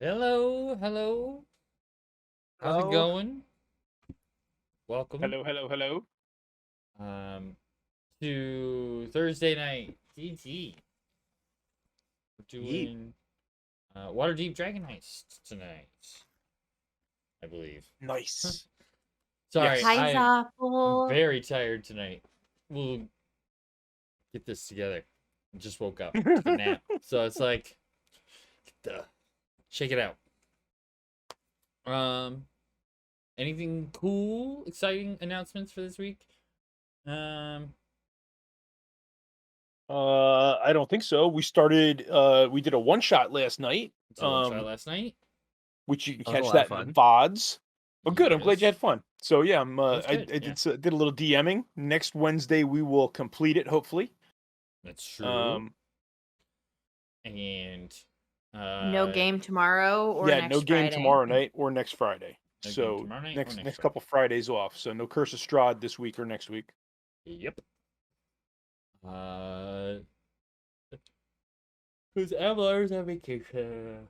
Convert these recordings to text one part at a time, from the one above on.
Hello. How's it Hello. going? Welcome Hello. um to Thursday night DT. We're Yeet. doing Waterdeep Dragon Heist tonight, I believe. Nice. Sorry, Yes. Hi, I'm Apple. very tired tonight. We'll get this together. I just woke up, took a nap, so it's like, shake it out. Um, anything cool, exciting announcements for this week? Um, I don't think so. We started we did a one shot last night. did a one shot last night. Which you can That was a catch lot of that in the fun. VODs. Oh good, I'm glad you Yes. had fun. So yeah, That's I good. did Yeah. did a little DMing. Next Wednesday we will complete it, hopefully. That's true. Um And No game tomorrow or yeah, next no game Friday. tomorrow night or next Friday. No game So tomorrow night or next next couple Fridays off. So no Curse of Strahd this week or next week. Yep. Because Avalar's on vacation.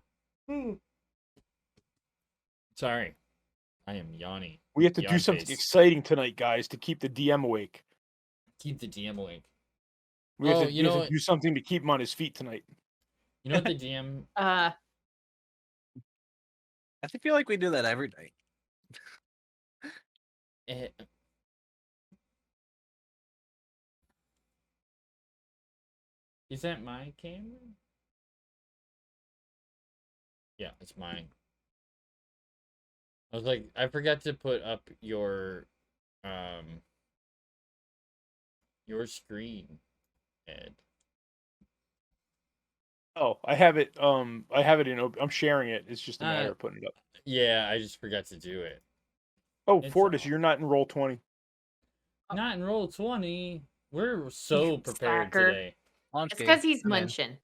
Sorry, I am yawning. We have to do Yawn something face. exciting tonight, guys, to keep the DM awake. Keep the DM awake. We have Oh, to, you we know have what? to do something to keep him on his feet tonight. You know what the DM? Uh, I feel like we do that every night. eh, is that my camera? Yeah, it's mine. I was like, I forgot to put up your screen, Ed. Oh, I have it. I have it in. I'm sharing it. It's just a matter of putting it up. Yeah, I just forgot to do it. Oh, It's Fortis, all- you're not in roll 20. Not in roll 20. We're so prepared slacker. today. Launch It's game. because he's I'm in. munching.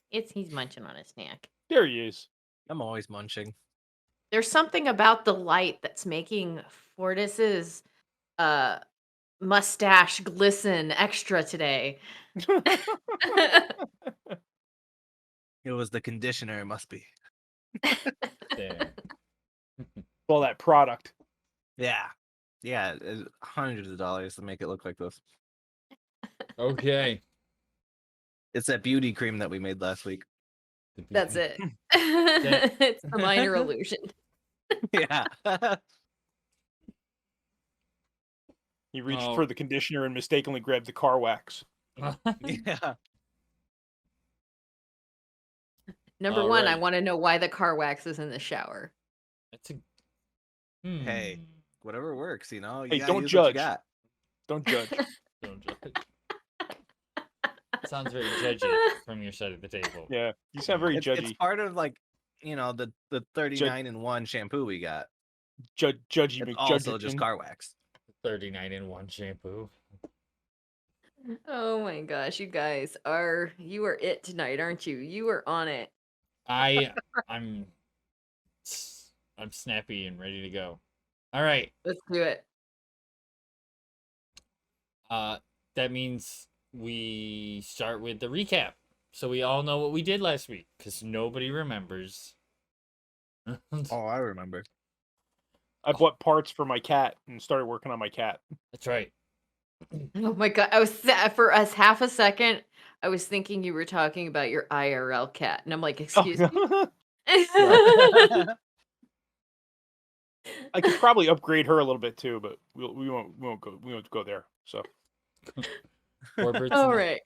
He's munching on a snack. There he is. I'm always munching. There's something about the light that's making Fortis's mustache glisten extra today. It was the conditioner, it must be. There. All that product. Yeah. Yeah, hundreds of dollars to make it look like this. Okay. It's that beauty cream that we made last week. That's it. It's the minor illusion. Yeah. He reached Oh. for the conditioner and mistakenly grabbed the car wax. Yeah. Number one, I Alright. want to know why the car wax is in the shower. That's a. Hey. Whatever works, you know. You Hey, gotta don't use what you judge. got. Don't judge. Don't judge. Sounds very judgy from your side of the table. Yeah, you sound very It's judgy. part of like, you know, the 39-in-1 shampoo we got. Judgy It's also McJudgerton. just car wax. 39-in-1 shampoo. Oh my gosh, you guys you are it tonight, aren't you? You are on it. I'm snappy and ready to go. All right. Let's do it. That means we start with the recap, so we all know what we did last week, because nobody remembers. Oh, I remember. I bought parts for my cat and started working on my cat. That's right. Oh my god, I was for us half a second. I was thinking you were talking about your IRL cat, and I'm like, excuse me. I could probably upgrade her a little bit too, but we won't go there. So All right.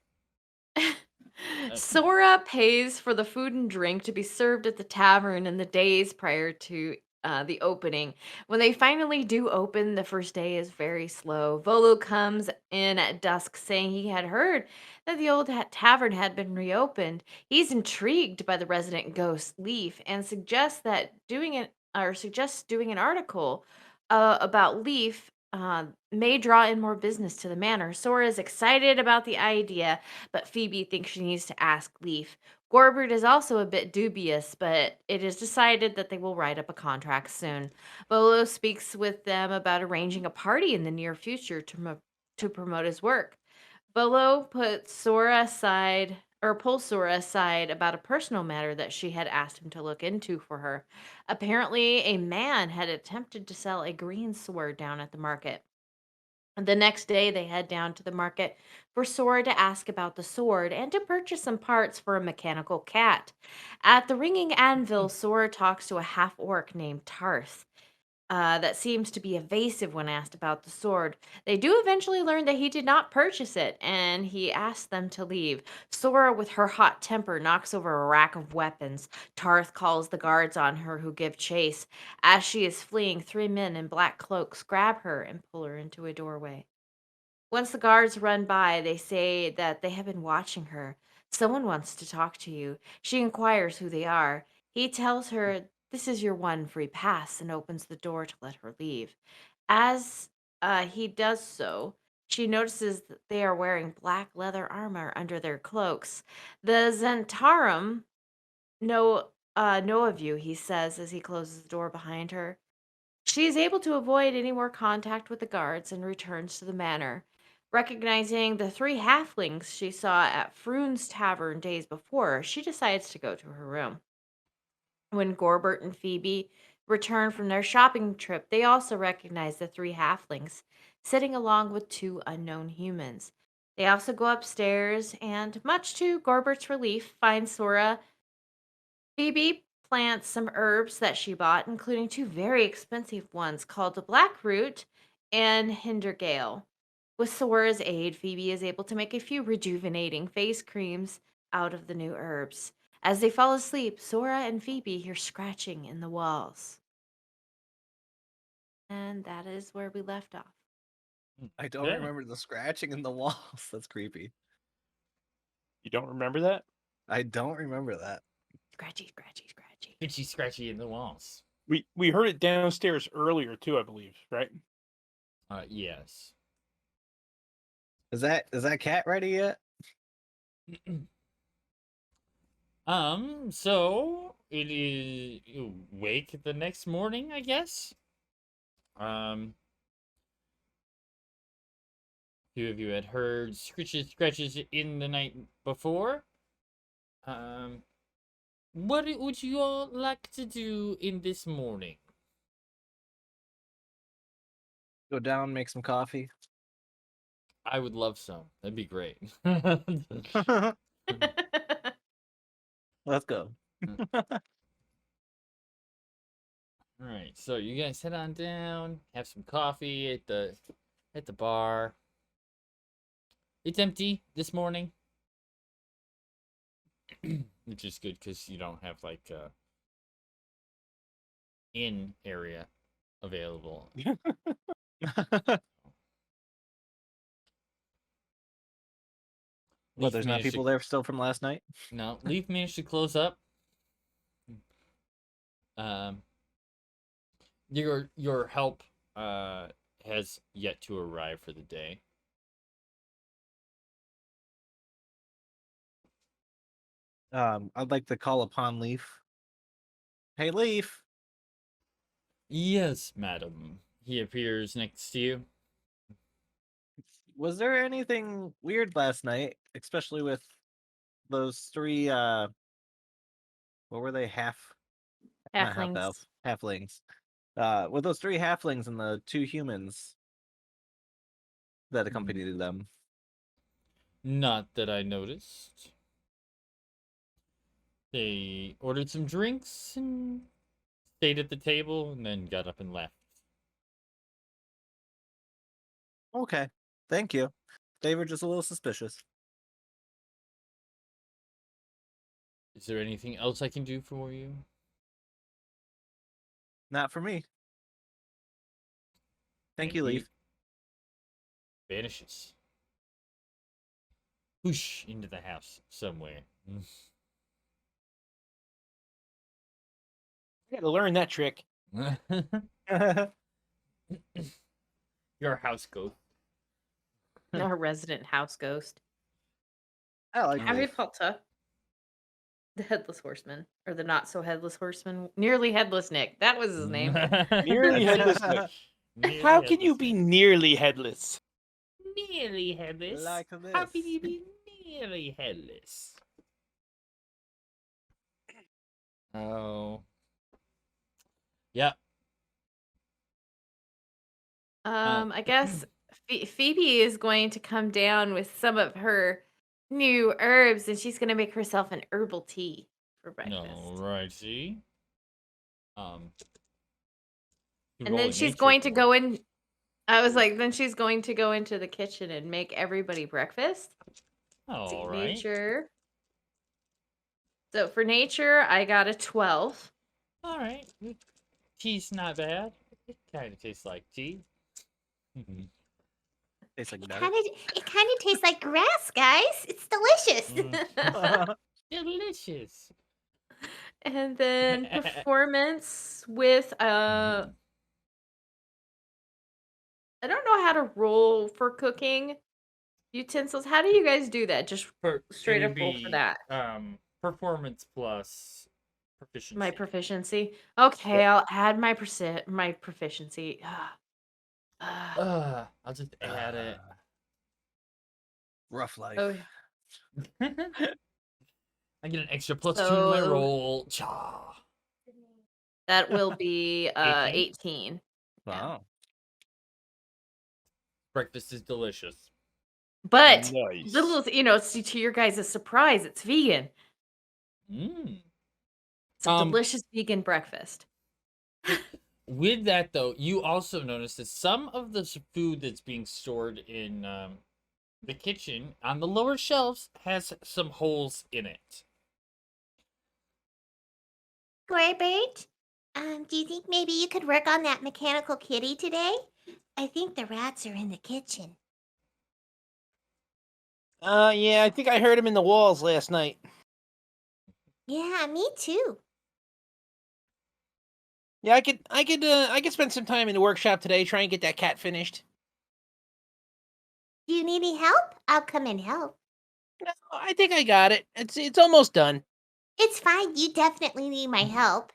Sora pays for the food and drink to be served at the tavern in the days prior to the opening. When they finally do open, the first day is very slow. Volo comes in at dusk saying he had heard that the old tavern had been reopened. He's intrigued by the resident ghost Leaf and suggests doing an article about Leaf may draw in more business to the manor. Sora is excited about the idea, but Phoebe thinks she needs to ask Leaf. Gorbert is also a bit dubious, but it is decided that they will write up a contract soon. Bolo speaks with them about arranging a party in the near future to promote his work. Bolo puts Sora aside pull Sora aside about a personal matter that she had asked him to look into for her. Apparently, a man had attempted to sell a green sword down at the market. The next day, they head down to the market for Sora to ask about the sword and to purchase some parts for a mechanical cat. At the ringing anvil, Sora talks to a half orc named Tarth. That seems to be evasive when asked about the sword. They do eventually learn that he did not purchase it, and he asks them to leave. Sora, with her hot temper, knocks over a rack of weapons. Tarth calls the guards on her, who give chase. As she is fleeing, three men in black cloaks grab her and pull her into a doorway. Once the guards run by, they say that they have been watching her. Someone wants to talk to you. She inquires who they are. He tells her this is your one free pass and opens the door to let her leave. As he does so, she notices that they are wearing black leather armor under their cloaks. The Zentarum know of you, he says as he closes the door behind her. She is able to avoid any more contact with the guards and returns to the manor. Recognizing the three halflings she saw at Froon's tavern days before, she decides to go to her room. When Gorbert and Phoebe return from their shopping trip, they also recognize the three halflings, sitting along with two unknown humans. They also go upstairs and, much to Gorbert's relief, find Sora. Phoebe plants some herbs that she bought, including two very expensive ones called the Blackroot and Hindergale. With Sora's aid, Phoebe is able to make a few rejuvenating face creams out of the new herbs. As they fall asleep, Sora and Phoebe hear scratching in the walls. And that is where we left off. I don't Yeah. remember the scratching in the walls. That's creepy. You don't remember that? I don't remember that. Scratchy, scratchy, scratchy. Itchy scratchy in the walls. We heard it downstairs earlier too, I believe, right? Yes. Is that cat ready yet? So it is you wake the next morning, I guess. Few of you had heard scratches in the night before. What would you all like to do in this morning? Go down, make some coffee. I would love some. That'd be great. Let's go. All right, so you guys head on down, have some coffee at the bar. It's empty this morning, which is good because you don't have like a inn area available. Well, Leaf there's not managed to- people there still from last night? No, Leaf managed to close up. Your help has yet to arrive for the day. I'd like to call upon Leaf. Hey, Leaf. Yes, madam. He appears next to you. Was there anything weird last night, especially with those three what were they? Not half Halflings. elf, halflings. With those three halflings and the two humans that accompanied them. Not that I noticed. They ordered some drinks and stayed at the table and then got up and left. Okay, thank you. They were just a little suspicious. Is there anything else I can do for you? Not for me. Thank And you, he Leaf. vanishes. Whoosh into the house somewhere. I gotta learn that trick. Your house ghost. Our resident house ghost. I like Harry Leaf. Potter. The Headless Horseman. Or the not so headless horseman. Nearly Headless Nick. That was his name. Nearly headless Nick. Nearly How can you headless be Nick. nearly headless? Nearly headless? Like How this. can you be nearly headless? Oh. Yep. I guess Phoebe is going to come down with some of her new herbs, and she's going to make herself an herbal tea for breakfast. Alrighty. You And roll then a she's nature going to for go it. in. I was like, then she's going to go into the kitchen and make everybody breakfast. Let's see, Alright. nature. So for nature, I got a 12. Alright. Tea's not bad. It kind of tastes like tea. Tastes like It nut. kind of tastes like grass, guys. It's delicious. Delicious. And then performance with I don't know how to roll for cooking utensils. How do you guys do that? Just straight It'd up roll for be, that. Performance plus proficiency. My proficiency. Okay, I'll add my proficiency. I'll just add it. Rough life. Oh, I get an extra +2 to my So- roll. Cha. that will be 18? 18. Wow. Breakfast is delicious. But Nice. see, to your guys' surprise, it's vegan. Mm. It's a delicious vegan breakfast. With that though, you also notice that some of the food that's being stored in the kitchen on the lower shelves has some holes in it. Squarebird, do you think maybe you could work on that mechanical kitty today? I think the rats are in the kitchen. Yeah, I think I heard him in the walls last night. Yeah, me too. Yeah, I could spend some time in the workshop today, try and get that cat finished. Do you need any help? I'll come and help. No, I think I got it. It's almost done. It's fine. You definitely need my help.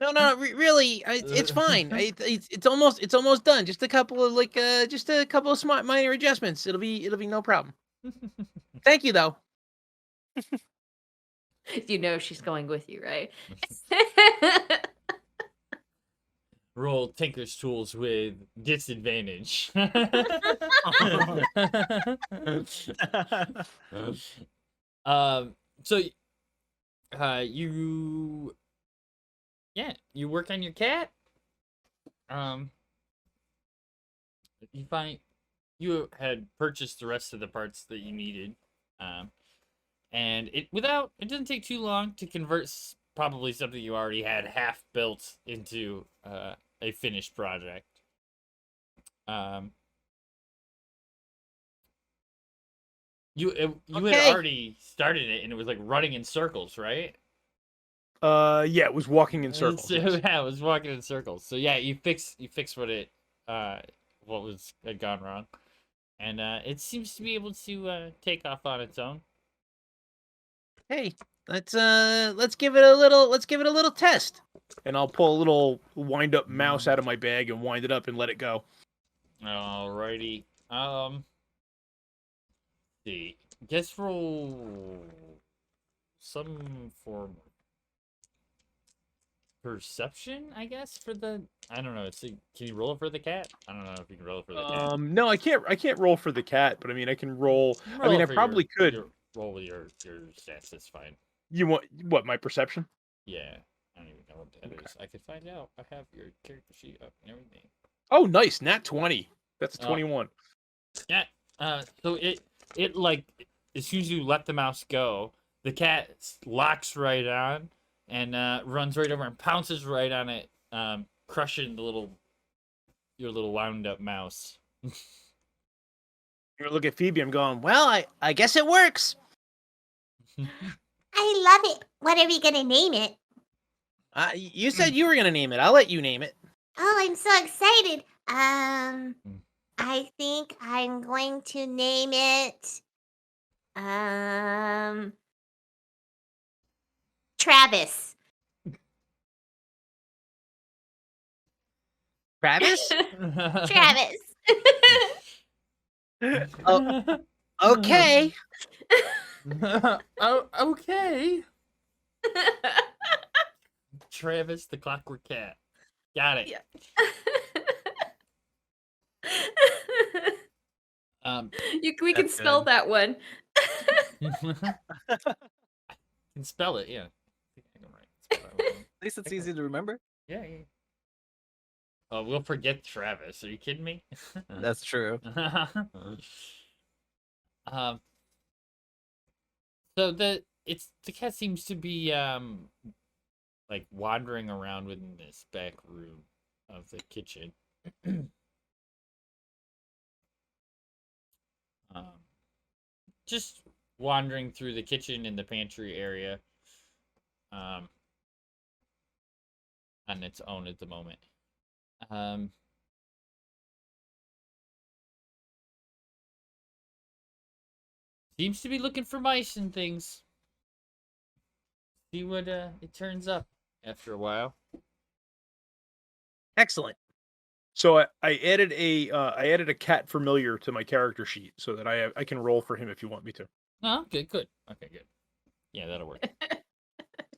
No, really, it's fine. It's almost done. Just a couple of smart minor adjustments. It'll be no problem. Thank you though. You know she's going with you, right? Roll Tinker's Tools with disadvantage. So, you work on your cat. You find you had purchased the rest of the parts that you needed. And it doesn't take too long to convert probably something you already had half built into a finished project. You had Okay. already started it, and it was like running in circles, right? Yeah, it was walking in circles. So, yes. yeah, it was walking in circles. So yeah, you fix what had gone wrong, and it seems to be able to take off on its own. Hey, let's give it a little test. And I'll pull a little wind up mouse out of my bag and wind it up and let it go. Alrighty. See. Guess roll some form of perception, I guess, for the I don't know. Can you roll it for the cat? I don't know if you can roll it for the cat. No, I can't roll for the cat, but I mean I can roll. I Roll mean it I for probably could. roll with your stats. That's fine. You want what? My perception? Yeah. I don't even know what that is. I could find out. I have your character sheet up and everything. Oh, nice, nat 20. That's a Oh. 21. Yeah. So it like as soon as you let the mouse go, the cat locks right on and runs right over and pounces right on it, crushing your little wound up mouse. You look at Phoebe. I'm going. Well, I guess it works. I love it. What are we gonna name it? You said you were gonna name it. I'll let you name it. Oh, I'm so excited. I think I'm going to name it Travis. Travis? Travis. Okay. Oh, okay. Travis the Clockwork Cat. Got it. Yeah. We can That's spell good. that one. Can spell it, yeah. I think I can spell that one. At least it's easy to remember. Yeah, yeah. Oh, we'll forget Travis. Are you kidding me? That's true. um. So the cat seems to be like wandering around within this back room of the kitchen. um, just wandering through the kitchen and the pantry area. On its own at the moment. Seems to be looking for mice and things. See what it turns up after a while. Excellent. So I added a cat familiar to my character sheet so that I can roll for him if you want me to. Oh, okay, good. Okay, good. Yeah, that'll work.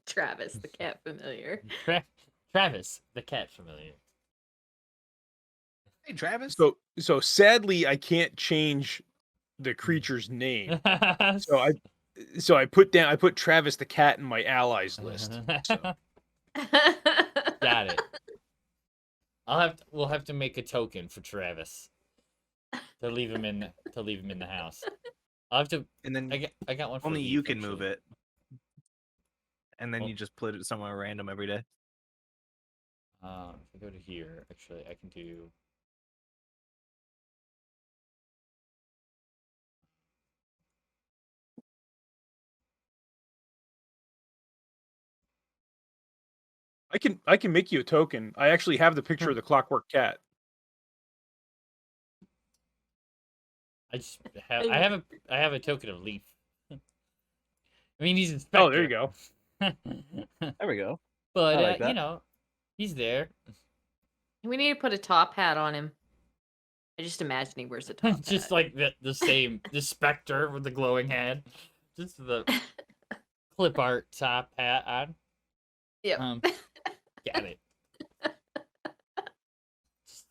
Travis, the cat familiar. Travis, the cat familiar. Hey, Travis. So sadly I can't change the creature's name. So I put Travis the cat in my allies list. So. Got it. We'll have to make a token for Travis to leave him in the house. I'll have to. And then I got one. For only Eve, you can move actually. it. And then Oh. you just put it somewhere random every day. If I go to here, actually, I can do. I can make you a token. I actually have the picture of the clockwork cat. I have a token of Leaf. I mean, he's inspector. Oh, there you go. There we go. But I like that. you know, he's there. We need to put a top hat on him. I just imagine he wears a top Just hat. like the specter with the glowing head. Just the clip art top hat on. Yep. Got it.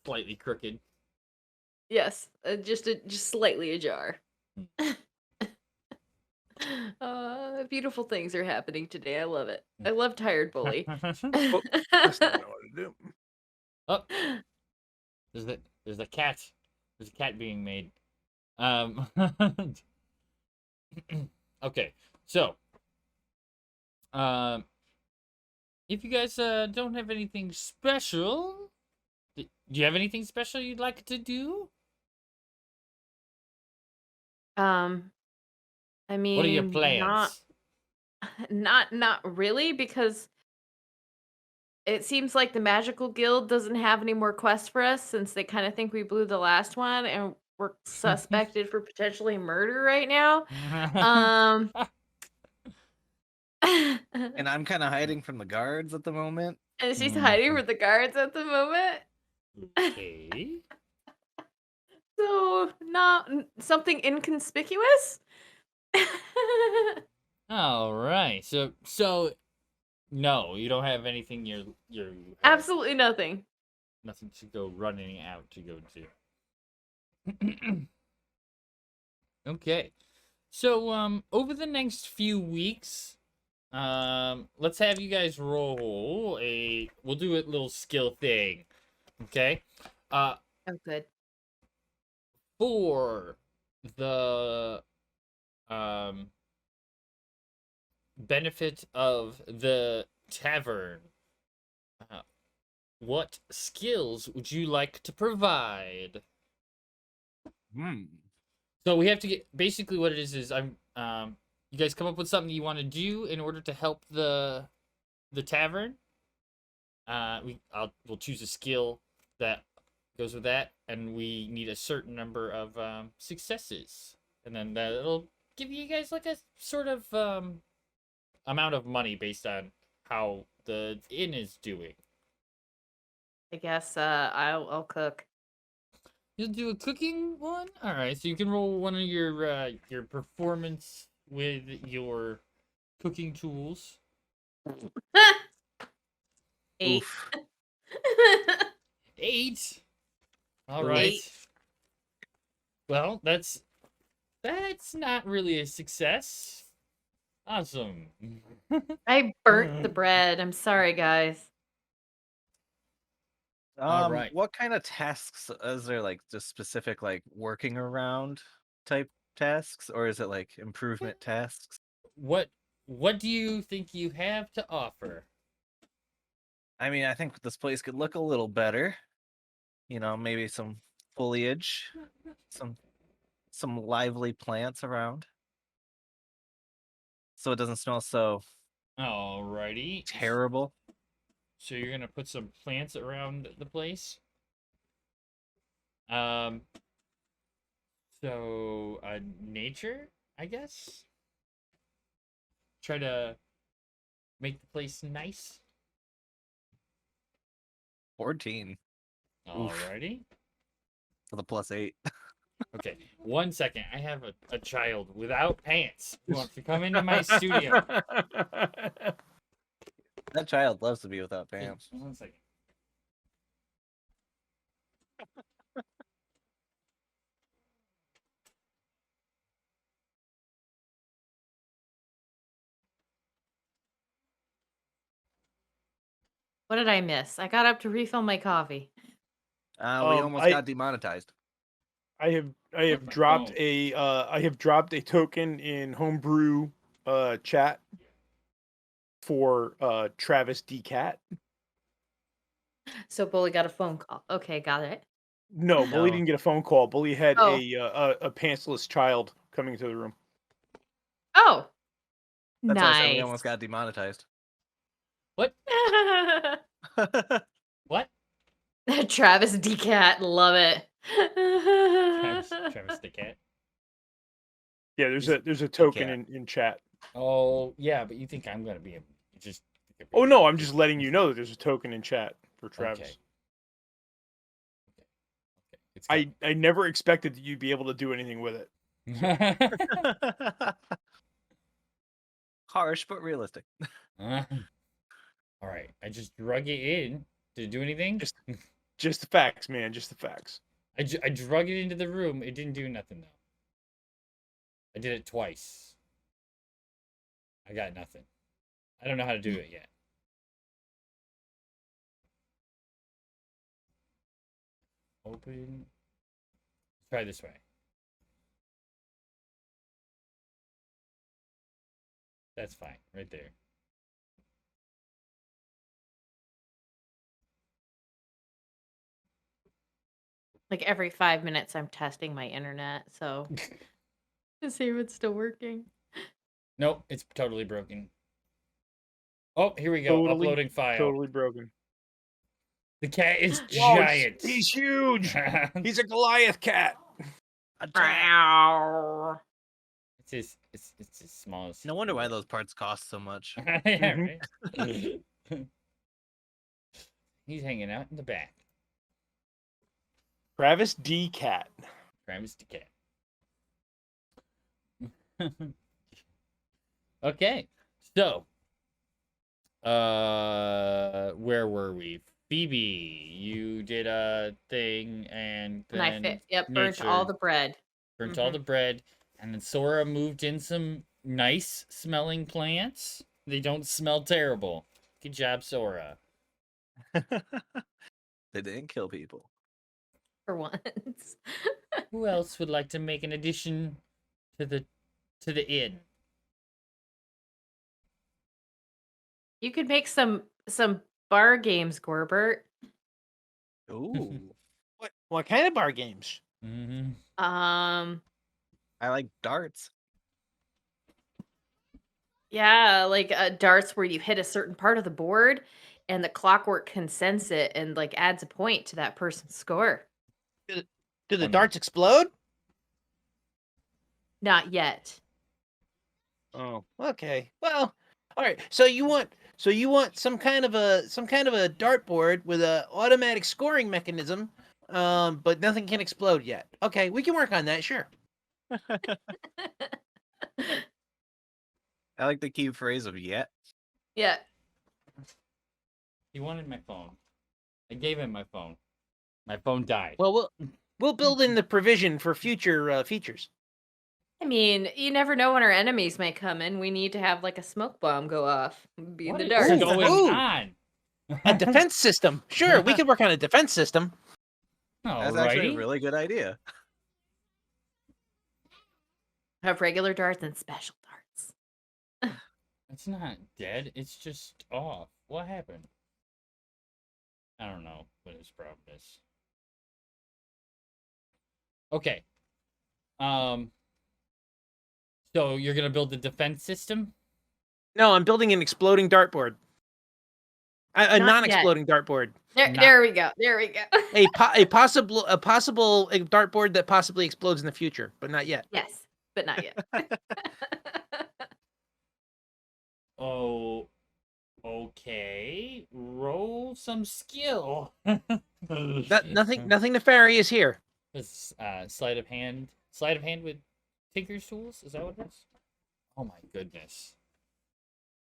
Slightly crooked. Yes, just slightly ajar. Beautiful things are happening today. I love it. I love Tired Bully. That's not what I wanted to do. Oh, there's a cat. There's a cat being made. Okay, so if you guys don't have anything special, do you have anything special you'd like to do? I mean, What are your plans? not really, because it seems like the Magical Guild doesn't have any more quests for us since they kind of think we blew the last one and we're suspected for potentially murder right now. And I'm kind of hiding from the guards at the moment. And she's hiding from the guards at the moment. Okay. So, not something inconspicuous? All right. So no, you don't have anything you're Absolutely nothing. nothing to go running out to go to. Okay. So over the next few weeks, let's have you guys roll we'll do a little skill thing. Okay? Oh, good. For the benefit of the tavern, what skills would you like to provide? So we have to get basically what it is I'm you guys come up with something you want to do in order to help the tavern. We'll choose a skill that goes with that, and we need a certain number of successes, and then that'll give you guys like a sort of amount of money based on how the inn is doing. I guess I'll cook. You'll do a cooking one? Alright, so you can roll one of your performance with your cooking tools. 8. Oof. 8. All Ooh. right. 8. Well, that's not really a success. Awesome. I burnt the bread. I'm sorry, guys. All right. What kind of tasks is there? Like just specific, like working around type tasks, or is it like improvement tasks? What do you think you have to offer? I mean, I think this place could look a little better. You know, maybe some foliage, some lively plants around, so it doesn't smell so Alrighty. terrible. So you're gonna put some plants around the place. So nature, I guess. Try to make the place nice. 14 Oof. Alrighty. for the +8. Okay, 1 second. I have a child without pants who wants to come into my studio. That child loves to be without Okay, pants. 1 second. What did I miss? I got up to refill my coffee. We almost got demonetized. I have my dropped phone. a token in Homebrew chat for Travis D Cat. So Bully got a phone call. Okay, got it. No, Bully No. didn't get a phone call. Bully had Oh. a pantsless child coming into the room. Oh, That's why I said we nice. almost got demonetized. What? What? Travis D Cat, love it. Travis the cat. Yeah, He's there's a token cat. in chat. Oh yeah, but you think I'm gonna be just? Oh no, I'm just letting you know that there's a token in chat for Travis. Okay. It's I never expected that you'd be able to do anything with it. Harsh but realistic. All right, I just drug it in. Did it do anything? Just the facts, man. Just the facts. I drug it into the room. It didn't do nothing though. I did it twice. I got nothing. I don't know how to do it yet. Open. Try this way. That's fine, right there. Like every 5 minutes, I'm testing my internet, so to see if it's still working. Nope, it's totally broken. Oh, here we go. Totally- Uploading file. Totally broken. The cat is Whoa, giant. he's huge. He's a Goliath cat. Ow. It's as small as. No wonder why those parts cost so much. Yeah, right? He's hanging out in the back. Travis D Cat. Travis the cat. Okay, so where were we? Phoebe, you did a thing, and And I then burnt all nature the bread. burnt all the bread, and then Sora moved in some nice smelling plants. They don't smell terrible. Good job, Sora. They didn't kill people. For once. Who else would like to make an addition to the inn? You could make some bar games, Gorbert. Ooh. What kind of bar games? Mm-hmm. Um, I like darts. yeah, like darts where you hit a certain part of the board and the clockwork can sense it and like adds a point to that person's score. Do the Oh, no. darts explode? Not yet. Oh, okay. Well, all right. So you want some kind of a dartboard with a automatic scoring mechanism, but nothing can explode yet. Okay, we can work on that. Sure. I like the key phrase of yet. Yeah. He wanted my phone. I gave him my phone. My phone died. Well, we'll build in the provision for future features. I mean, you never know when our enemies may come in. We need to have like a smoke bomb go off. Be in What the is dark. going Ooh. on? A defense system. Sure, we could work on a defense system. That's actually a Alrighty. really good idea. Have regular darts and special darts. It's not dead. It's just off. What happened? I don't know what his problem is. Okay. So you're gonna build the defense system? No, I'm building an exploding dartboard. A Not non-exploding dartboard. There we go. There we go. A possible dartboard that possibly explodes in the future, but not yet. Yes, but not yet. Oh, okay. Roll some skill. Nothing nefarious here. This sleight of hand with Tinker's tools. Is that what it is? Oh my goodness.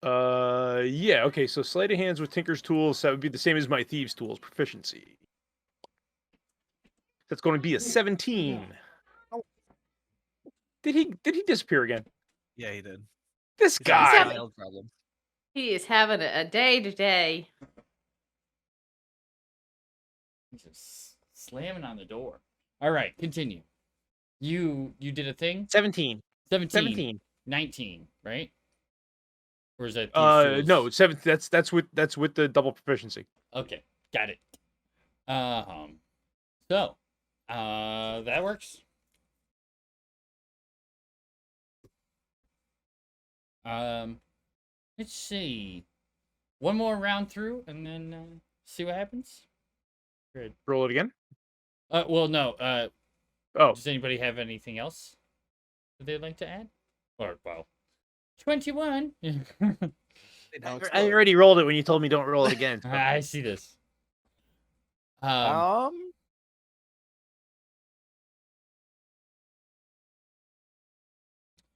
Yeah, okay, so sleight of hands with Tinker's tools, that would be the same as my thieves' tools proficiency. That's going to be a 17. Did he disappear again? Yeah, he did. This He's having guy. having- child problems. He is having a day today. He's just slamming on the door. All right, continue. You did a thing? 17. 17. 17. 19, right? Or is that thieves' No, tools? 7. That's with the double proficiency. Okay, got it. So, that works. Let's see. One more round through, and then see what happens. Good. Roll it again. Well, no. Oh, Does anybody have anything else that they'd like to add? Or well, 21. They don't I explode. already rolled it when you told me don't roll it again. so. I see this.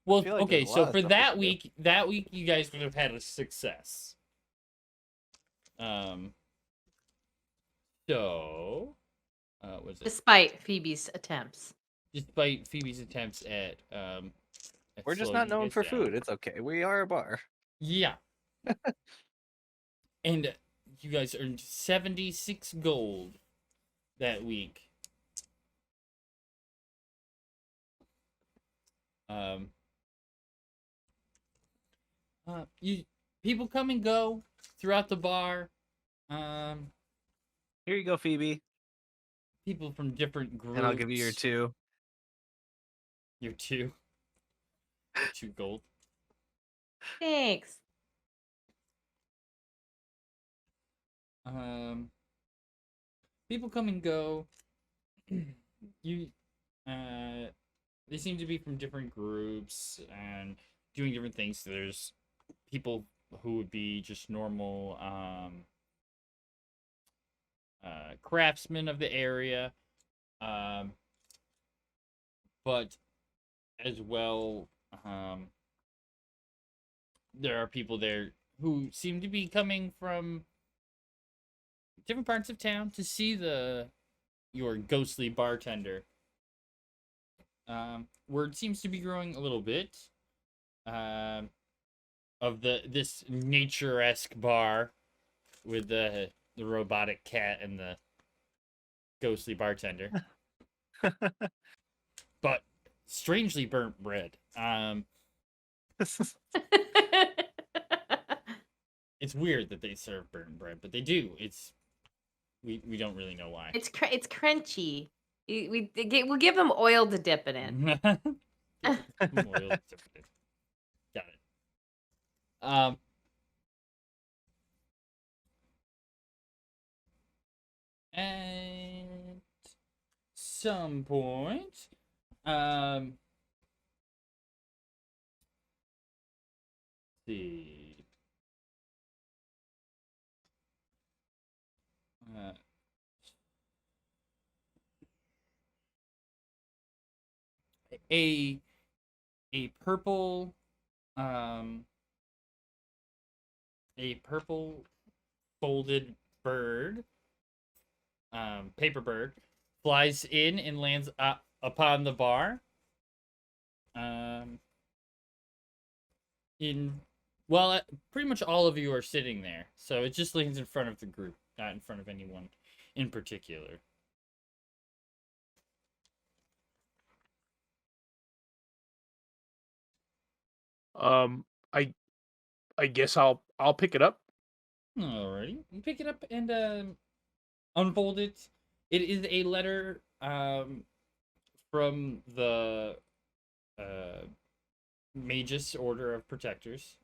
Well, feel like okay, there's a so lot of for stuff that we can week, you guys would have had a success. So, was it Despite Phoebe's attempts. despite Phoebe's attempts at We're just slowing not you known guys for down. food. It's okay. We are a bar. Yeah. And you guys earned 76 gold that week. People come and go throughout the bar. Here you go, Phoebe. People from different groups. And I'll give you your 2. Your 2. 2 gold. Thanks. People come and go. You they seem to be from different groups and doing different things. So there's people who would be just normal craftsmen of the area, but as well there are people there who seem to be coming from different parts of town to see your ghostly bartender. Word seems to be growing a little bit of this nature-esque bar with the robotic cat and the ghostly bartender. But strangely burnt bread. It's weird that they serve burnt bread, but they do. We don't really know why. It's crunchy. We'll give them oil to dip it in. Got it. At some point, let's see. A purple a purple folded bird, paper bird, flies in and lands upon the bar. Pretty much all of you are sitting there, so it just lands in front of the group, not in front of anyone in particular. I guess I'll pick it up. Alrighty, you pick it up and unfold it. It is a letter from the Magus Order of Protectors,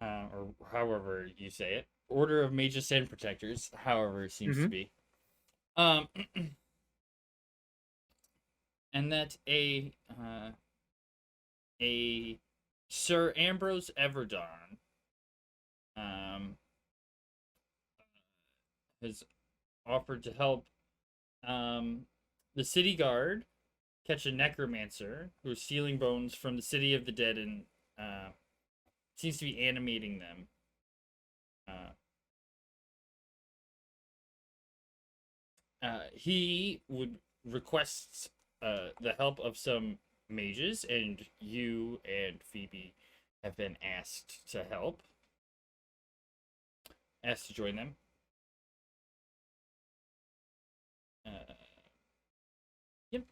or however you say it, Order of Magus and Protectors, however it seems to be. And that a Sir Ambrose Everdon has offered to help the city guard catch a necromancer who's stealing bones from the city of the dead and seems to be animating them. He would request the help of some mages, and you and Phoebe have been asked to help. Asked to join them. Yep.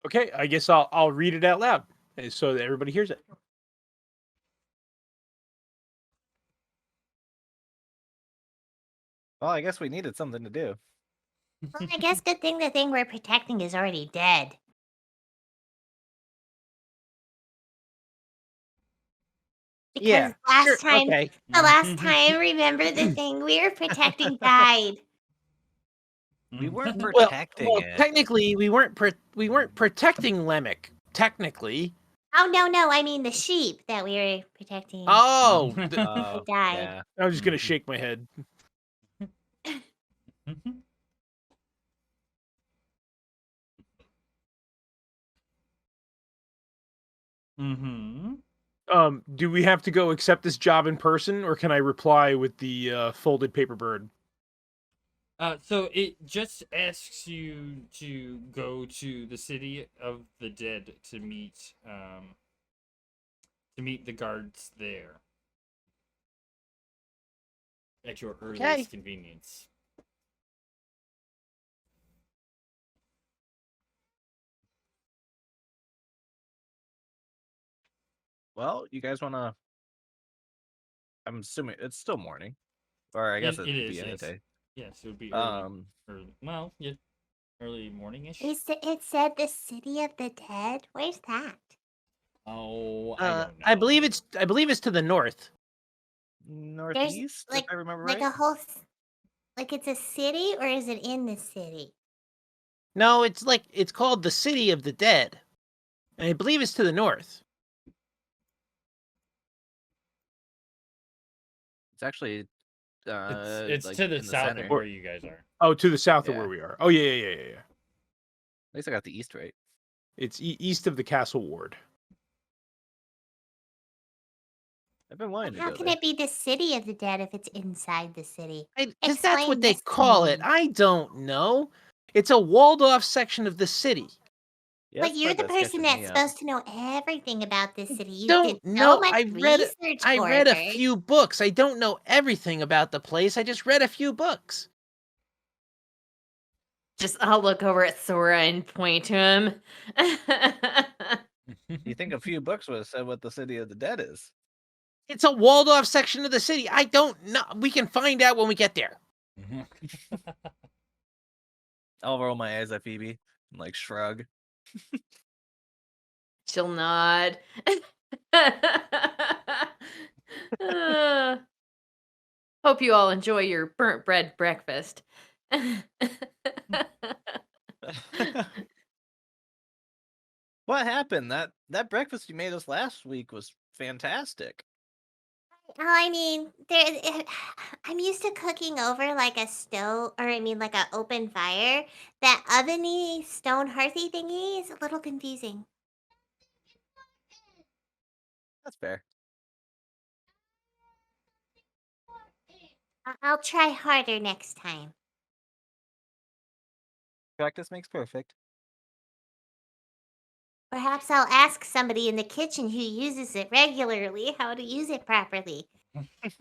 Okay, I guess I'll read it out loud so that everybody hears it. Well, I guess we needed something to do. Well, I guess good thing the thing we're protecting is already dead. Because Yeah, last sure, time, okay. the last time, remember the thing we were protecting died. We weren't Well, protecting it. technically, we weren't protecting Lemic. Technically. Oh no, I mean the sheep that we were protecting. Oh, They died. Yeah. I'm just gonna shake my head. Do we have to go accept this job in person, or can I reply with the folded paper bird? So it just asks you to go to the city of the dead to meet the guards there at your earliest convenience. Well, you guys want to? I'm assuming it's still morning, or I guess it could be any yes. day. Yes, it would be early. Early morning-ish. It said the city of the dead. Where's that? Oh, I don't know. I believe it's to the north. Northeast, if I remember right. Like a whole, like it's a city, or is it in the city? No, it's called the City of the Dead. And I believe it's to the north. It's actually it's like to the in south center. of where you guys are. Oh, to the south of Yeah. where we are. Oh yeah. At least I got the east right. It's east of the castle ward. I've been wanting to How go can there. it be the city of the dead if it's inside the city? Because that's what Explain they this to call it. me. I don't know. It's a walled-off section of the city. Yeah, But that's you're part the that person sketches that's me out. supposed to know everything about this city. You Don't did so know. much I research for read a it. few books. I don't know everything about the place. I just read a few books. I'll look over at Sora and point to him. You think a few books would have said what the city of the dead is? It's a walled-off section of the city. I don't know. We can find out when we get there. I'll roll my eyes at Phoebe and like shrug. She'll nod. Hope you all enjoy your burnt bread breakfast. What happened? That breakfast you made us last week was fantastic. Well, I mean, I'm used to cooking over like a stove, or I mean, like an open fire. That oveny stone hearthy thingy is a little confusing. That's fair. I'll try harder next time. Practice makes perfect. Perhaps I'll ask somebody in the kitchen who uses it regularly how to use it properly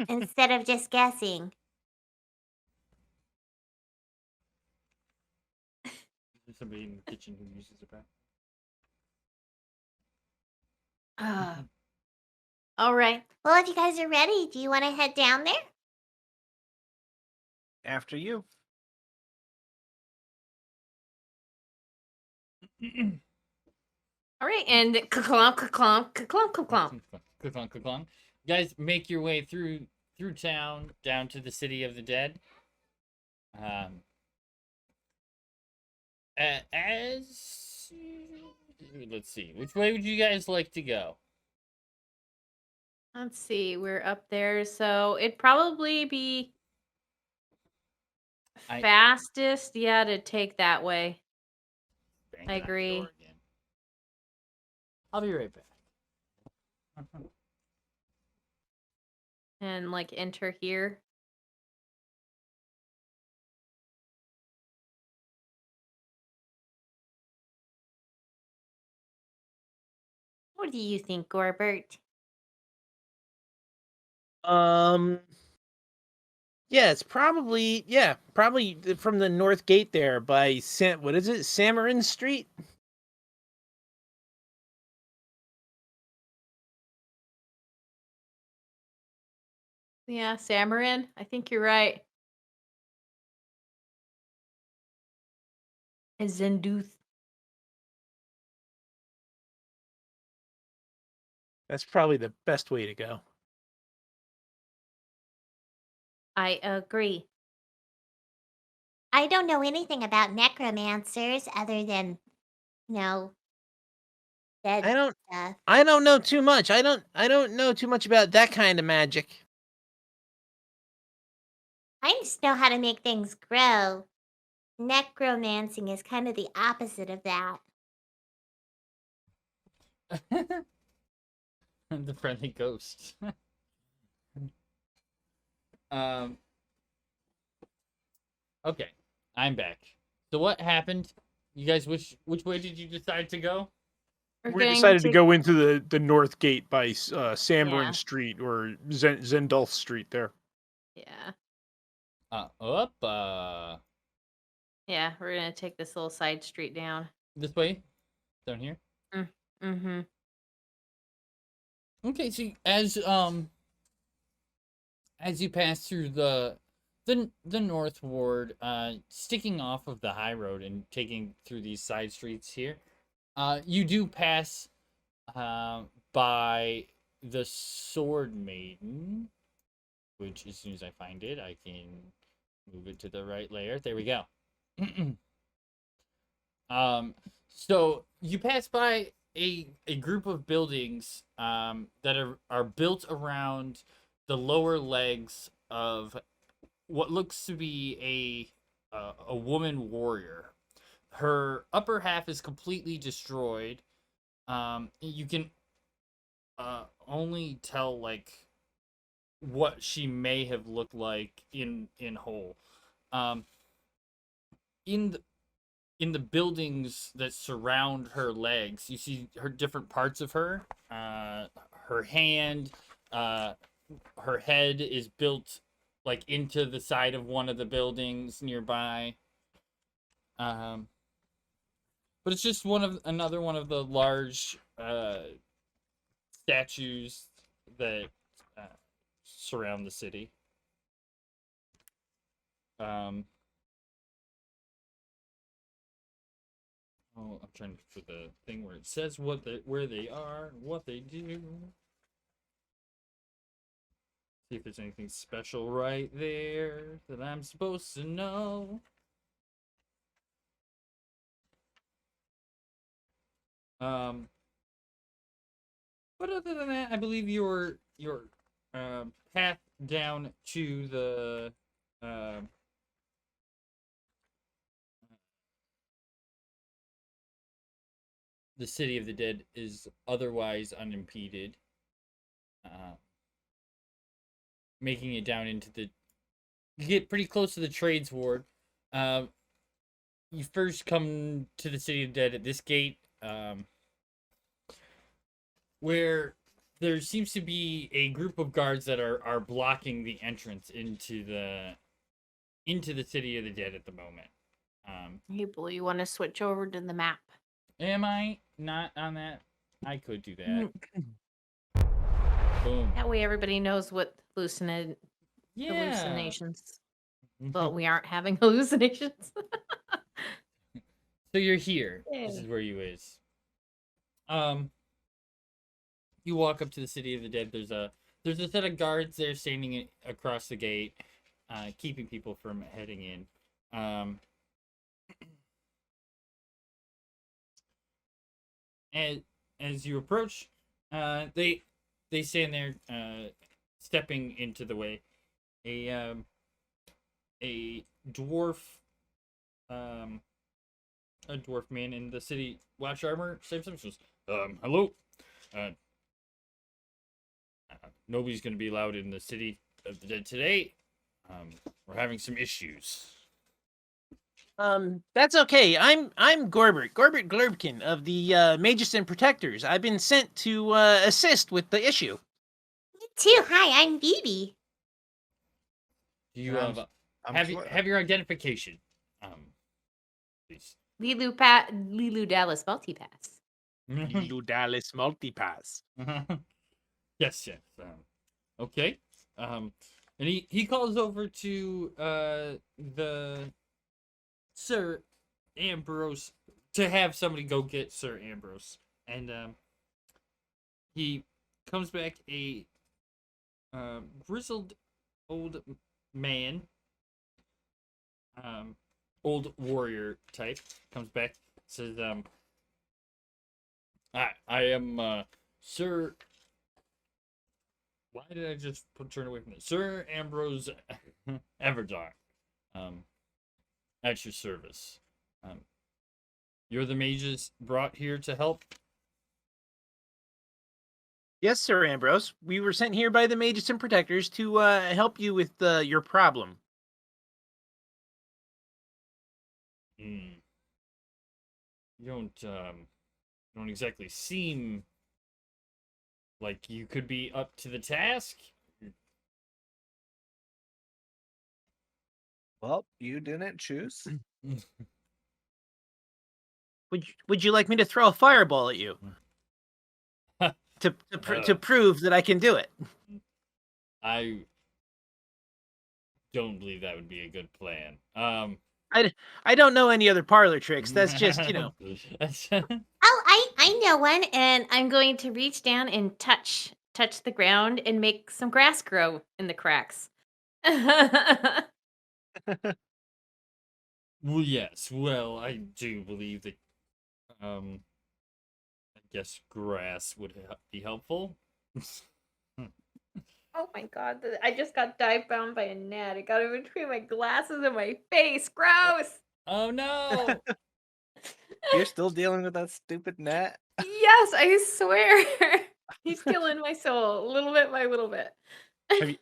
instead of just guessing. There's somebody in the kitchen who uses it back. All right. Well, if you guys are ready, do you want to head down there? After you. All right, and ka-clomp, ka-clomp, ka-clomp, ka-clomp. Click on. You guys make your way through town down to the city of the dead. As let's see, which way would you guys like to go? Let's see, we're up there, so it'd probably be I- fastest, yeah, to take that way. Banging I on the door agree. again. I'll be right back. And like enter here. What do you think, Gorbert? Yeah, it's probably from the north gate there by what is it? Samarin Street? Yeah, Samarin. I think you're right. Zenduth. That's probably the best way to go. I agree. I don't know anything about necromancers other than, dead stuff. I don't know too much. I don't know too much about that kind of magic. I just know how to make things grow. Necromancing is kind of the opposite of that. The friendly ghost. Okay, I'm back. So what happened? You guys, which way did you decide to go? We going decided to go into the north gate by Samarin Yeah. Street or Zendulf Street there. Yeah. Up, Yeah, we're gonna take this little side street down. this way, down here. Mm-hmm. Okay, so as you pass through the north ward, sticking off of the high road and taking through these side streets here, you do pass by the Sword Maiden, which as soon as I find it, I can move it to the right layer. There we go. So you pass by a group of buildings that are built around the lower legs of what looks to be a woman warrior. Her upper half is completely destroyed. You can only tell like what she may have looked like in whole. In the buildings that surround her legs, you see her different parts of her. Her hand, her head is built like into the side of one of the buildings nearby. But it's just another one of the large statues that surround the city. Oh, I'm trying to look for the thing where it says where they are, what they do. See if there's anything special right there that I'm supposed to know. But other than that, I believe your path down to the city of the dead is otherwise unimpeded. making it down into the. You get pretty close to the trades ward. You first come to the City of Dead at this gate, where there seems to be a group of guards that are blocking the entrance into the City of the Dead at the moment. Hey, Blue, you want to switch over to the map? Am I not on that? I could do that. Boom. That way everybody knows what Yeah. hallucinations. But we aren't having hallucinations. So you're here. This Yay. is where you is. You walk up to the City of the Dead. There's a set of guards there standing across the gate, keeping people from heading in. As you approach, they stand there, stepping into the way. A dwarf, a dwarf man in the city watch armor steps up and says, hello. Nobody's going to be allowed in the City of the Dead today. We're having some issues. That's okay. I'm Gorbert Glurbkin of the Magus and Protectors. I've been sent to assist with the issue. Me too. Hi, I'm Bibi. Do you I'm have sure- have your identification? Please. Lilu Dallas Multipass. Dallas Multipass. Yes. Okay. And he calls over to the Sir Ambrose to have somebody go get Sir Ambrose, and he comes back a grizzled old man, old warrior type, comes back, says, I am Sir. Why did I just turn away from it? Sir Ambrose Everdar, at your service. You're the mages brought here to help. Yes, Sir Ambrose. We were sent here by the Magus and Protectors to help you with your problem. You don't exactly seem like you could be up to the task. Well, you didn't choose. Would you like me to throw a fireball at you to prove that I can do it? I don't believe that would be a good plan. I don't know any other parlor tricks. That's just Oh, I know one. And I'm going to reach down and touch the ground and make some grass grow in the cracks. Well, yes. Well, I do believe that. I guess grass would be helpful. Oh my god, I just got dive bombed by a gnat. It got in between my glasses and my face. Gross! Oh no! You're still dealing with that stupid gnat? Yes, I swear. He's killing my soul, little bit by little bit.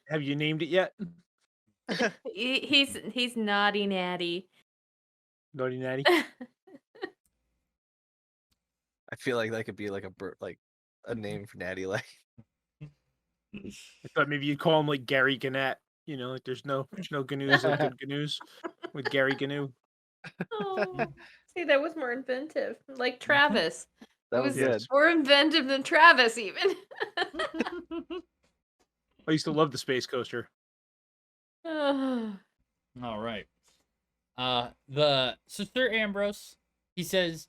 Have you named it yet? He's naughty natty. Naughty Natty. I feel like that could be like a name for Natty. Like, I thought maybe you'd call him like Gary Gannett. You know, like there's no Gnu's like good Gnu's with Gary Gnu. Oh, see, that was more inventive. Like Travis. that It was was good. more inventive than Travis, even. I used to love the Space Coaster. All right. So Sir Ambrose, he says,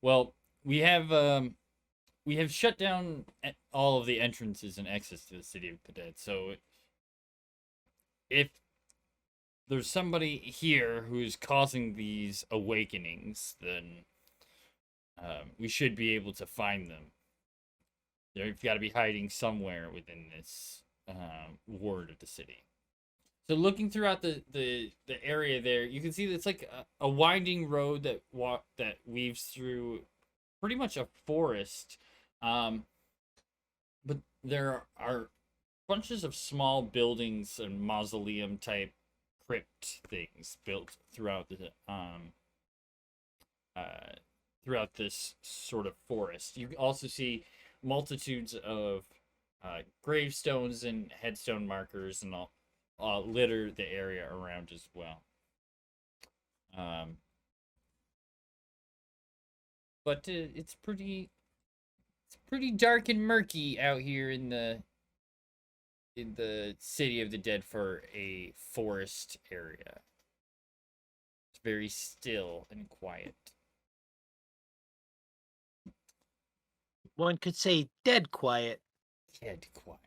well, we have shut down all of the entrances and exits to the City of the Dead. So if there's somebody here who's causing these awakenings, then we should be able to find them. They've got to be hiding somewhere within this ward of the city. So looking throughout the area there, you can see that it's like a winding road that weaves through pretty much a forest. But there are bunches of small buildings and mausoleum type crypt things built throughout the throughout this sort of forest. You also see multitudes of gravestones and headstone markers and all litter the area around as well. But it's pretty dark and murky out here in the city of the dead for a forest area. It's very still and quiet. One could say dead quiet. Dead quiet.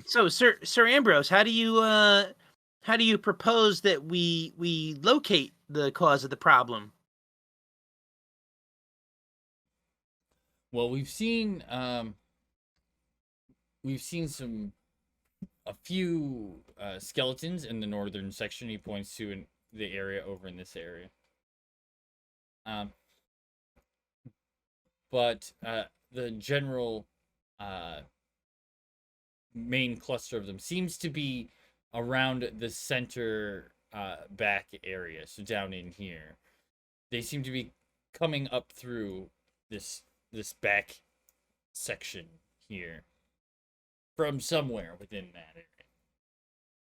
So, Sir Ambrose, how do you propose that we locate the cause of the problem? Well, we've seen a few skeletons in the northern section. He points to the area over in this area. But the general main cluster of them seems to be around the center back area, so down in here. They seem to be coming up through this back section here from somewhere within that area.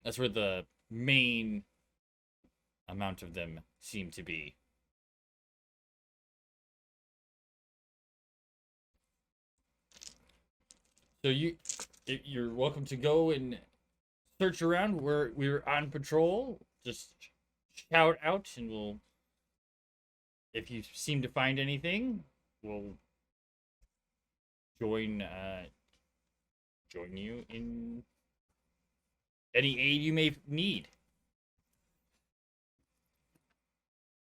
That's where the main amount of them seem to be. So you're welcome to go and search around. We're on patrol. Just shout out, and we'll. If you seem to find anything, we'll join you in any aid you may need.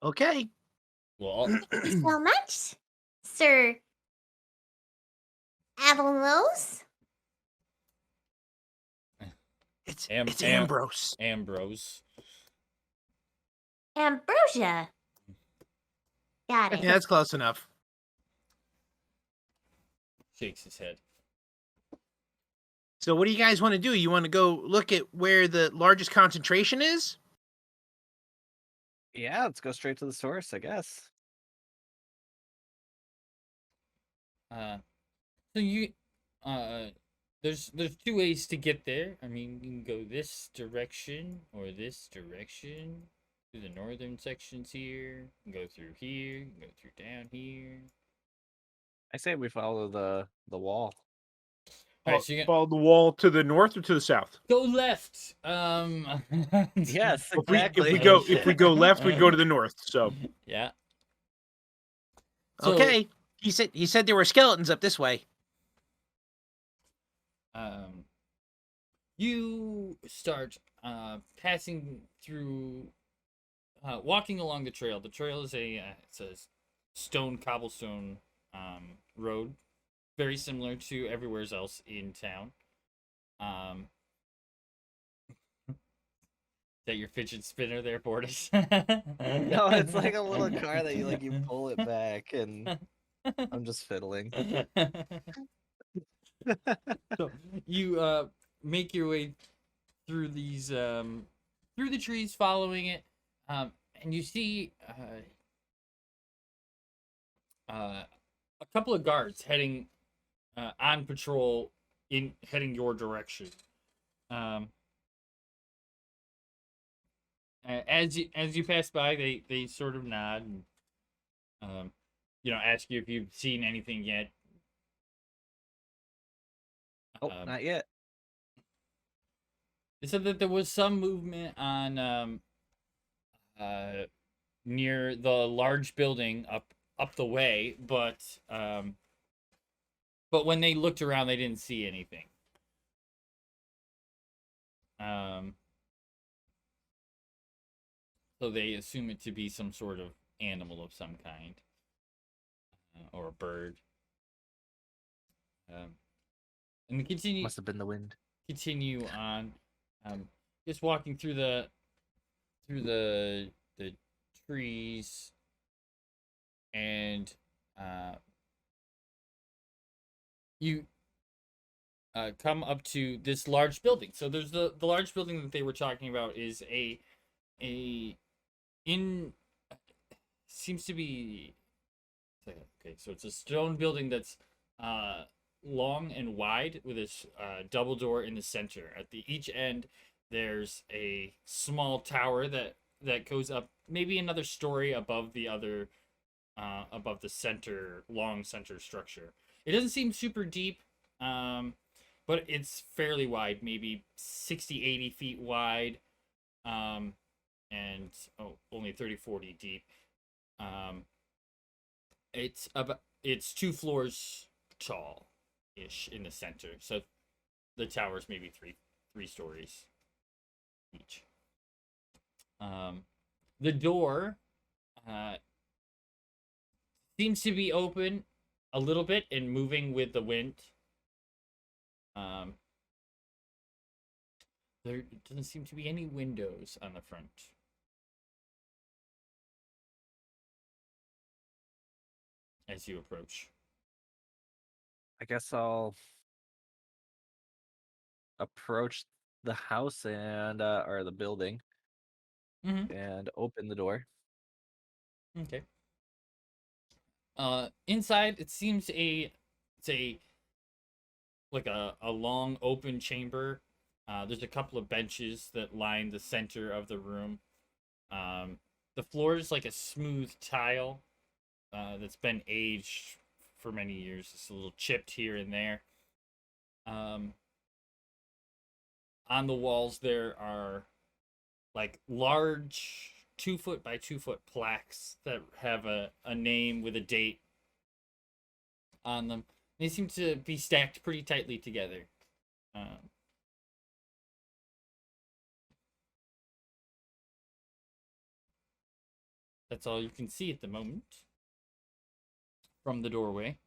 Okay. Well, Thank you so much, Sir Avalos. It's Ambrose. Ambrose. Ambrosia. Got it. Yeah, that's close enough. Shakes his head. So what do you guys want to do? You want to go look at where the largest concentration is? Yeah, let's go straight to the source, I guess. So you there's two ways to get there. I mean, you can go this direction or this direction through the northern sections here. You can go through here, you can go through down here. I say we follow the wall. All right, so you Follow the wall to the north or to the south? go left. Yes, If we exactly. go left, we go to the north. So Yeah. So, Okay. He said there were skeletons up this way. You start passing through, walking along the trail. The trail is it's a stone cobblestone road, very similar to everywhere else in town. Is that your fidget spinner there, Bortus? No, it's like a little car that you pull it back, and I'm just fiddling. So you make your way through these through the trees, following it, and you see a couple of guards heading on patrol heading your direction. As you pass by, they sort of nod and ask you if you've seen anything yet. Oh, not yet. They said that there was some movement on near the large building up the way, but when they looked around, they didn't see anything. So they assume it to be some sort of animal of some kind, or a bird. And continue. Must have been the wind. Continue on, just walking through the trees, and you come up to this large building. So there's the large building that they were talking about is a in seems to be okay. So it's a stone building that's long and wide with a double door in the center. At the each end, there's a small tower that goes up maybe another story above the other above the long center structure. It doesn't seem super deep, but it's fairly wide, maybe 60-80 feet wide, and only 30-40 deep. It's 2 floors tall ish in the center, so the tower's maybe three stories each. The door seems to be open a little bit and moving with the wind. There doesn't seem to be any windows on the front. As you approach, I guess I'll approach the house and or the building and open the door. Okay. Inside it seems it's a like a long open chamber. There's a couple of benches that line the center of the room. The floor is like a smooth tile that's been aged for many years. It's a little chipped here and there. On the walls there are like large 2-foot by 2-foot plaques that have a name with a date on them. They seem to be stacked pretty tightly together. That's all you can see at the moment from the doorway.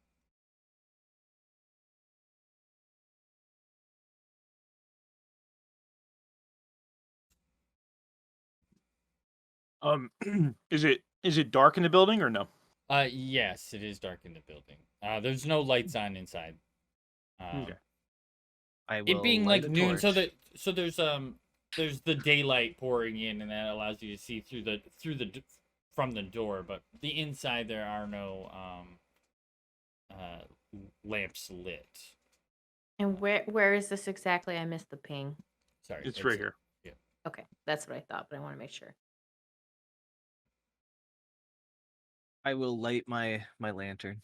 Is it dark in the building or no? Yes, it is dark in the building. There's no lights on inside. Okay. I will It being light like a noon, so torch. there's the daylight pouring in, and that allows you to see from the door. But the inside there are no lamps lit. And where is this exactly? I missed the ping. Sorry, It's right here. Okay, that's what I thought, but I want to make sure. I will light my lantern.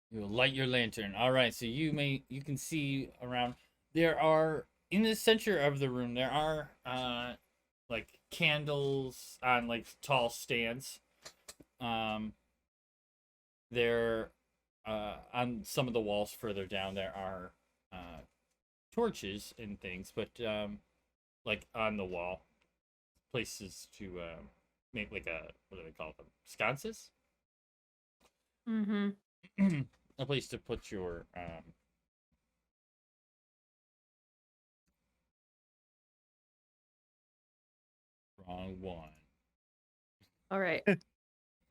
You'll light your lantern. All right, so you can see around. There are in the center of the room. There are like candles on like tall stands. There on some of the walls further down there are torches and things, but like on the wall, places to make like what do they call them? Sconces. Mm-hmm. A place to put your wrong one. All right.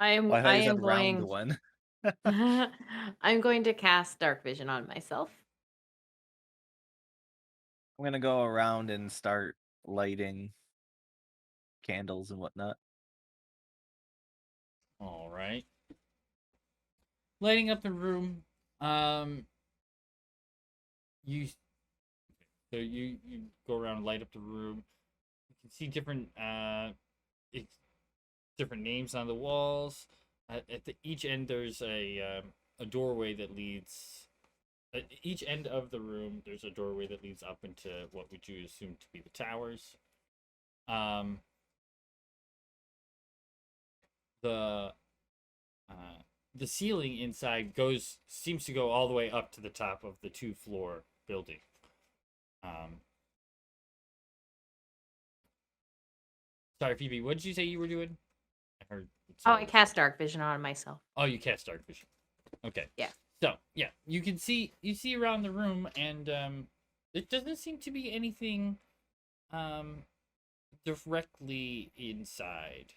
I am. Oh, I thought I you am said round going. one. I'm going to cast dark vision on myself. I'm gonna go around and start lighting candles and whatnot. All right. Lighting up the room. You you go around and light up the room. You can see different different names on the walls. At each end there's a doorway that leads. At each end of the room, there's a doorway that leads up into what would you assume to be the towers. The the ceiling inside seems to go all the way up to the top of the 2-floor building. Sorry, Phoebe, what did you say you were doing? I heard. I cast dark vision on myself. Oh, you cast dark vision. Okay. Yeah. So yeah, you see around the room, and it doesn't seem to be anything directly inside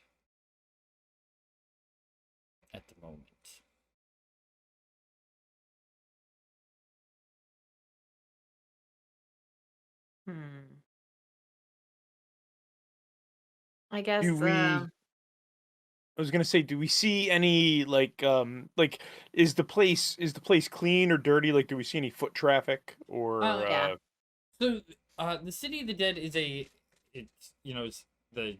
at the moment. Hmm. I guess. Do we? I was gonna say, do we see any like is the place clean or dirty? Like, do we see any foot traffic or Yeah. So, the City of the Dead is it's the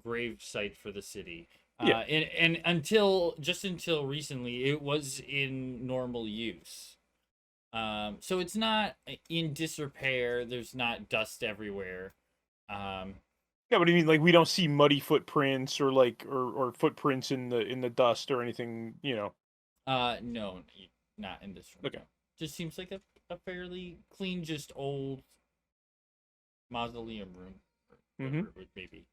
grave site for the city. Yeah. And until recently, it was in normal use. So it's not in disrepair. There's not dust everywhere. Um, Yeah, but I mean, like, we don't see muddy footprints or like or footprints in the dust or anything, you know. no, not in this room. Okay. No. Just seems like a fairly clean, just old mausoleum room, or whatever it would maybe.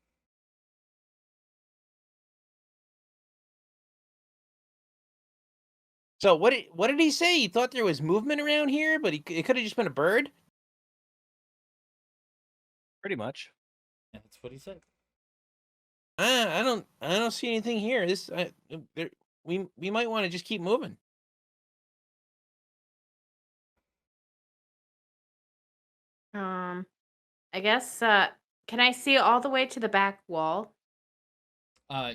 So what did he say? He thought there was movement around here, but it could have just been a bird. Pretty much. Yeah, that's what he said. I don't see anything here. We might want to just keep moving. I guess. Can I see all the way to the back wall?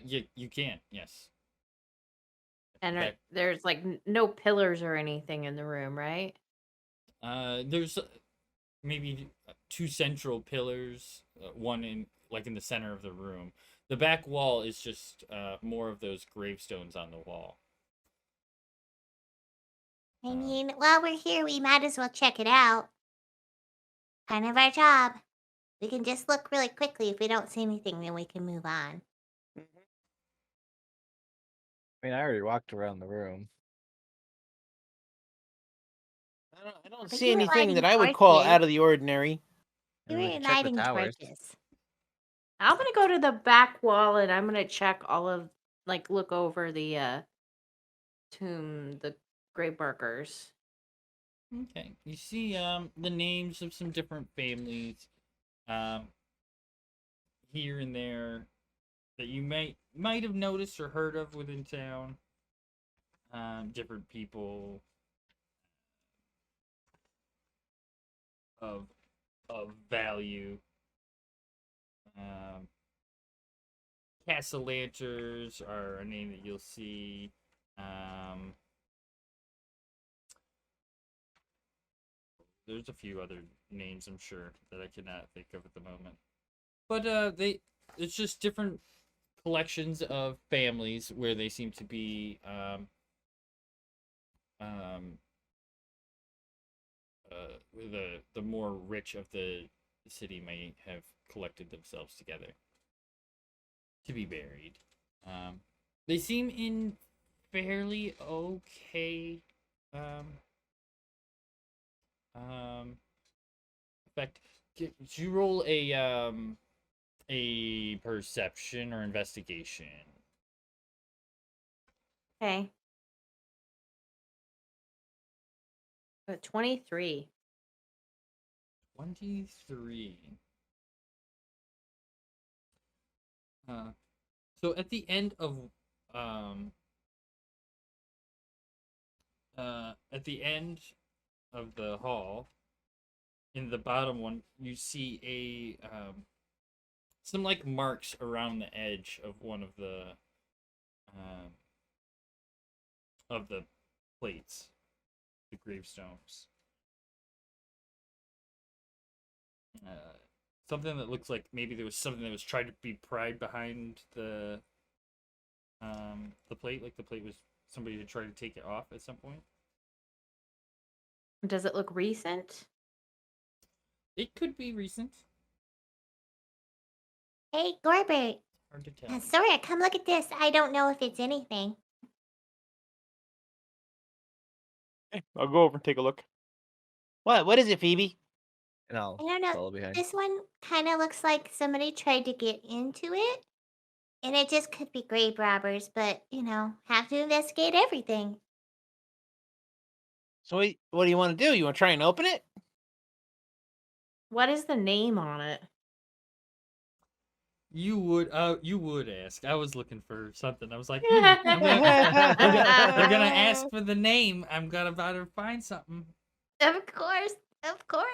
You can, yes. And Okay. there's like no pillars or anything in the room, right? There's maybe two central pillars, one in the center of the room. The back wall is just more of those gravestones on the wall. I mean, while we're here, we might as well check it out. Kind of our job. We can just look really quickly. If we don't see anything, then we can move on. I mean, I already walked around the room. I don't But see you were anything that lighting I would call torches. out of the ordinary. You And we were can check the lighting towers. torches. I'm gonna go to the back wall and I'm gonna check all of look over the tomb, the grave markers. Okay. You see the names of some different families here and there that you might have noticed or heard of within town. Different people of value. Castellanters are a name that you'll see. There's a few other names, I'm sure, that I cannot think of at the moment. But it's just different collections of families where they seem to be the more rich of the city may have collected themselves together to be buried. They seem in fairly okay effect. Did you roll a perception or investigation? Okay. 23. 23. So at the end of the hall, in the bottom one, you see some like marks around the edge of one of the plates, the gravestones. Something that looks like maybe there was something that was trying to be pried behind the plate, like the plate was somebody had tried to take it off at some point. Does it look recent? It could be recent. Hey, Gorbert. Hard to tell. Sora, come look at this. I don't know if it's anything. Okay, I'll go over and take a look. What is it, Phoebe? And I'll I don't know. follow behind. This one kind of looks like somebody tried to get into it. And it just could be grave robbers, but, have to investigate everything. So what do you want to do? You want to try and open it? What is the name on it? You would ask. I was looking for something. I was like, they're gonna ask for the name. I'm gonna about to find something. Of course. Of course.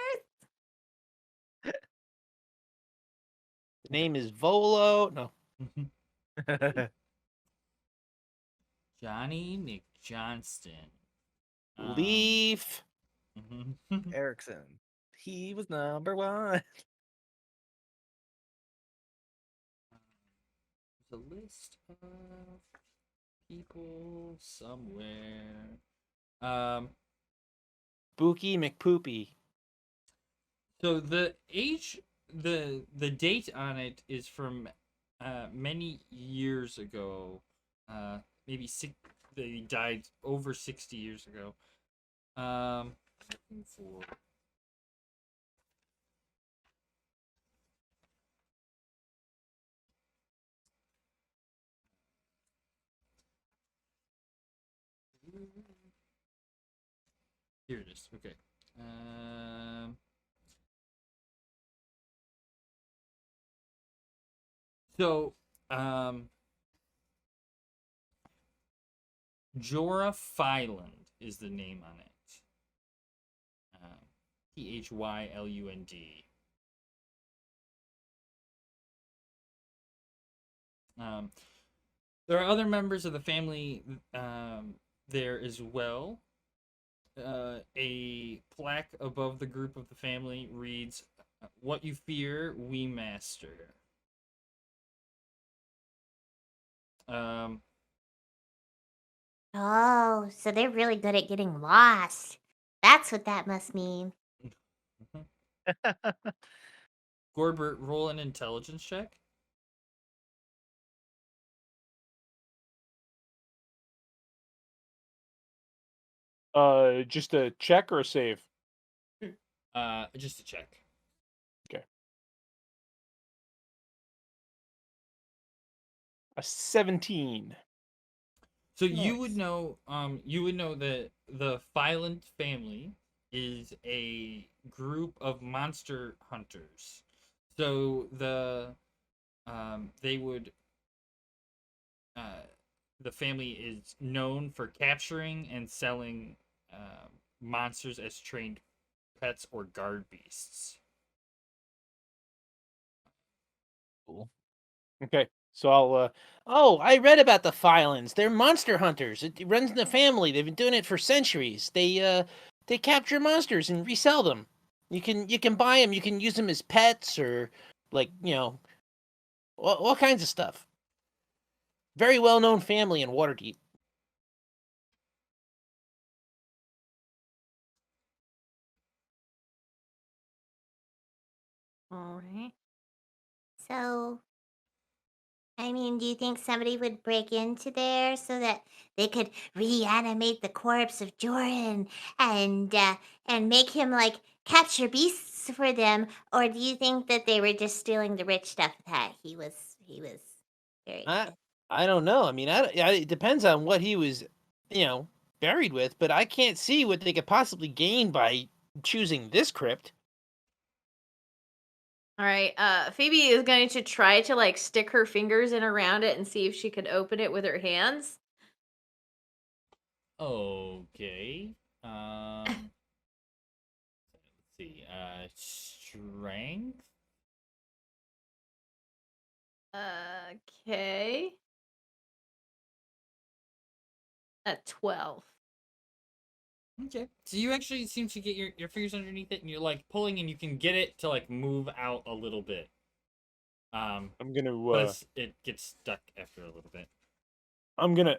The name is Volo. No. Johnny Nick Johnston. Leaf. Erickson. He was number one. There's a list of people somewhere. Spooky McPoopy. So the age, the date on it is from many years ago. Maybe they died over 60 years ago. Looking for here it is. Okay. So, Jorah Fyland is the name on it. Thylund. There are other members of the family there as well. A plaque above the group of the family reads, "What you fear, we master." Oh, so they're really good at getting lost. That's what that must mean. Gorbert, roll an intelligence check. Just a check or a save? Just a check. A 17. So you would know that the Fyland family is a group of monster hunters. So they would the family is known for capturing and selling monsters as trained pets or guard beasts. Cool. Okay, so I'll. Oh, I read about the Fylands. They're monster hunters. It runs in the family. They've been doing it for centuries. They capture monsters and resell them. You can buy them. You can use them as pets or like all kinds of stuff. Very well known family in Waterdeep. All right. So, I mean, do you think somebody would break into there so that they could reanimate the corpse of Jordan and make him like capture beasts for them, or do you think that they were just stealing the rich stuff that he was very I don't know. I mean, it depends on what he was, buried with. But I can't see what they could possibly gain by choosing this crypt. All right. Phoebe is going to try to like stick her fingers in around it and see if she could open it with her hands. Okay. Let's see. Strength. Okay. At 12. Okay. So you actually seem to get your fingers underneath it, and you're like pulling, and you can get it to like move out a little bit. I'm But gonna. it gets stuck after a little bit. I'm gonna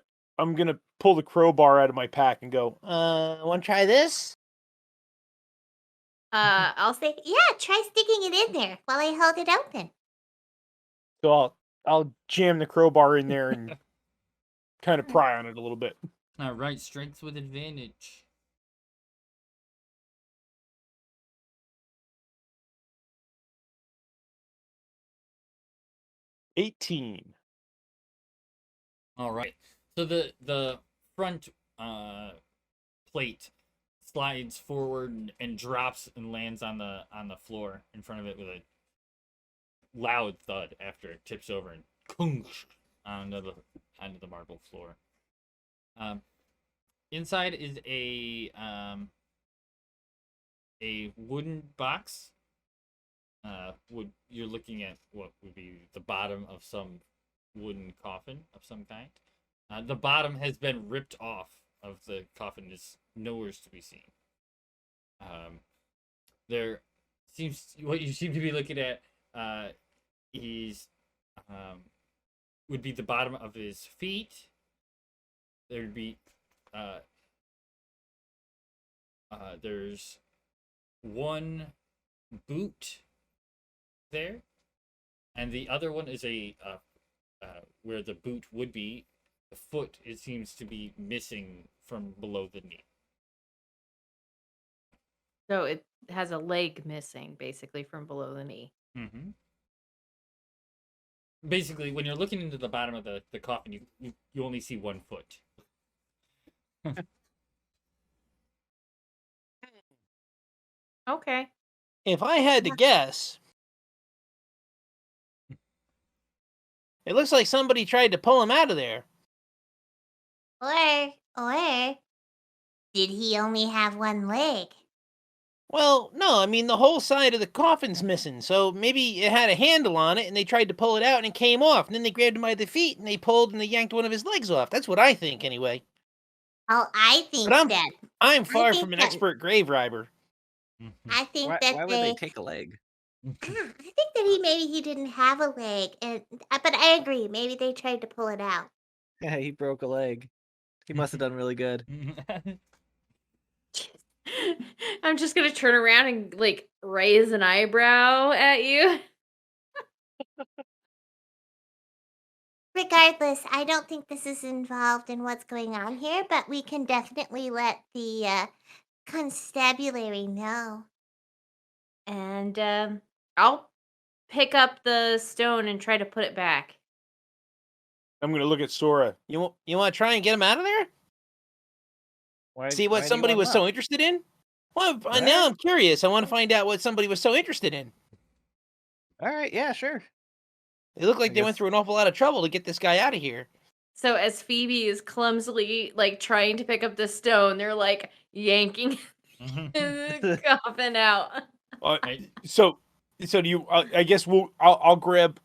pull the crowbar out of my pack and go. Want to try this? I'll say, yeah, try sticking it in there while I hold it open. So I'll jam the crowbar in there and kind of pry on it a little bit. All right, strength with advantage. $18. All right. So the front plate slides forward and drops and lands on the floor in front of it with a loud thud after it tips over and kunsh onto the marble floor. Inside is a wooden box. You're looking at what would be the bottom of some wooden coffin of some kind. The bottom has been ripped off of the coffin, is nowhere to be seen. There seems what you seem to be looking at is would be the bottom of his feet. There'd be there's one boot there, and the other one is where the boot would be. The foot, it seems to be missing from below the knee. So it has a leg missing, basically, from below the knee. Mm-hmm. Basically, when you're looking into the bottom of the coffin, you only see one foot. Okay. If I had to guess, it looks like somebody tried to pull him out of there. Or did he only have one leg? Well, no, I mean, the whole side of the coffin's missing, so maybe it had a handle on it, and they tried to pull it out, and it came off, and then they grabbed him by the feet, and they pulled and they yanked one of his legs off. That's what I think, anyway. Oh, I think But that I'm far think from an that- expert grave robber. I think Why, that why would they take a leg? I think that he didn't have a leg, and but I agree. Maybe they tried to pull it out. Yeah, he broke a leg. He must have done really good. I'm just gonna turn around and like raise an eyebrow at you. Regardless, I don't think this is involved in what's going on here, but we can definitely let the constabulary know. And I'll pick up the stone and try to put it back. I'm gonna look at Sora. You want to try and get him out of there? See what somebody was so interested in? Well, now I'm curious. I want to find out what somebody was so interested in. All right, yeah, sure. It looked like I they went guess- through an awful lot of trouble to get this guy out of here. So as Phoebe is clumsily like trying to pick up the stone, they're like yanking the coffin out. So do you? I guess I'll grab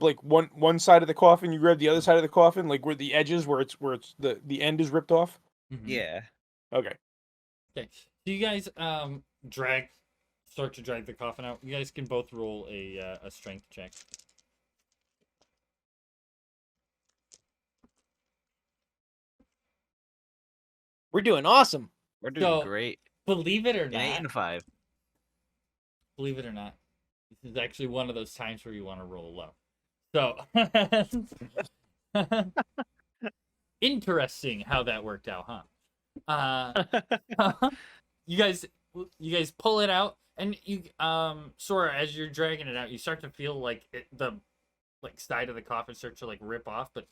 like one side of the coffin. You grab the other side of the coffin, like where the edges, where it's the end is ripped off. Yeah. Okay. Okay. So you guys start to drag the coffin out. You guys can both roll a strength check. We're doing awesome. We're doing So- great. Believe it or An 8 not, and a 5. believe it or not, this is actually one of those times where you want to roll low. So interesting how that worked out, huh? You guys pull it out, and you Sora, as you're dragging it out, you start to feel like the side of the coffin starts to like rip off, but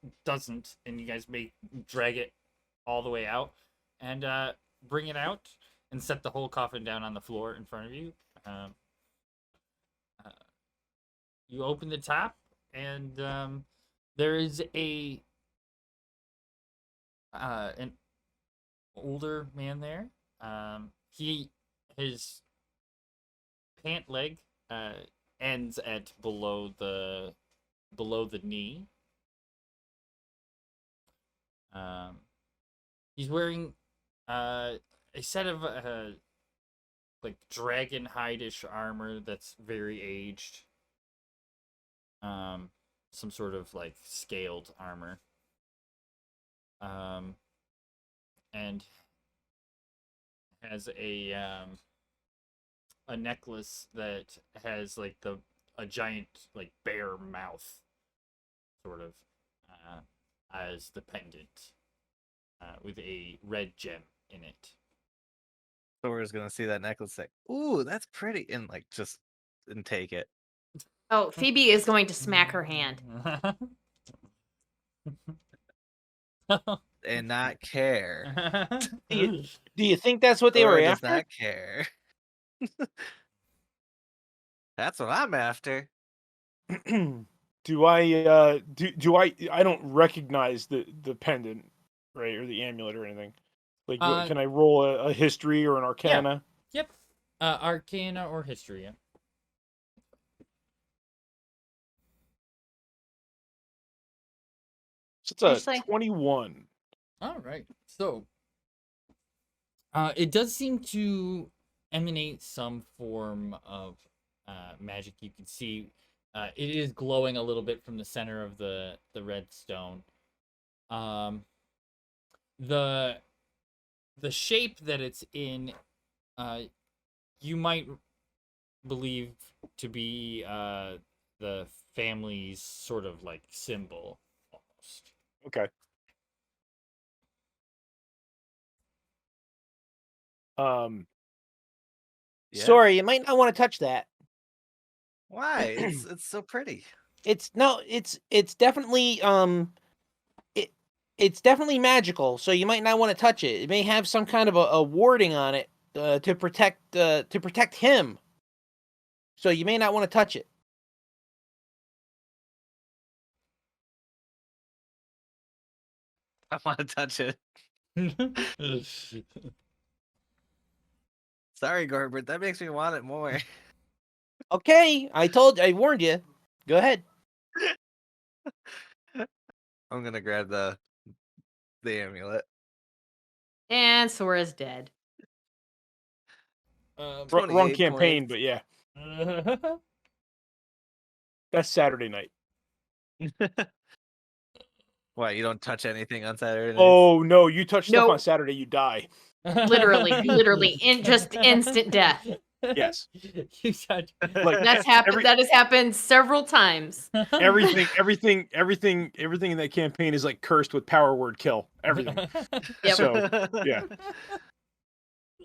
it doesn't, and you guys may drag it all the way out and bring it out and set the whole coffin down on the floor in front of you. You open the top, and there is an older man there. His pant leg ends at below the knee. He's wearing a set of like dragon hide-ish armor that's very aged. Some sort of like scaled armor. And has a necklace that has like a giant like bear mouth, sort of, as the pendant, with a red gem in it. Sora's gonna see that necklace, say, "Ooh, that's pretty," and like and take it. Oh, Phoebe is going to smack her hand. And not care. Do you think that's what they Sora were does after? not care. That's what I'm after. Do I I don't recognize the pendant, right, or the amulet or anything. Like, can I roll a history or an arcana? Yep. Arcana or history. Yeah. So it's a Actually- 21. All right. So, it does seem to emanate some form of magic. You can see it is glowing a little bit from the center of the red stone. The shape that it's in, you might believe to be the family's sort of like symbol almost. Okay. Yeah? Sorry, you might not want to touch that. Why? It's so pretty. It's definitely it's definitely magical, so you might not want to touch it. It may have some kind of a warding on it to protect him. So you may not want to touch it. I want to touch it. Sorry, Gorbert. That makes me want it more. Okay, I warned you. Go ahead. I'm gonna grab the amulet. And Sora's dead. Wrong 28 campaign, points. but yeah, that's Saturday night. Why, you don't touch anything on Saturday nights? Oh no, you touch stuff on Nope. Saturday, you die. Literally, just instant death. Yes. You touch Like That's happened. every- That has happened several times. everything in that campaign is like cursed with power word kill. Everything. Yep. So yeah.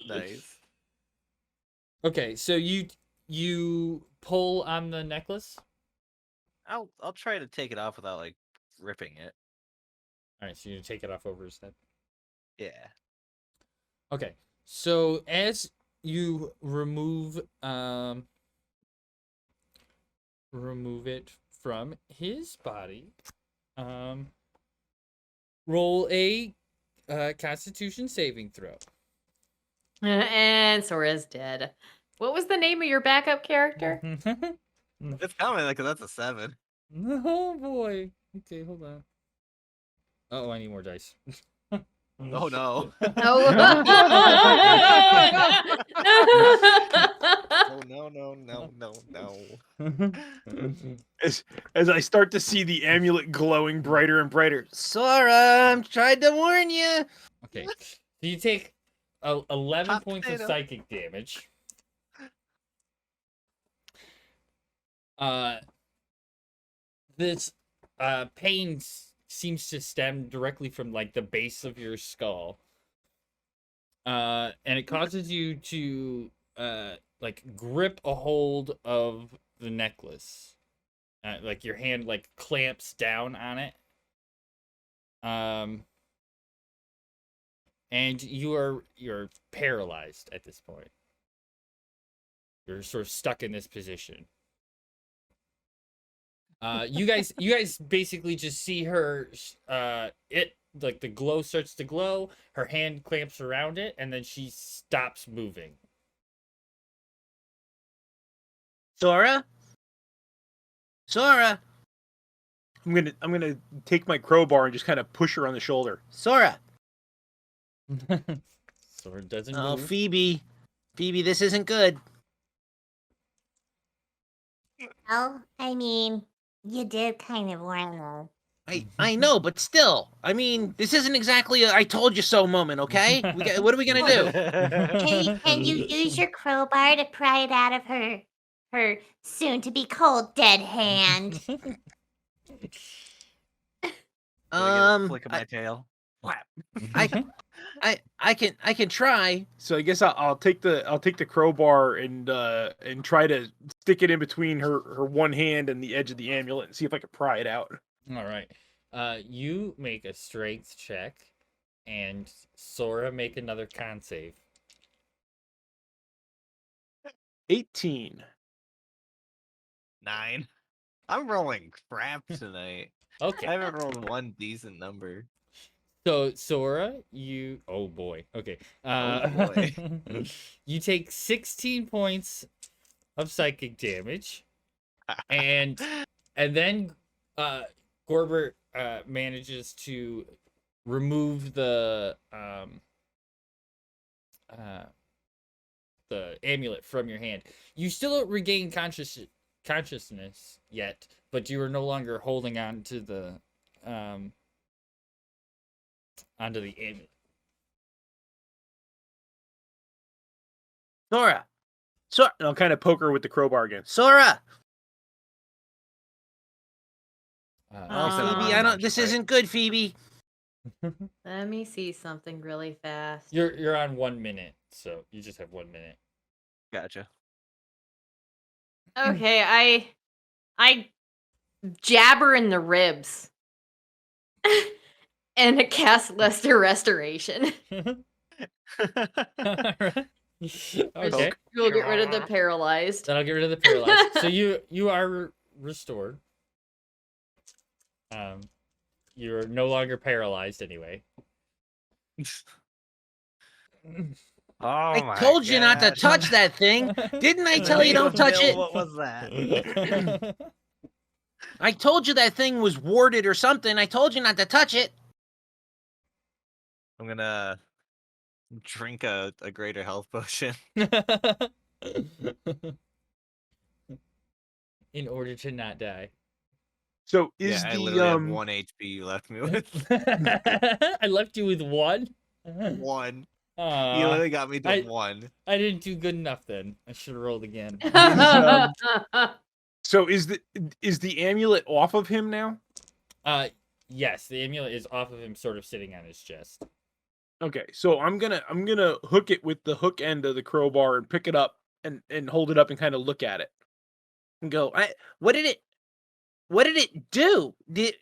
Nice. Okay, so you pull on the necklace. I'll try to take it off without like ripping it. All right, so you take it off over his head. Yeah. Okay, so as you remove it from his body, roll a Constitution saving throw. And Sora's dead. What was the name of your backup character? It's coming, like, 'cause that's a 7. Oh boy. Okay, hold on. Oh, I need more dice. Oh no. Oh. Oh no. As I start to see the amulet glowing brighter and brighter. Sora, I'm trying to warn you. Okay, so you take 11 Hot points potato. of psychic damage. This pain seems to stem directly from like the base of your skull. And it causes you to like grip a hold of the necklace. Like your hand like clamps down on it. And you're paralyzed at this point. You're sort of stuck in this position. You guys basically just see her like the glow starts to glow, her hand clamps around it, and then she stops moving. Sora? Sora? I'm gonna take my crowbar and just kind of push her on the shoulder. Sora. So it doesn't Oh, move. Phoebe. Phoebe, this isn't good. Oh, I mean, you did kind of warn them. I know, but still. I mean, this isn't exactly a I told you so moment, okay? What are we going to do? Can you use your crowbar to pry it out of her soon to be cold dead hand? Flick of my tail. Whap. I can try. So I guess I'll take the crowbar and try to stick it in between her one hand and the edge of the amulet and see if I can pry it out. All right. You make a strength check, and Sora make another con save. 18. 9. I'm rolling crap tonight. Okay. I haven't rolled one decent number. So Sora, you oh boy. Okay. Oh, boy. You take 16 points of psychic damage, and then Gorbert manages to remove the amulet from your hand. You still don't regain consciousness yet, but you are no longer holding on to the onto the amulet. Sora, And I'll kind of poke her with the crowbar again. Sora. Uh, Phoebe, I'm I not don't. This sure, right? isn't good, Phoebe. Let me see something really fast. you're on 1 minute, so you just have 1 minute. Gotcha. Okay, I jab her in the ribs. And a cast Lester Restoration. Okay. You'll get rid of the paralyzed. That'll get rid of the paralyzed. So you are restored. You're no longer paralyzed anyway. Oh I my told you not to gosh. touch that thing. Didn't I tell you don't touch Bill, it? What was that? I told you that thing was warded or something. I told you not to touch it. I'm gonna drink a greater health potion. In order to not die. So is Yeah, I the literally have 1 HP you left me with. I left you with 1. 1. You Aw, literally got me to I- 1. I didn't do good enough then. I should have rolled again. so is the amulet off of him now? Yes, the amulet is off of him, sort of sitting on his chest. Okay, so I'm gonna hook it with the hook end of the crowbar and pick it up and hold it up and kind of look at it and go, What did it do? Did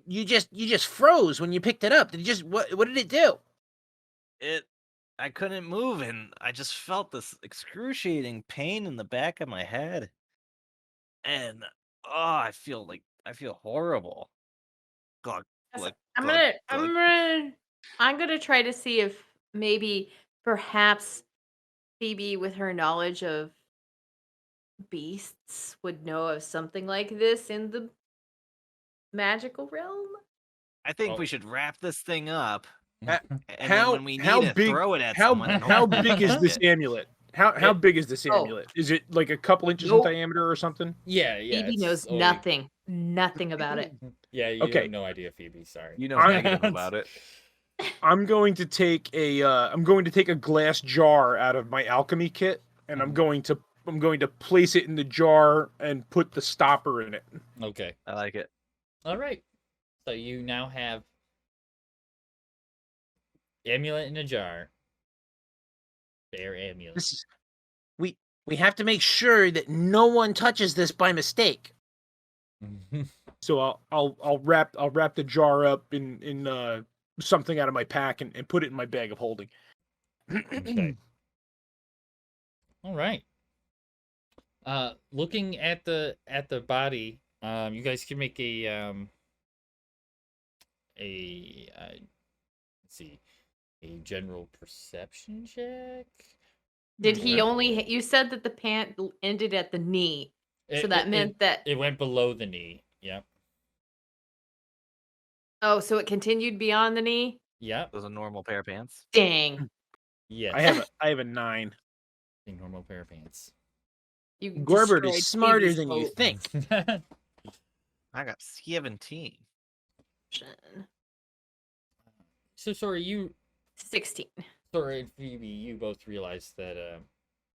you just froze when you picked it up? Did you just what did it do? I couldn't move and I just felt this excruciating pain in the back of my head. And I feel horrible. God, like I'm God, gonna try to see if maybe perhaps Phoebe, with her knowledge of beasts, would know of something like this in the magical realm. I think Oh. we should wrap this thing up. Uh, And how- then when we how need it, big- throw it at how someone. and how hope they big is use this it. amulet? How big is this amulet? Is it like a couple inches Nope. in diameter or something? Yeah. Phoebe it's knows only- nothing about it. Yeah, you Okay. have no idea, Phoebe. Sorry. You know I'm- negative about it. I'm going to take a glass jar out of my alchemy kit, and I'm going to place it in the jar and put the stopper in it. Okay. I like it. All right. So you now have amulet in a jar. Bear amulet. This is we have to make sure that no one touches this by mistake. So I'll wrap the jar up in something out of my pack and put it in my bag of holding. Okay. All right. Looking at the body, you guys can make a let's see, a general perception check. Did he Yeah. only? You said that the pant ended at the knee, so that meant that. it went below the knee. Yep. Oh, so it continued beyond the knee. Yep. Those are normal pair of pants. Dang, Yes. I have a 9. a normal pair of pants. you Gorbert destroyed is smarter Phoebe's than you hope. think. I got 17. So sorry, 16. Sorry, Phoebe, you both realized that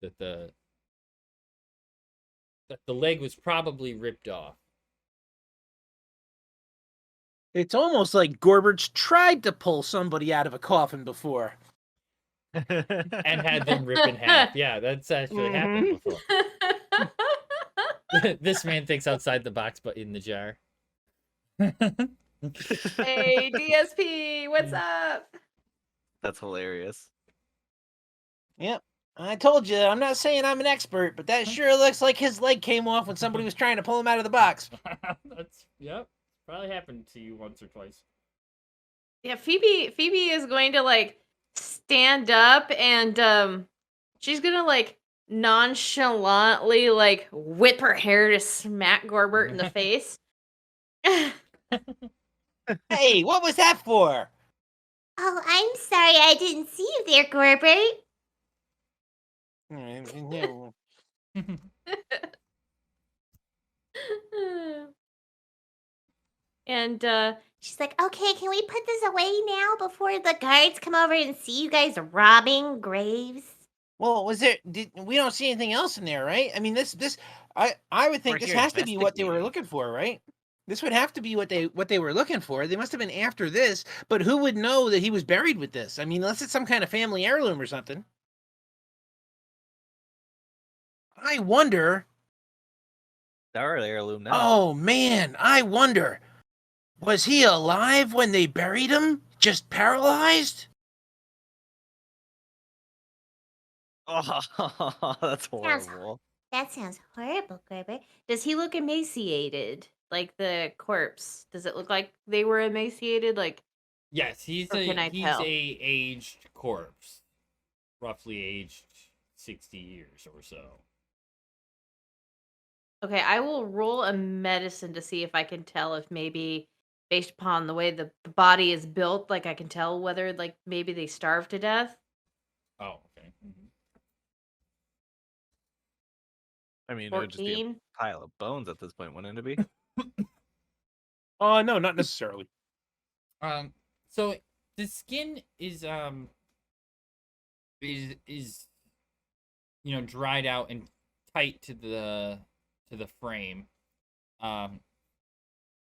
that the leg was probably ripped off. It's almost like Gorbert's tried to pull somebody out of a coffin before. And had them rip in half. Yeah, that's actually happened before. This man thinks outside the box, but in the jar. Hey, DSP, what's up? That's hilarious. Yep. I told you, I'm not saying I'm an expert, but that sure looks like his leg came off when somebody was trying to pull him out of the box. That's yep. Probably happened to you once or twice. Yeah, Phoebe is going to like stand up and she's gonna like nonchalantly like whip her hair to smack Gorbert in the face. Hey, what was that for? Oh, I'm sorry I didn't see you there, Gorbert. and She's like, okay, can we put this away now before the guards come over and see you guys robbing graves? Well, was there? We don't see anything else in there, right? I mean, I would think We're this here has to be what they were investigating. looking for, right? This would have to be what they were looking for. They must have been after this, but who would know that he was buried with this? I mean, unless it's some kind of family heirloom or something. I wonder. Our heirloom now. Oh man, I wonder. Was he alive when they buried him? Just paralyzed? Oh, that's horrible. That sounds horrible, Gorbert. does he look emaciated? Like the corpse? Does it look like they were emaciated? Like, Yes, he's or can I he's tell? a aged corpse, roughly aged 60 years or so. Okay, I will roll a medicine to see if I can tell if maybe based upon the way the body is built, like I can tell whether like maybe they starved to death. Oh, okay. Mhm. I mean, it would just be a 14. pile of bones at this point, wouldn't it be? Oh no, not necessarily. So the skin is dried out and tight to the frame.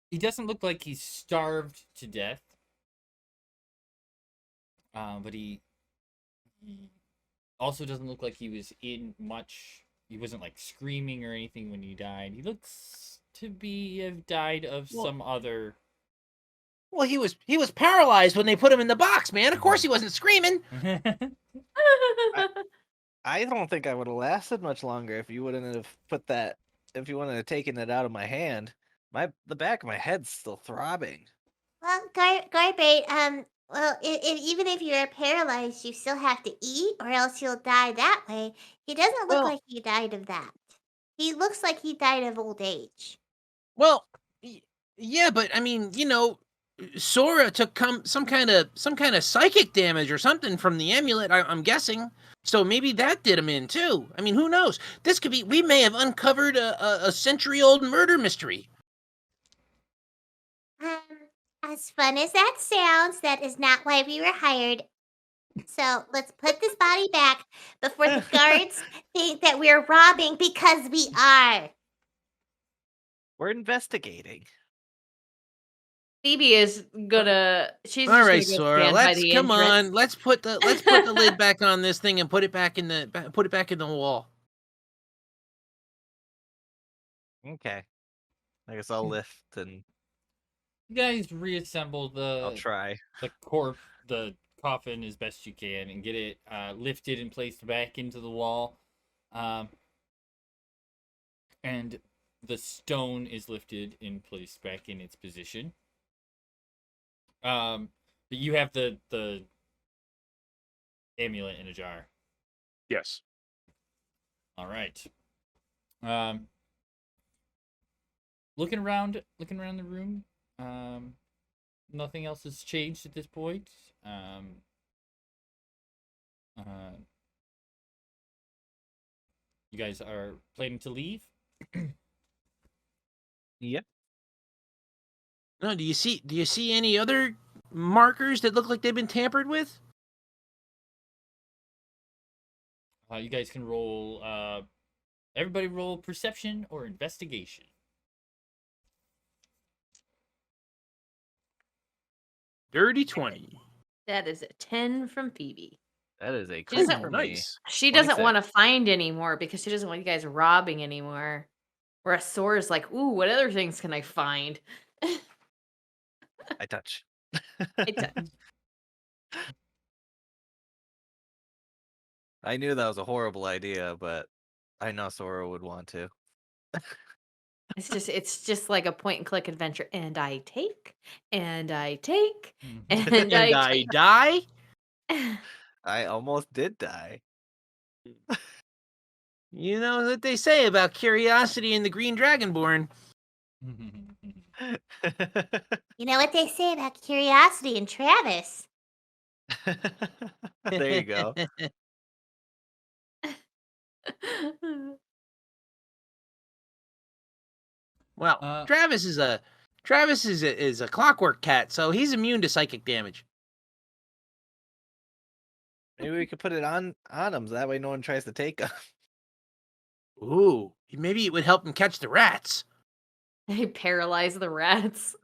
He doesn't look like he's starved to death. But he also doesn't look like he was in much. He wasn't like screaming or anything when he died. He looks to be have died of Well- some other. Well, he was paralyzed when they put him in the box, man. Of course he wasn't screaming. I don't think I would have lasted much longer if you wouldn't have if you wouldn't have taken it out of my hand. The back of my head's still throbbing. Well, Gorbert, well, even if you're paralyzed, you still have to eat, or else you'll die that way. He doesn't look Well- like he died of that. He looks like he died of old age. Well, yeah, but I mean, Sora took some kind of psychic damage or something from the amulet. I'm guessing. So maybe that did him in too. I mean, who knows? This could be. We may have uncovered a century-old murder mystery. As fun as that sounds, that is not why we were hired. So let's put this body back before the guards think that we're robbing, because we are. We're investigating. Phoebe is gonna. She's All just right, gonna go Sora. stand by Let's the come on. entrance. Let's put the lid back on this thing and put it back in the wall. Okay. I guess I'll lift and You guys reassemble I'll try. the coffin as best you can and get it lifted and placed back into the wall. And the stone is lifted and placed back in its position. But you have the amulet in a jar. Yes. All right. Looking around the room. Nothing else has changed at this point. You guys are planning to leave? Yep. No, do you see any other markers that look like they've been tampered with? You guys can roll. Everybody roll perception or investigation. Dirty 20. That is a 10 from Phoebe. That is a She crit doesn't- for me. Nice. She doesn't 26. want to find anymore because she doesn't want you guys robbing anymore. Whereas Sora's like, ooh, what other things can I find? I touch. I touch. I knew that was a horrible idea, but I know Sora would want to. It's just like a point and click adventure. And I take, and I take, Mhm. and And I I die. take. I almost did die. You know what they say about curiosity and the Green Dragonborn. You know what they say about curiosity and Travis? There you go. Well, Uh, Travis is a clockwork cat, so he's immune to psychic damage. Maybe we could put it on him, so that way no one tries to take him. Ooh, maybe it would help him catch the rats. They paralyze the rats.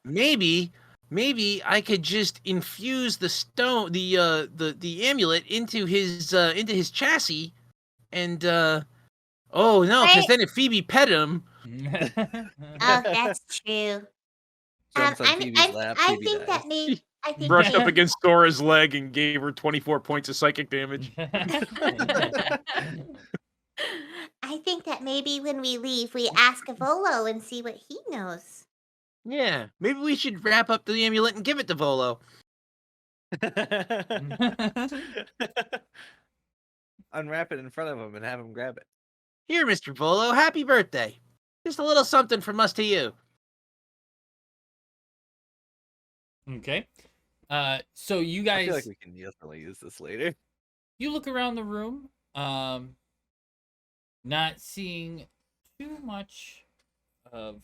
Maybe I could just infuse the stone, the amulet into his chassis, and oh no, because Right. then if Phoebe pet him, Oh, that's true. Jumps on I mean, Phoebe's lap, I Phoebe think that dies. I think Brushed up that against Sora's leg and gave her 24 points of psychic damage. I think that maybe when we leave, we ask Volo and see what he knows. yeah, maybe we should wrap up the amulet and give it to Volo. Unwrap it in front of him and have him grab it. Here, Mr. Volo, happy birthday. Just a little something from us to you. Okay. So you I guys, feel like we can definitely use this later. you look around the room, not seeing too much of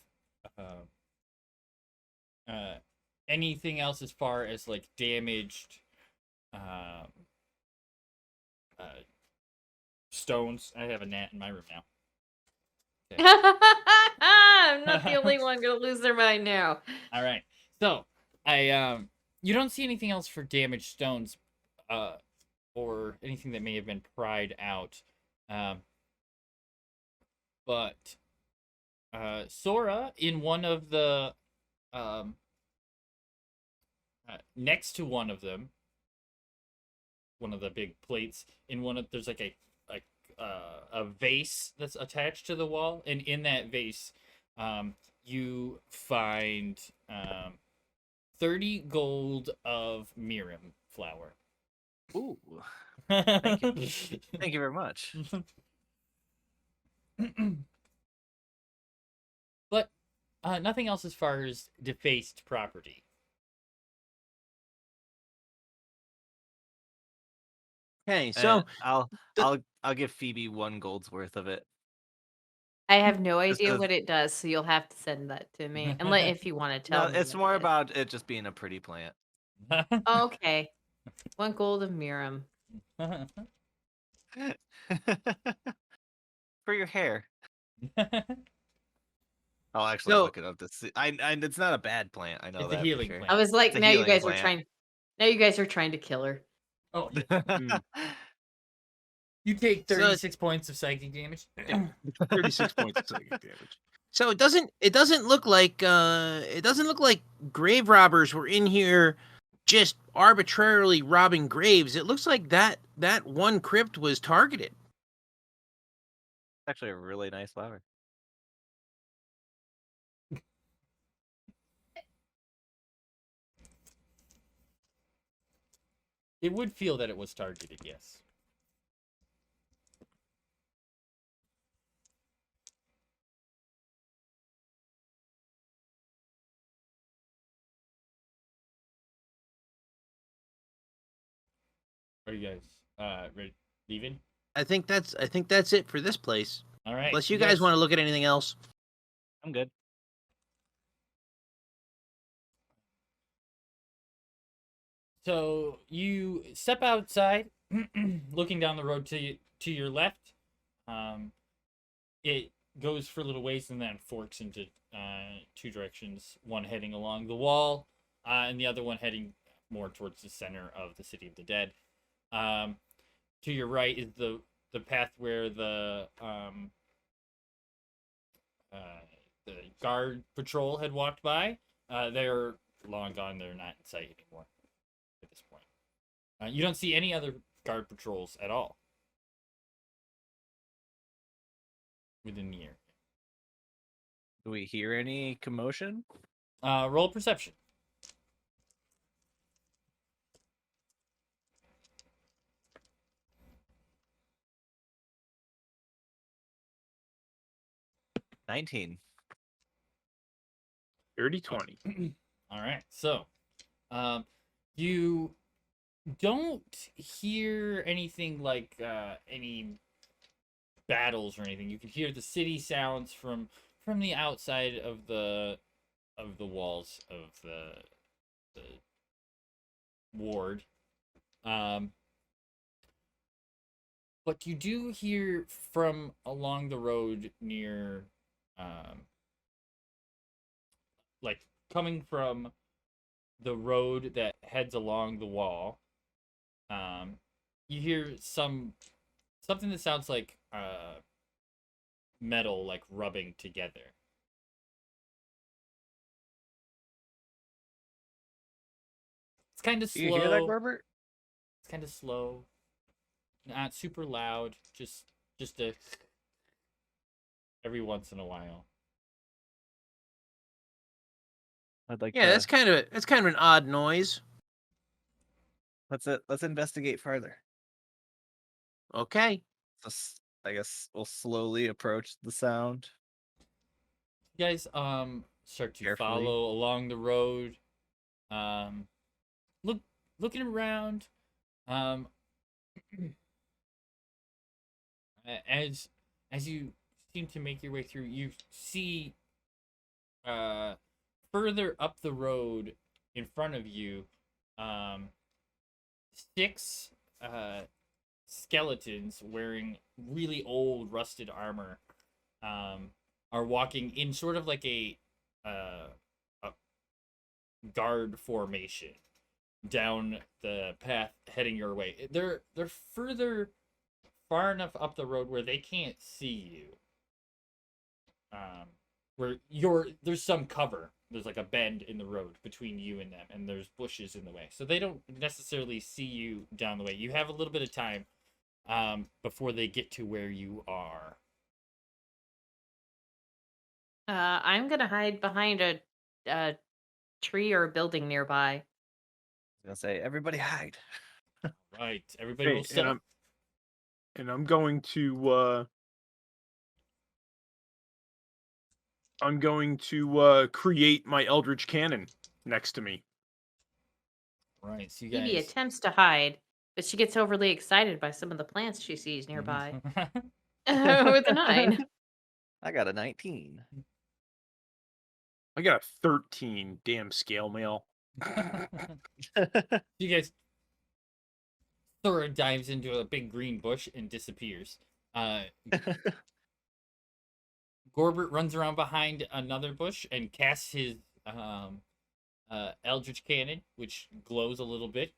anything else as far as like damaged stones. I have a gnat in my room now. I'm not the only one gonna lose their mind now. All right. So you don't see anything else for damaged stones, or anything that may have been pried out. But Sora, in one of the next to one of them, one of the big plates, there's like a vase that's attached to the wall, and in that vase, you find 30 gold of mirum flour. Ooh. Thank you. Thank you very much. But nothing else as far as defaced property. Okay, so I'll give Phoebe 1 gold's worth of it. I have no Just idea 'cause- what it does, so you'll have to send that to me. Unless if you want to No, tell me. it's what more it is. about it just being a pretty plant. Okay. 1 gold of mirum. For your hair. I'll actually So- look it up to see. I it's not a bad plant. I know It's a that healing for sure. plant. I was like, It's a now you healing guys are plant. trying. Now you guys are trying to kill her. Oh, yeah. Mm. You take So- 36 points of psychic damage. 36 points of psychic damage. So it doesn't look like grave robbers were in here just arbitrarily robbing graves. It looks like that one crypt was targeted. Actually, a really nice flower. It would feel that it was targeted, yes. Are you guys ready leaving? I think that's it for this place. All right. Unless you guys want to look at anything else. I'm good. So you step outside, looking down the road to your left. It goes for a little ways and then forks into 2 directions. One heading along the wall, and the other one heading more towards the center of the City of the Dead. To your right is the path where the guard patrol had walked by. They're long gone. They're not in sight anymore at this point. You don't see any other guard patrols at all. within the area. Do we hear any commotion? Roll perception. $19. Dirty 20. All right. So, you don't hear anything like any battles or anything. You can hear the city sounds from the outside of the walls of the ward. But you do hear from along the road near, like coming from the road that heads along the wall. You hear something that sounds like metal like rubbing together. It's kind of Do you hear that, slow. Corbett? It's kind of slow. Not super loud. Just a every once in a while. I'd like Yeah, to. that's kind of an odd noise. Let's investigate further. Okay. I guess we'll slowly approach the sound. You guys start to Carefully. follow along the road. Looking around. As you seem to make your way through, you see further up the road in front of you, 6 skeletons wearing really old rusted armor are walking in sort of like a guard formation down the path heading your way. They're far enough up the road where they can't see you. There's some cover. There's like a bend in the road between you and them, and there's bushes in the way, so they don't necessarily see you down the way. You have a little bit of time before they get to where you are. I'm gonna hide behind a tree or a building nearby. I was gonna say, everybody hide. Right, everybody will Okay, set up. and I'm going to create my Eldritch Cannon next to me. Right, so you Phoebe guys. attempts to hide, but she gets overly excited by some of the plants she sees nearby. With a 9. I got a 19. I got a 13. Damn scale mail. You guys. Thora dives into a big green bush and disappears. Gorbert runs around behind another bush and casts his Eldritch Cannon, which glows a little bit.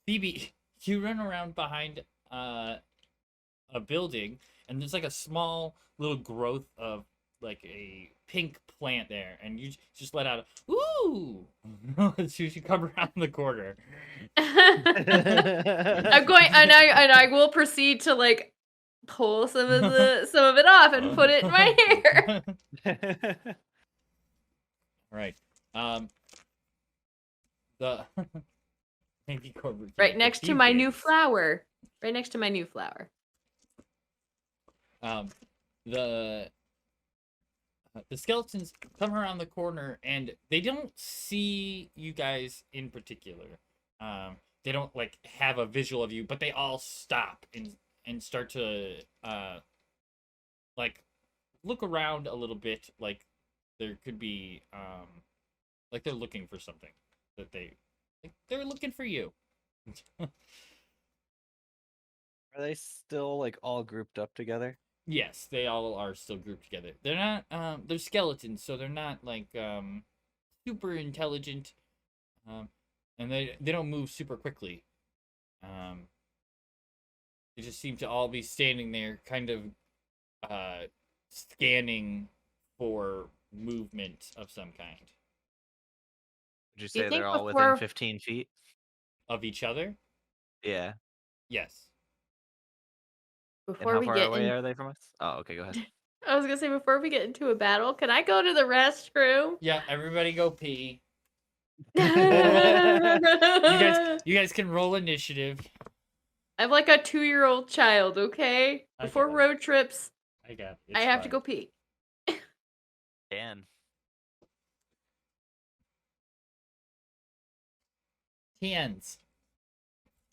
Phoebe, you run around behind a building, and there's like a small little growth of like a pink plant there, and you just let out a "ooh" as soon as you come around the corner. I'm going, and I will proceed to like pull some of it off and put it in my hair. Right. The maybe Corbett Right next to my new flower. Right next to my new flower. The skeletons come around the corner and they don't see you guys in particular. They don't like have a visual of you, but they all stop and start to like look around a little bit, like there could be like they're looking for something that they're looking for you. Are they still like all grouped up together? Yes, they all are still grouped together. They're not they're skeletons, so they're not like super intelligent. And they don't move super quickly. They just seem to all be standing there kind of scanning for movement of some kind. Would you Do you say think they're all before- within 15 feet? Of each other? Yeah. Yes. And Before how we far get away in, are they from us? Oh, okay, go ahead. I was gonna say before we get into a battle, can I go to the restroom? Yeah, everybody go pee. I'm You guys can roll initiative. like a 2-year-old child, okay? I Before got it. road trips, I got it. I It's have to fine. go pee. Dan. 10s.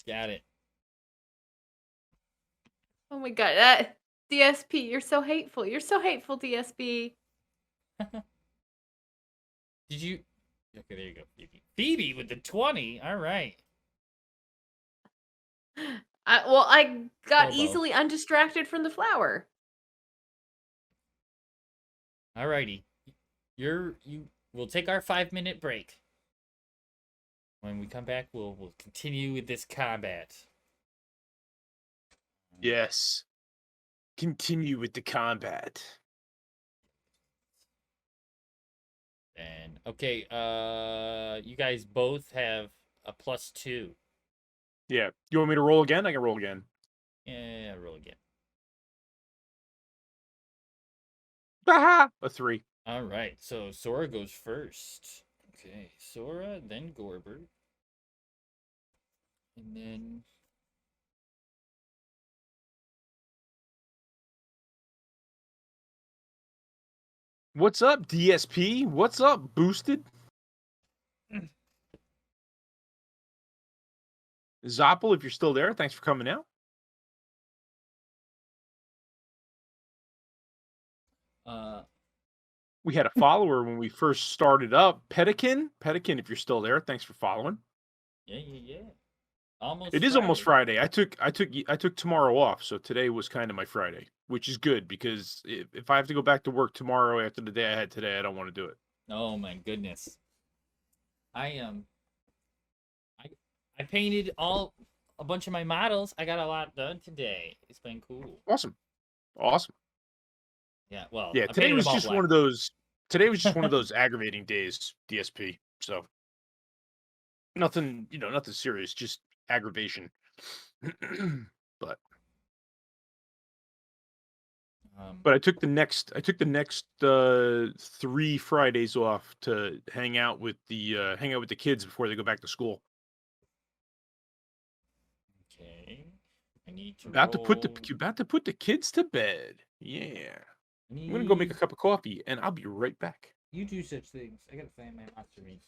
Got it. Oh my god, that DSP, you're so hateful. You're so hateful, DSP. Did you? Okay, there you go, Phoebe. Phoebe with the 20. All right. I got Bobo. easily undistracted from the flower. All righty. We'll take our 5-minute break. When we come back, we'll continue with this combat. Yes. Continue with the combat. And okay, you guys both have a +2. Yeah. You want me to roll again? I can roll again. Yeah, roll again. A 3. All right, so Sora goes first. Okay, Sora, then Gorbert, and then What's up, DSP? What's up, Boosted? Zoppel, if you're still there, thanks for coming out. We had a follower when we first started up. Pedikin, if you're still there, thanks for following. yeah. Almost. It is almost Friday. I took tomorrow off, so today was kind of my Friday, which is good because if I have to go back to work tomorrow after the day I had today, I don't want to do it. Oh my goodness. I painted a bunch of my models. I got a lot done today. It's been cool. Awesome. Yeah, well, Yeah, I today painted was them all just black. one of those. Today was just one of those aggravating days, DSP. So nothing, nothing serious, just aggravation. but I took the next 3 Fridays off to hang out with the kids before they go back to school. Okay. I need to About to put the kids to bed. Yeah. I'm gonna go make a cup of coffee, and I'll be right back. You do such things. I gotta find my monster meat.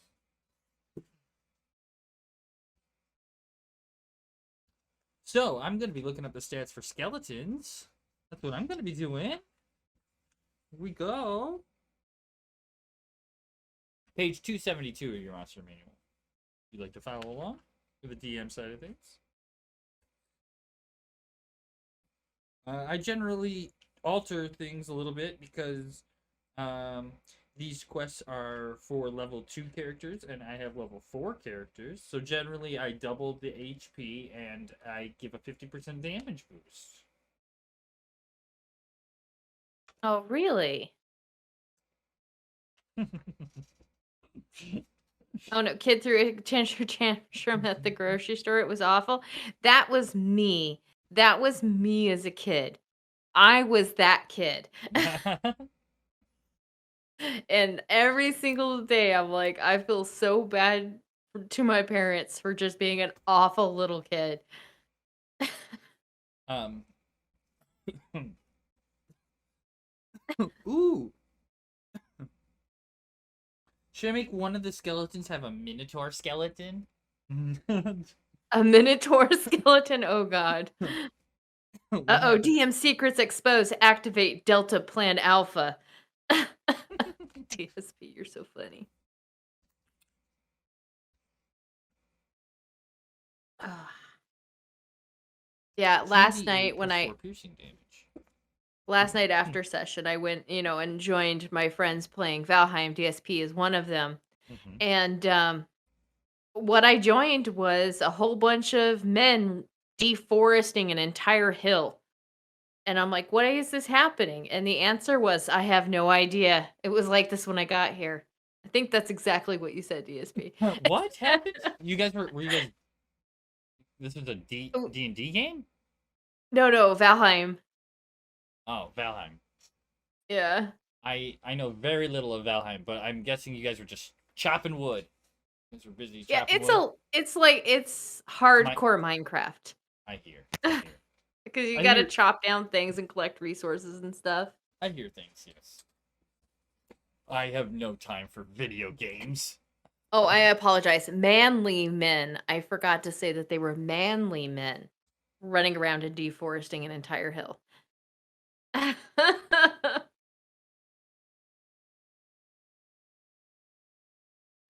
So I'm gonna be looking up the stats for skeletons. That's what I'm gonna be doing. Here we go. Page 272 of your monster manual. You'd like to follow along with the DM side of things? I generally alter things a little bit because these quests are for level 2 characters and I have level 4 characters. So generally I double the HP and I give a 50% damage boost. Oh, really? Oh no, kid threw a tantrum at the grocery store. It was awful. That was me. That was me as a kid. I was that kid. And every single day I'm like, I feel so bad to my parents for just being an awful little kid. Ooh. Should I make one of the skeletons have a minotaur skeleton? A minotaur skeleton? Oh god. Uh-oh, DM secrets exposed. Activate Delta Plan Alpha. DSP, you're so funny. Yeah, last night when last night after session, I went, and joined my friends playing Valheim. DSP is one of them. And what I joined was a whole bunch of men deforesting an entire hill. And I'm like, why is this happening? And the answer was, I have no idea. It was like this when I got here. I think that's exactly what you said, DSP. What happened? Were you guys? This was a D&D game? No, Valheim. Oh, Valheim. Yeah. I know very little of Valheim, but I'm guessing you guys were just chopping wood. You guys were busy Yeah, chopping it's wood. it's hardcore Minecraft. I hear. I hear. Because you I gotta hear- chop down things and collect resources and stuff. I hear things. Yes. I have no time for video games. Oh, I apologize. Manly men. I forgot to say that they were manly men running around and deforesting an entire hill.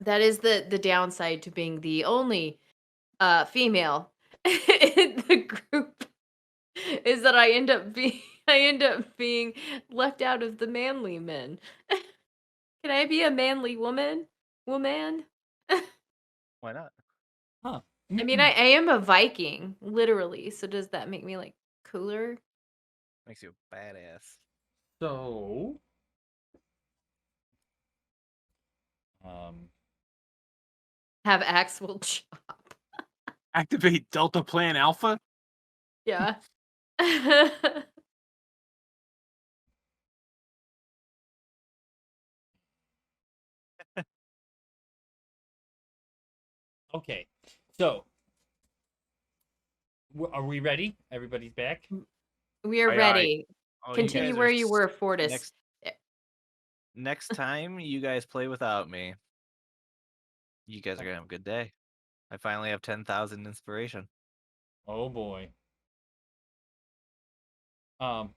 That is the downside to being the only female in the group is that I end up being left out of the manly men. Can I be a manly woman? Woman? Why not? Huh. I mean, I am a Viking, literally. So does that make me like cooler? Makes you a badass. So, um, Have actual chop. Activate Delta Plan Alpha. Yeah. okay. So, are we ready? Everybody's back. We are Aye, aye. ready. Oh, you Continue guys where are you were, Fortis. next next time you guys play without me, you guys are gonna have a good day. I finally have 10,000 inspiration. Oh boy. Um.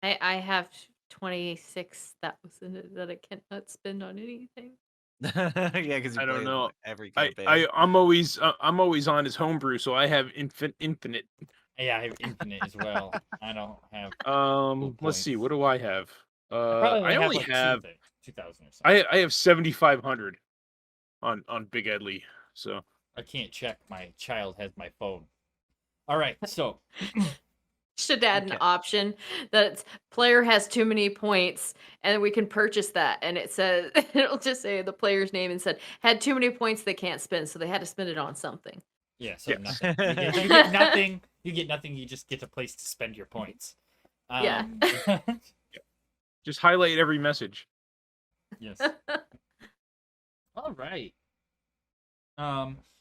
I have 26,000 that I cannot spend on anything. Yeah, because you I play don't know. every campaign. I'm always on his homebrew, so I have infinite. Yeah, I have infinite as well. I don't have. Let's see. points. What do I have? I probably I only like have 2,000 or something. I have 7,500 on Big Edley. So I can't check. My child has my phone. All right, so Should add an Okay. option that player has too many points, and we can purchase that. And it says it'll just say the player's name and said had too many points they can't spend, so they had to spend it on something. yeah, so Yes. nothing. You get nothing. You get nothing. You just get a place to spend your points. Yeah. just highlight every message. Yes. All right.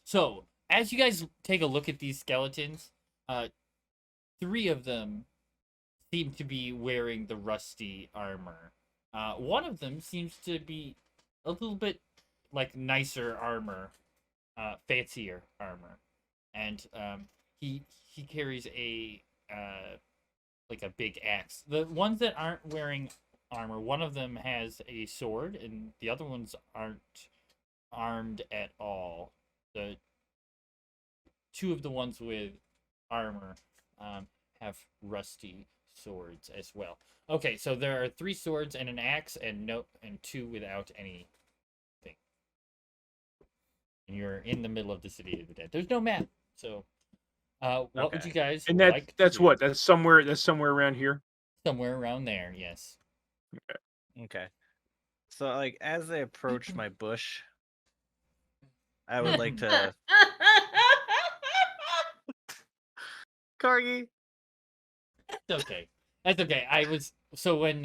So as you guys take a look at these skeletons, 3 of them seem to be wearing the rusty armor. One of them seems to be a little bit like nicer armor, fancier armor, and he carries a like a big axe. The ones that aren't wearing armor, one of them has a sword, and the other ones aren't armed at all. The 2 of the ones with armor have rusty swords as well. Okay, so there are 3 swords and an axe, and 2 without anything. And you're in the middle of the city of the dead. There's no map, so what would Okay. you guys And like? that's to do? what that's somewhere around here. Somewhere around there, yes. Okay. So, like, as they approach my bush, I would like to. Corgi, It's okay. That's okay. I was so when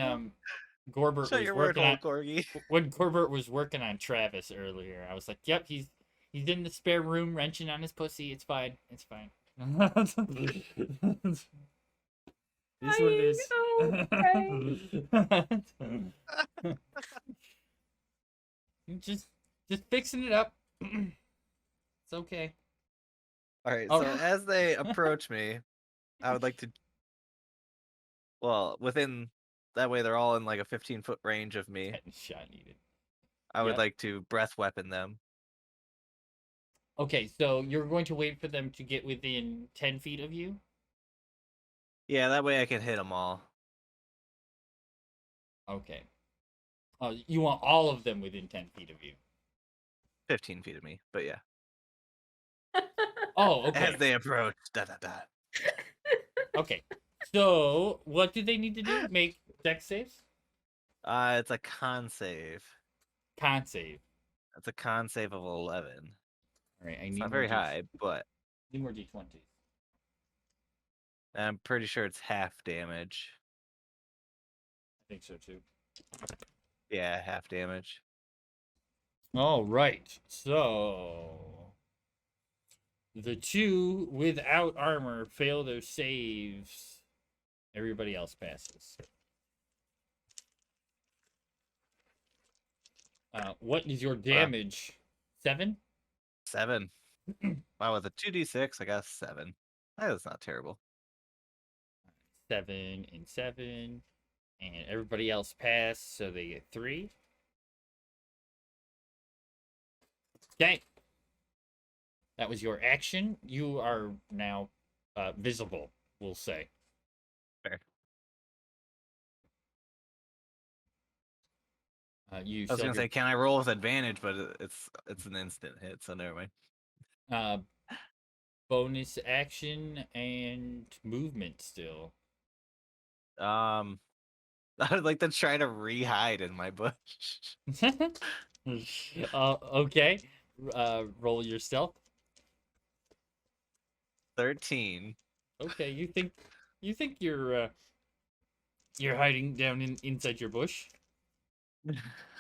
Gorbert shut was your word working hole, on Corgi. when Gorbert was working on Travis earlier, I was like, "Yep, he's in the spare room wrenching on his pussy. It's fine. It's fine." This is what it is. just fixing it up. It's okay. All right. Oh. So, as they approach me, I would like to. Well, within that way, they're all in like a 15-foot range of me. Shot needed. I would Yep. like to breath weapon them. Okay, so you're going to wait for them to get within 10 feet of you? Yeah, that way I can hit them all. Okay. You want all of them within 10 feet of you? 15 feet of me, but yeah. Oh, okay. As they approach, da da da. Okay. So, what do they need to do? Make dex saves? It's a con save. Con save. It's a con save of 11. All right, I It's need not more very high, but need more d20s. I'm pretty sure it's half damage. I think so too. Yeah, half damage. All right. So the two without armor fail their saves. Everybody else passes. What is your damage? 7? 7. Wow, with a 2d6, I got 7. That's not terrible. 7 and 7. And everybody else passed, so they get 3. Okay. That was your action. You are now visible, we'll say. Fair. You I was still gonna have say, can I roll with advantage? But it's an instant hit, so never mind. your bonus action and movement still. I'd like to try to re-hide in my bush. Okay. Roll your stealth. 13. Okay, you think you're hiding down inside your bush.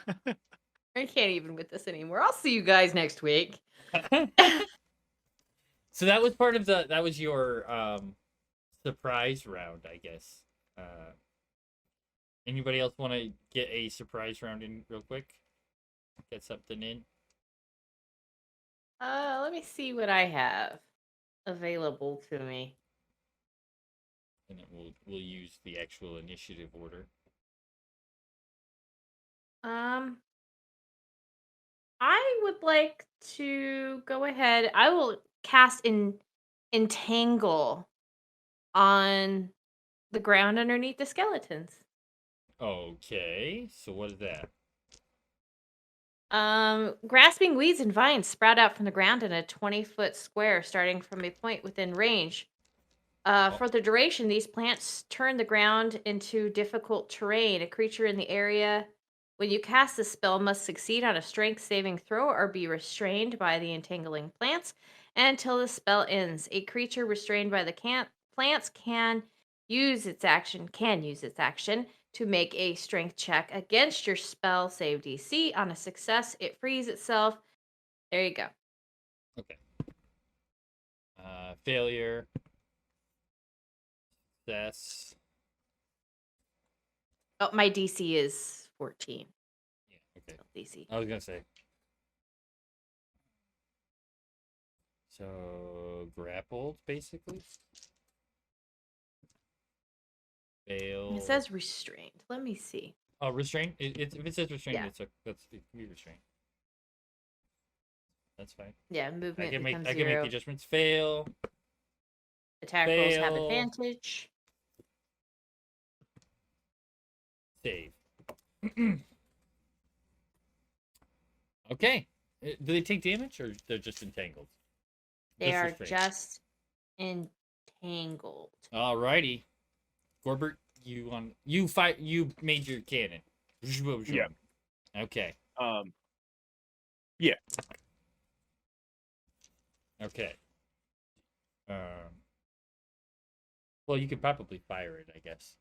I can't even with this anymore. I'll see you guys next week. So that was part of that was your surprise round, I guess. Anybody else want to get a surprise round in real quick? Get something in. Let me see what I have available to me. And then we'll use the actual initiative order. I would like to go ahead. I will cast Entangle on the ground underneath the skeletons. Okay, so what is that? Grasping weeds and vines sprout out from the ground in a 20-foot square, starting from a point within range. For the duration, these plants turn the ground into difficult terrain. A creature in the area, when you cast the spell, must succeed on a strength saving throw or be restrained by the entangling plants until the spell ends. A creature restrained by the plants can use its action to make a strength check against your spell save DC. On a success, it frees itself. There you go. Okay. Failure. Success. Oh, my DC is 14. Yeah, okay. DC. I was gonna say. So grappled, basically. Fail. It says restrained. Let me see. Oh, restraint. If it says restraint, Yeah. it can be restrained. That's fine. Yeah, movement I can becomes make 0. adjustments. Fail. Attack rolls have fail. advantage. Save. Okay. Do they take damage or they're just entangled? They are restrained. just entangled. Alrighty. Gorbert, you made your cannon. Yeah. Okay. Yeah. Okay. Well, you could probably fire it, I guess.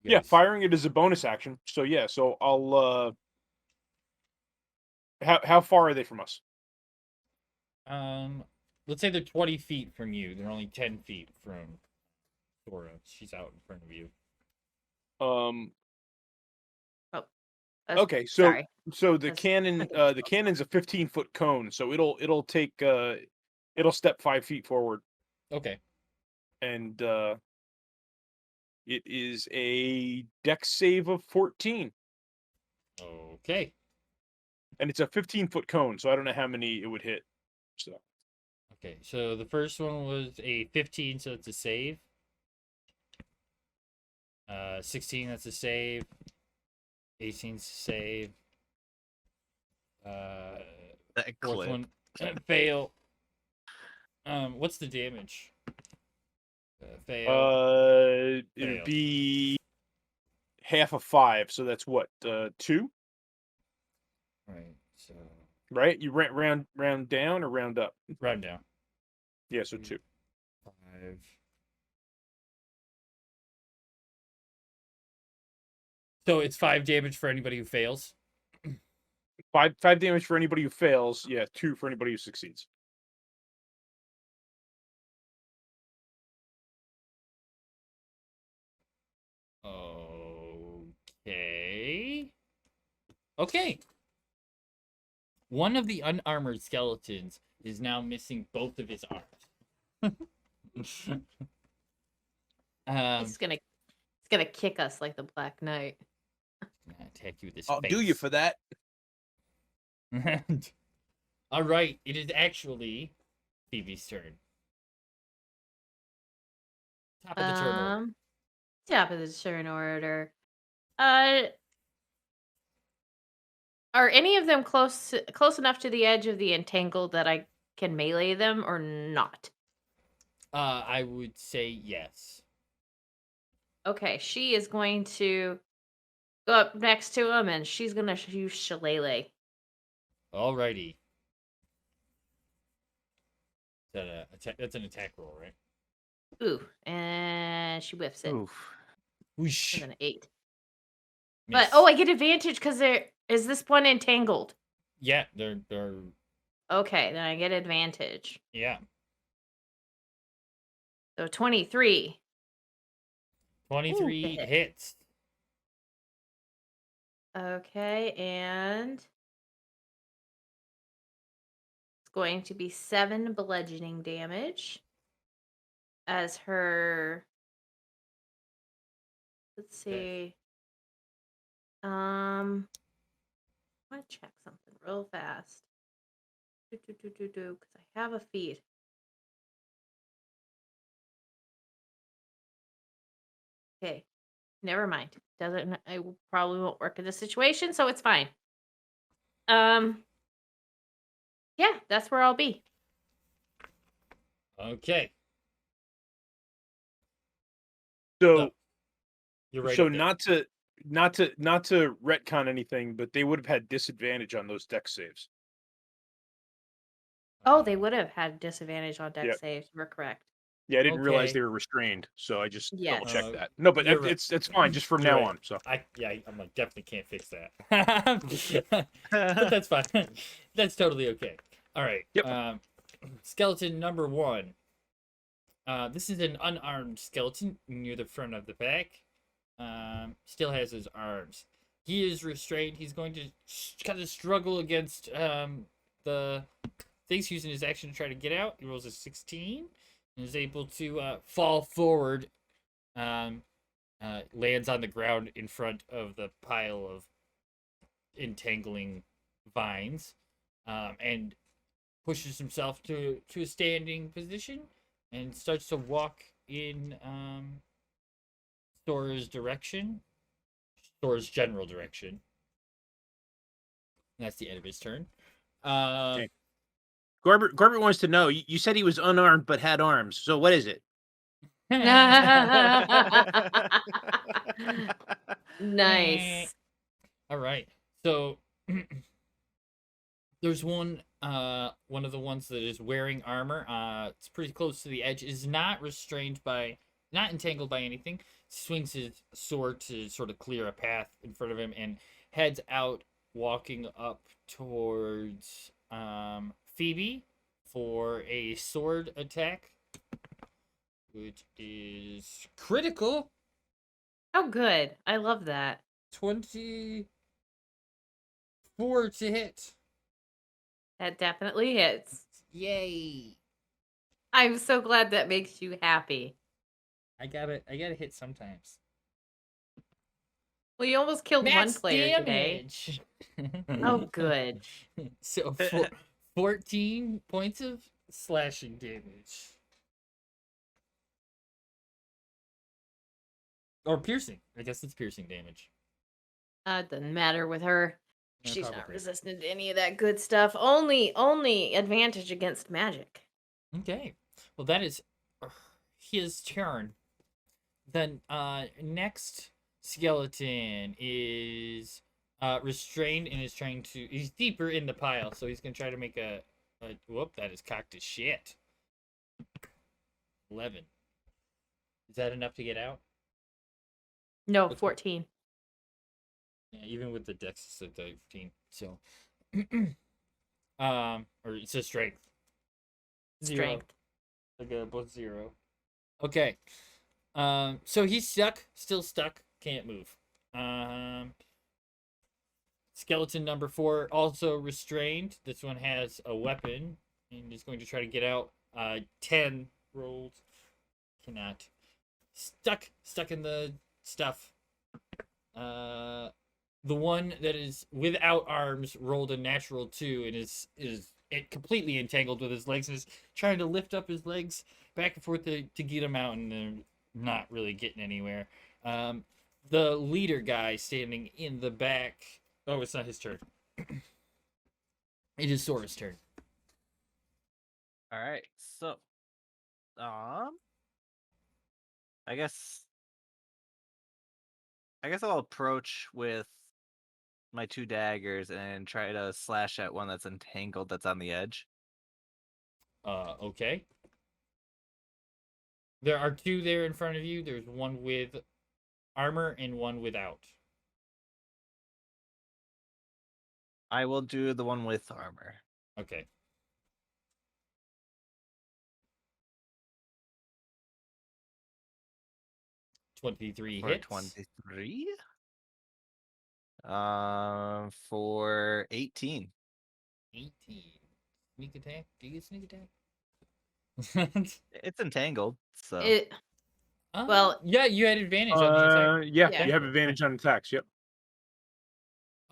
You Yeah, guys- firing it is a bonus action. So yeah, so I'll how far are they from us? Let's say they're 20 feet from you. They're only 10 feet from Sora. She's out in front of you. Okay, so Sorry. so the That's- cannon the cannon's a 15-foot cone, so it'll take it'll step 5 feet forward, Okay. and it is a dex save of 14, Okay. and it's a 15-foot cone, so I don't know how many it would hit. So Okay. So the first one was a 15, so it's a save. 16, that's a save. 18's a save. That Fourth clip. one, fail. What's the damage? Fail. it'd Fail. be half of 5, so that's what 2, Right. So right? You round down or round up? round down. Yeah, so 2. 5. So it's 5 damage for anybody who fails. Five damage for anybody who fails. Yeah, 2 for anybody who succeeds. Okay. Okay. One of the unarmored skeletons is now missing both of his arms. It's gonna kick us like the Black Knight. Attack you with his I'll face. do you for that. All right, it is actually Phoebe's turn. Top of the turn order. Top of the turn order. Are any of them close enough to the edge of the entangled that I can melee them or not? I would say yes. Okay, she is going to go up next to him and she's gonna use Shillelagh. Alrighty. That's an attack roll, right? Ooh, and she whiffs it Oof. Whoosh. with an 8. Miss. But I get advantage because there is this one entangled. Yeah, they're Okay, then I get advantage. yeah. So 23. 23 hit. hits. Okay, and it's going to be 7 bludgeoning damage as her. Let's see. I want to check something real fast. Because I have a feat. Okay, never mind. Doesn't. I probably won't work in this situation, so it's fine. Yeah, that's where I'll be. Okay. So, You're right. so up there. not to retcon anything, but they would have had disadvantage on those dex saves. Oh, they would have had disadvantage on dex Yep. saves. We're correct. Yeah, I didn't realize Okay. they were restrained, so I just Yes. double checked that. No, but you're right. it's fine just from You're now right. on. So I'm like definitely can't fix that. But that's fine. That's totally okay. All right. Yep. Skeleton number 1. This is an unarmed skeleton near the front of the back. Still has his arms. He is restrained. He's going to kind of struggle against the things, using his action to try to get out. He rolls a 16 and is able to fall forward. Lands on the ground in front of the pile of entangling vines, and pushes himself to a standing position and starts to walk in Sora's general direction. And that's the end of his turn. Okay. Gorbert wants to know. You said he was unarmed but had arms. So what is it? Nice. All right. So there's one of the ones that is wearing armor. It's pretty close to the edge. Is not entangled by anything. Swings his sword to sort of clear a path in front of him and heads out, walking up towards Phoebe for a sword attack, which is critical. Oh, good. I love that. 24 to hit. That definitely hits. Yay! I'm so glad that makes you happy. I gotta hit sometimes. Well, you almost killed one Max player today. damage. Oh, good. So 14 points of slashing damage. Or piercing. I guess it's piercing damage. It doesn't matter with her. Yeah, She's not probably. resistant to any of that good stuff. Only advantage against magic. Okay. Well, that is his turn. Then next skeleton is restrained and is trying to. He's deeper in the pile, so he's gonna try to make a whoop. That is cocked as shit. 11. Is that enough to get out? No, What's 14. Yeah, even with the dex, it's a 13. So, or it's a strength. Zero. Strength. Like both 0. Okay. So he's stuck, still stuck, can't move. Skeleton number 4 also restrained. This one has a weapon and is going to try to get out. 10 rolled. Cannot. Stuck in the stuff. The one that is without arms rolled a natural 2 and is it completely entangled with his legs and is trying to lift up his legs back and forth to get him out, and they're not really getting anywhere. The leader guy standing in the back. Oh, it's not his turn. It is Sora's turn. All right, so, I guess I'll approach with my 2 daggers and try to slash at one that's entangled, that's on the edge. Okay. There are 2 there in front of you. There's one with armor and one without. I will do the one with armor. Okay. For hits. 23. For 18. 18. Sneak attack? Do you get sneak attack? It's entangled, so It. Well- yeah, you had advantage on the attack. Yeah, Yeah. you have advantage on attacks. Yep.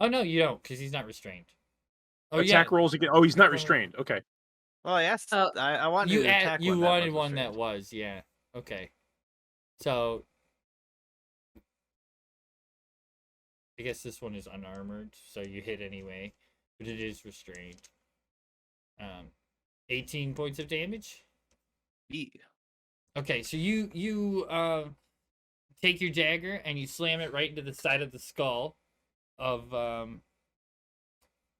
Oh no, you don't, because he's not restrained. Oh Attack yeah, rolls again. Oh, he's not restrained. Okay. well, I asked. Oh. I wanted you to attack you one wanted that one restrained. that was, yeah. Okay, so I guess this one is unarmored, so you hit anyway, but it is restrained. 18 points of damage. Yeah. Okay, so you take your dagger and you slam it right into the side of the skull of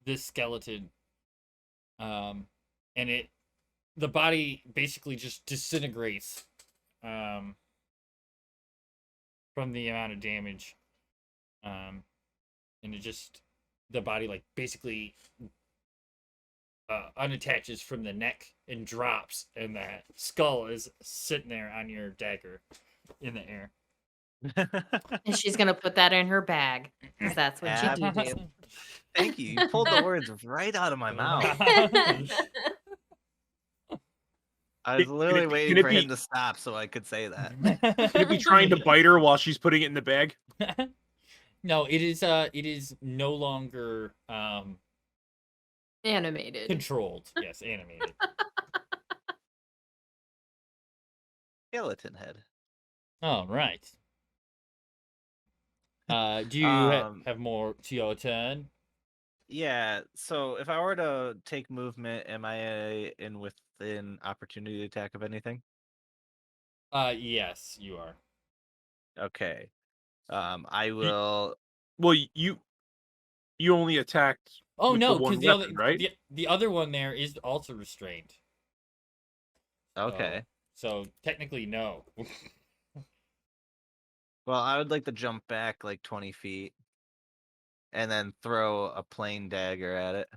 this skeleton, and the body basically just disintegrates from the amount of damage, and it just the body like basically unattaches from the neck and drops, and that skull is sitting there on your dagger in the air. And she's gonna put that in her bag, 'cause that's what you do. Thank you. You pulled the words right out of my mouth. I was literally Can waiting it for be- him to stop so I could say that. Could it be trying to bite her while she's putting it in the bag? No, it is no longer Animated. controlled. Yes, animated. Skeleton head. All right. Do you have more to your turn? Yeah, so if I were to take movement, am I in within opportunity attack of anything? Yes, you are. Okay. I will. Well, you only attacked. Oh with no, the one because the weapon, other right? the other one there is also restrained. Okay. So technically, no. Well, I would like to jump back like 20 feet and then throw a plain dagger at it.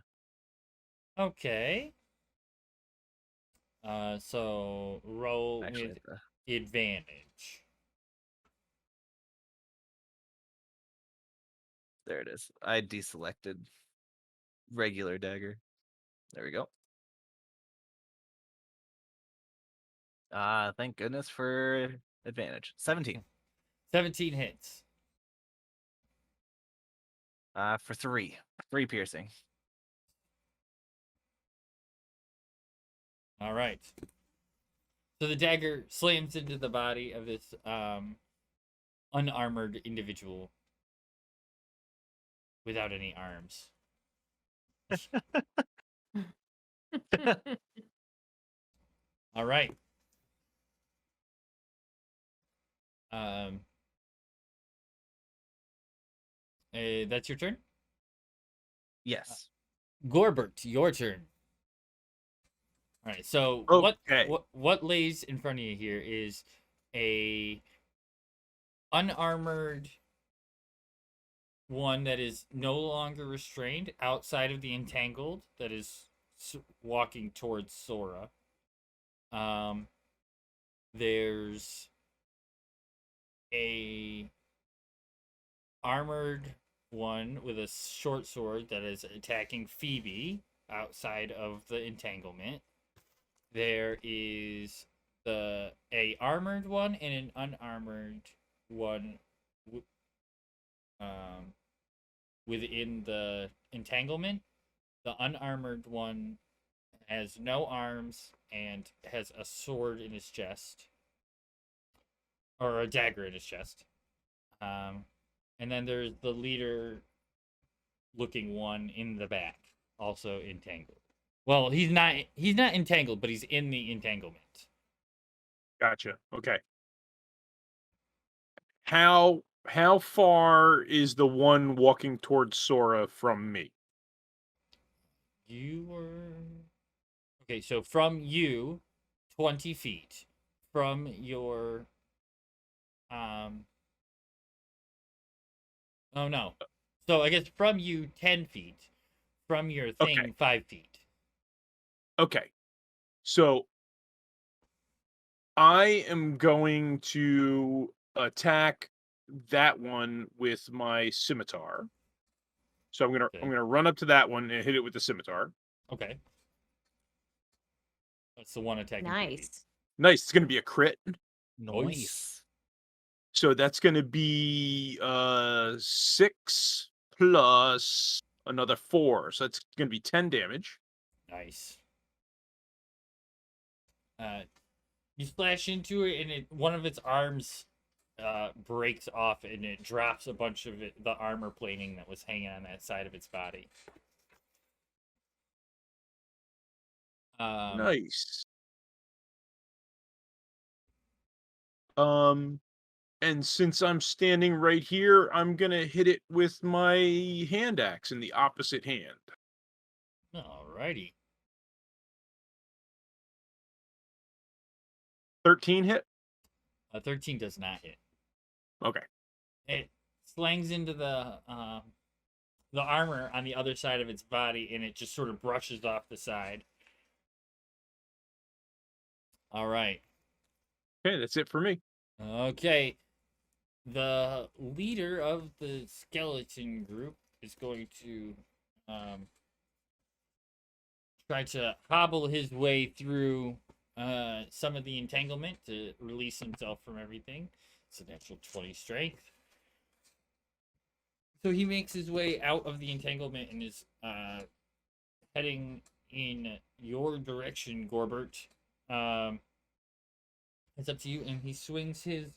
Okay. So roll Actually, with advantage. there it is. I deselected regular dagger. There we go. Thank goodness for advantage. 17. 17 hits. For 3. 3 piercing. All right. So the dagger slams into the body of this unarmored individual without any arms. All right. That's your turn? Yes. Gorbert, your turn. All right. So Okay. what lays in front of you here is a unarmored one that is no longer restrained outside of the entangled that is walking towards Sora. There's a armored one with a short sword that is attacking Phoebe outside of the entanglement. There is a armored one and an unarmored one within the entanglement. The unarmored one has no arms and has a sword in his chest, or a dagger in his chest. And then there's the leader looking one in the back, also entangled. Well, he's not entangled, but he's in the entanglement. Gotcha. Okay. How far is the one walking towards Sora from me? You were okay, so from you, 20 feet. From your oh no. So I guess from you 10 feet. From your thing Okay. 5 feet. Okay. So I am going to attack that one with my scimitar. So I'm gonna run up to that one and hit it with the scimitar. Okay. That's the one attacking Phoebe. Nice. Nice. It's gonna be a crit. Nice. So that's gonna be 6 plus another 4. So that's gonna be 10 damage. Nice. You slash into it, and one of its arms breaks off, and it drops a bunch of the armor plating that was hanging on that side of its body. Nice. And since I'm standing right here, I'm gonna hit it with my hand axe in the opposite hand. Alrighty. 13 hit? 13 does not hit. Okay. It slangs into the armor on the other side of its body, and it just sort of brushes off the side. All right. Okay, that's it for me. Okay. The leader of the skeleton group is going to try to hobble his way through some of the entanglement to release himself from everything. It's a natural 20 strength. So he makes his way out of the entanglement and is heading in your direction, Gorbert. It's up to you, and he swings his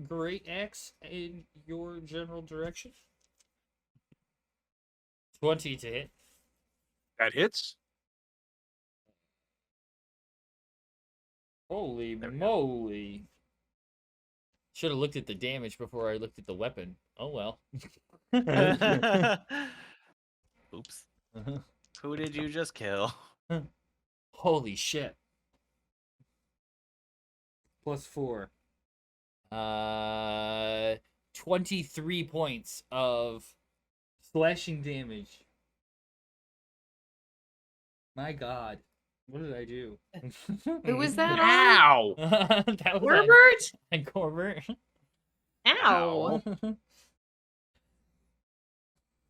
great axe in your general direction. 20 to hit. That hits. Holy moly. Should have looked at the damage before I looked at the weapon. Oh well. Oops. Who did you just kill? Holy shit. +4. 23 points of slashing damage. My god. What did I do? Who was that on? Ow! That was Herbert? and Corbett. Ow.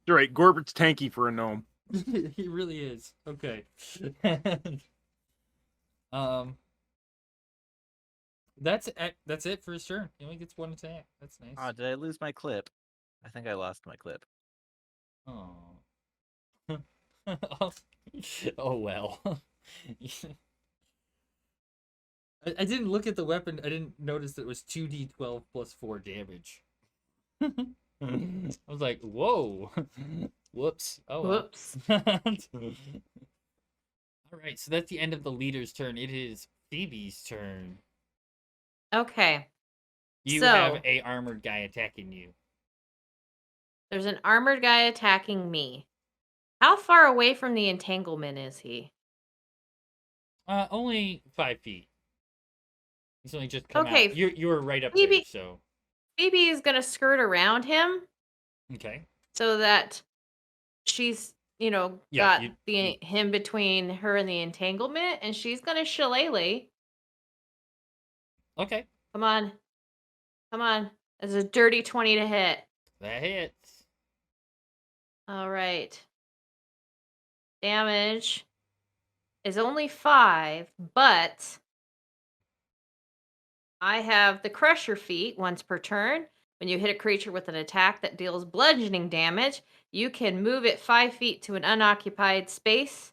You're right, Gorbert's tanky for a gnome. He really is. Okay. That's it for his turn. He only gets one attack. That's nice. Oh, did I lose my clip? I think I lost my clip. Oh. Oh well. I didn't look at the weapon. I didn't notice that it was 2d12 plus 4 damage. I was like, whoa. Whoops. Oh well. Whoops. Alright, so that's the end of the leader's turn. It is Phoebe's turn. Okay. You So- have a armored guy attacking you. There's an armored guy attacking me. How far away from the entanglement is he? Only 5 feet. He's only just come Okay, out. You were right up Phoebe- there, so Phoebe is gonna skirt around him Okay. so that she's, Yeah, got you- him between her and the entanglement, and she's gonna shillelagh. Okay. Come on. Come on. It's a dirty 20 to hit. That hits. All right. Damage is only 5, but I have the Crusher feat once per turn. When you hit a creature with an attack that deals bludgeoning damage, you can move it 5 feet to an unoccupied space,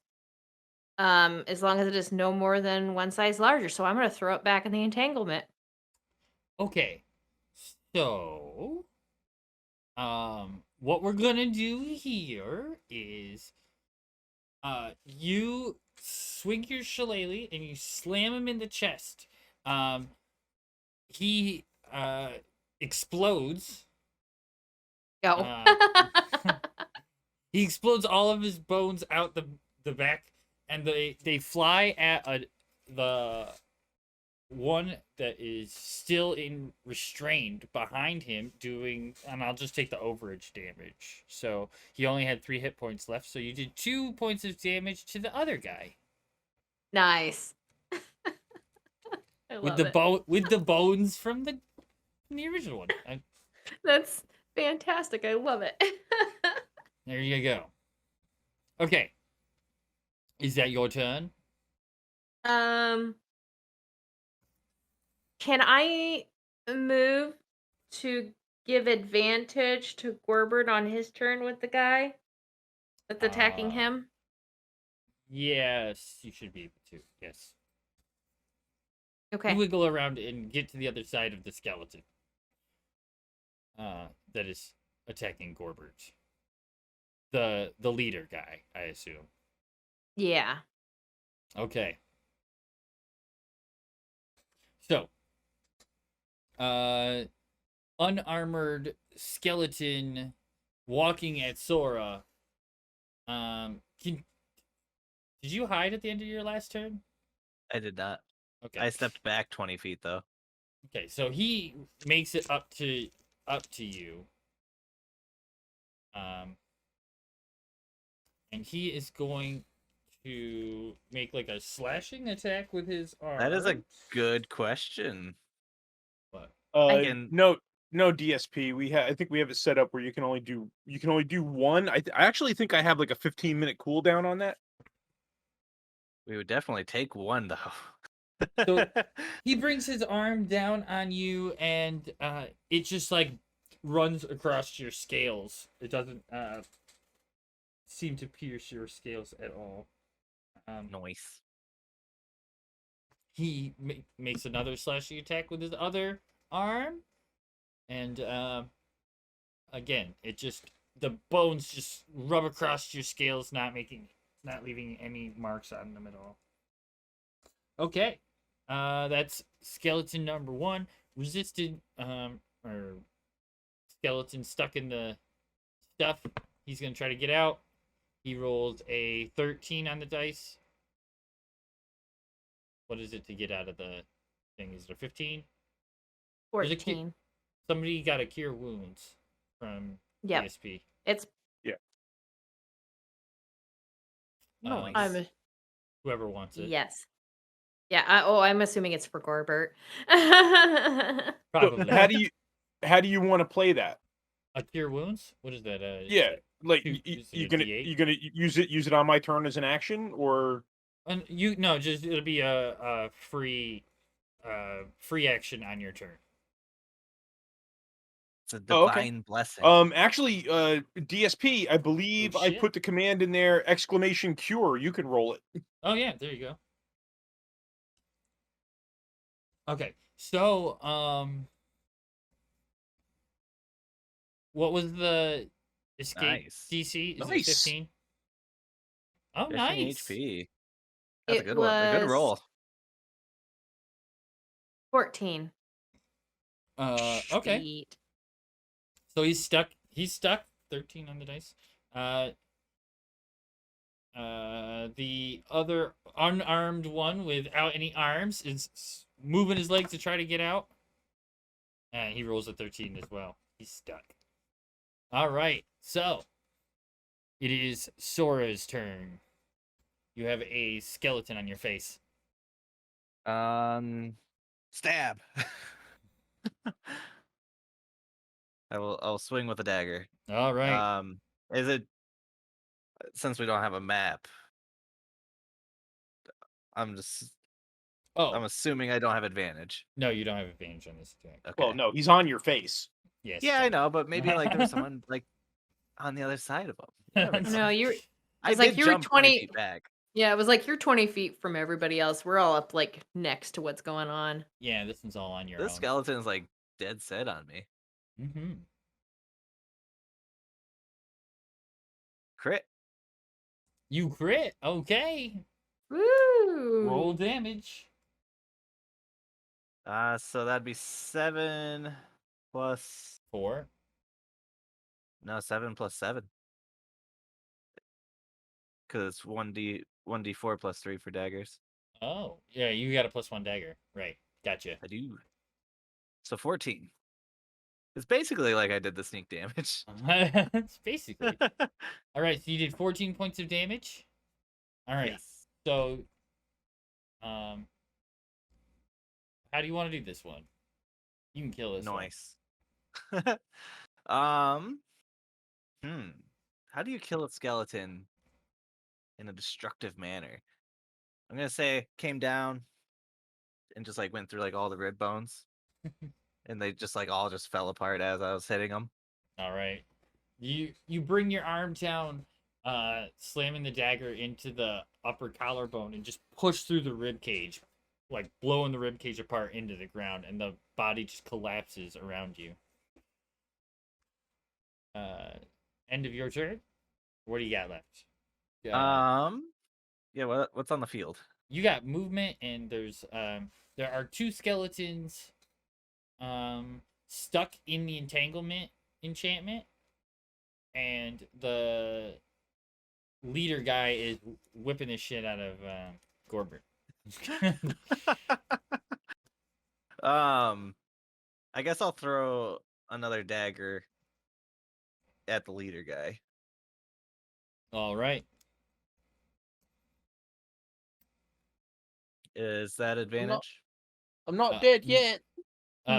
as long as it is no more than one size larger. So I'm going to throw it back in the entanglement. Okay. So, what we're gonna do here is, you swing your shillelagh and you slam him in the chest. He explodes. Go. He explodes all of his bones out the back, and they fly at the one that is still in restrained behind him, and I'll just take the overage damage. So he only had 3 hit points left, so you did 2 points of damage to the other guy. Nice. I With love it. with the bones from the original one. That's fantastic. I love it. There you go. Okay. Is that your turn? Can I move to give advantage to Gorbert on his turn with the guy that's attacking him? Yes, you should be able to. Yes. Okay. You wiggle around and get to the other side of the skeleton. That is attacking Gorbert. The leader guy, I assume. Yeah. Okay. So, unarmored skeleton walking at Sora. Did you hide at the end of your last turn? I did not. Okay. I stepped back 20 feet though. Okay, so he makes it up to you. And he is going to make like a slashing attack with his arm. That is a good question. What? can- No DSP. I think we have it set up where you can only do one. I actually think I have like a 15-minute cooldown on that. We would definitely take one though. So he brings his arm down on you, and it just like runs across your scales. It doesn't seem to pierce your scales at all. Nice. He makes another slashing attack with his other arm, and again, the bones just rub across your scales, not leaving any marks on them at all. Okay, that's skeleton number 1. Resisted, or skeleton stuck in the stuff. He's gonna try to get out. He rolled a 13 on the dice. What is it to get out of the thing? Is it a 15? 14. Somebody got a cure wounds from Yep. DSP. It's Nice. Whoever wants it. yes. Yeah. I'm assuming it's for Gorbert. Probably. So how do you want to play that? A cure wounds? What is that? Yeah, like is it you a gonna D8? you gonna use it on my turn as an action, or And just it'll be a free action on your turn. It's a Oh, okay. divine blessing. Actually, DSP, I believe I shit. put the command in there, exclamation cure. You can roll it. Oh yeah, there you go. Okay, so what was the escape Nice. DC? Is it Nice. 15? Oh, 15 nice. HP. That's a It good one. A good was roll. 14. Okay. Sweet. So he's stuck. 13 on the dice. The other unarmed one without any arms is moving his legs to try to get out. And he rolls a 13 as well. He's stuck. All right. So it is Sora's turn. You have a skeleton on your face. Stab. I'll swing with a dagger. All right. Is it since we don't have a map? I'm Oh, assuming I don't have advantage. no, you don't have advantage on this attack. Okay. Well, no, he's on your face. Yes. Yeah, I sorry. know, but maybe like there was someone like on the other side of him. Never No, know. No, you're. I It's like did you were jump 20 20 feet back. Yeah, it was like you're 20 feet from everybody else. We're all up like next to what's going on. Yeah, this one's all on your This own. skeleton is like dead set on me. Mm-hmm. Crit. You crit. Okay. Woo! Roll damage. So that'd be 7 plus 4. 7 plus 7. Because it's 1d4 plus 3 for daggers. Oh, yeah, you got a +1 dagger. Right. Gotcha. I do. So 14. It's basically like I did the sneak damage. It's basically. All right, so you did 14 points of damage. All right. Yes. So, how do you want to do this one? You can kill this one. Nice. How do you kill a skeleton in a destructive manner? I'm gonna say came down and just like went through like all the rib bones, and they just like all just fell apart as I was hitting them. All right. You bring your arm down, slamming the dagger into the upper collarbone and just push through the rib cage, like blowing the rib cage apart into the ground, and the body just collapses around you. End of your turn. What do you got left? Yeah. What's on the field? You got movement, and there are 2 skeletons stuck in the entanglement enchantment, and the leader guy is whipping the shit out of Gorbert. I guess I'll throw another dagger at the leader guy. All right. Is that advantage? I'm not Uh, dead n- yet.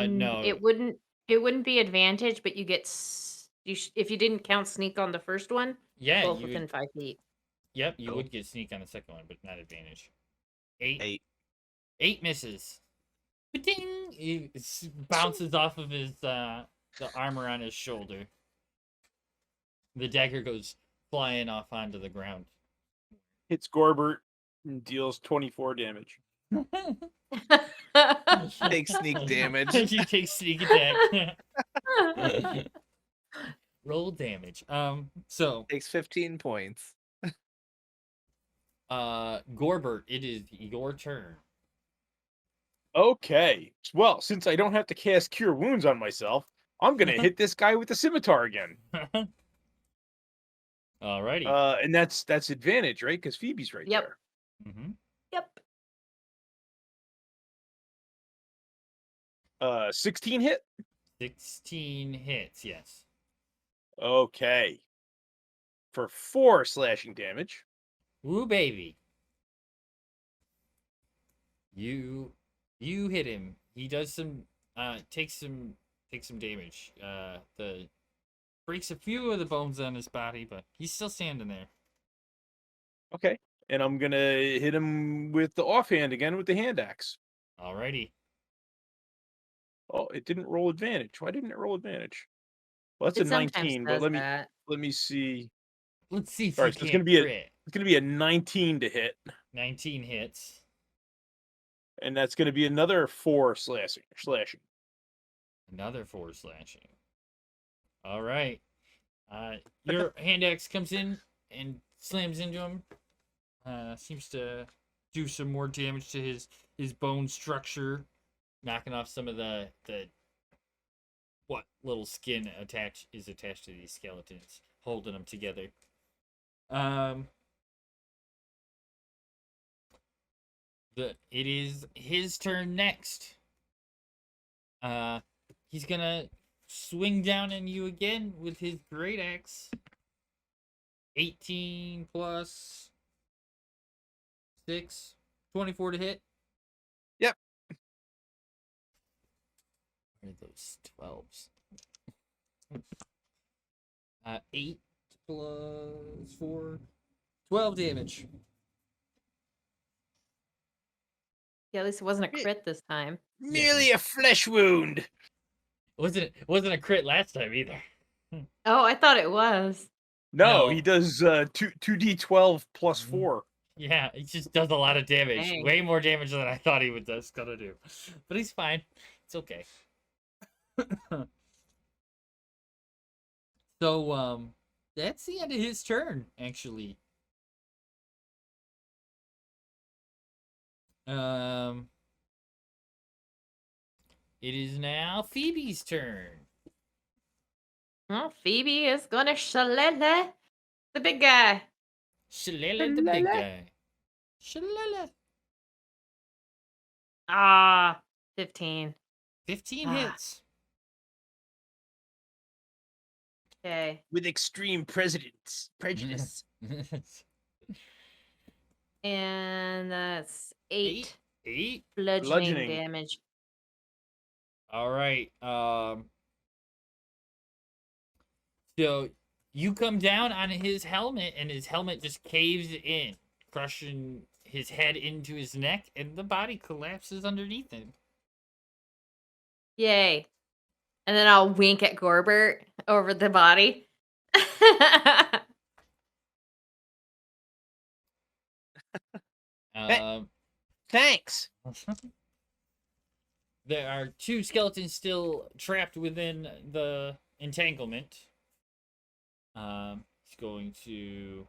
No. It wouldn't be advantage, but you get if you didn't count sneak on the first one, Yeah, both you within would. 5 feet. Yep, you Cool. would get sneak on the second one, but not advantage. 8. 8. 8 misses. Ba-ding! He bounces off of his the armor on his shoulder. The dagger goes flying off onto the ground. Hits Gorbert and deals 24 damage. Take sneak damage. You take sneak attack. Roll damage. So Takes 15 points. Gorbert, it is your turn. Okay. Well, since I don't have to cast Cure Wounds on myself, I'm gonna hit this guy with the scimitar again. Alrighty. And that's advantage, right? Because Phoebe's right Yep. there. Mm-hmm. Yep. 16 hit. 16 hits, yes. Okay. For 4 slashing damage. Woo, baby. You hit him. He does some takes some damage. The breaks a few of the bones on his body, but he's still standing there. Okay. And I'm gonna hit him with the offhand again with the hand axe. Alrighty. Oh, it didn't roll advantage. Why didn't it roll advantage? Well, that's It a sometimes 19, but does let that. me see. Let's see if All you right, so can't crit. it's gonna be a 19 to hit, 19 hits. and that's gonna be another 4 slashing. Another 4 slashing. All right. Your hand axe comes in and slams into him. Seems to do some more damage to his bone structure, knocking off some of the what little skin is attached to these skeletons, holding them together. It is his turn next. He's gonna swing down on you again with his great axe. 18 plus 6, 24 to hit. Yep. Where are those 12s? 8 plus 4, 12 damage. Yeah, at least it wasn't a crit this time. Merely a flesh wound. It wasn't a crit last time either. Oh, I thought it was. No, No. he does 2d12 plus 4. Yeah, he just does a lot of damage. Dang. Way more damage than I thought he would gonna do. But he's fine. It's okay. So, that's the end of his turn, actually. It is now Phoebe's turn. Well, Phoebe is gonna shillelagh the big guy. Shillelagh the big guy. Shillelagh. Ah, 15. 15 Ah. hits. Okay. With extreme prejudice. And that's 8 8. bludgeoning Bludgeoning. damage. All right. So you come down on his helmet, and his helmet just caves in, crushing his head into his neck, and the body collapses underneath him. Yay. And then I'll wink at Gorbert over the body. Thanks. There are 2 skeletons still trapped within the entanglement. He's going to.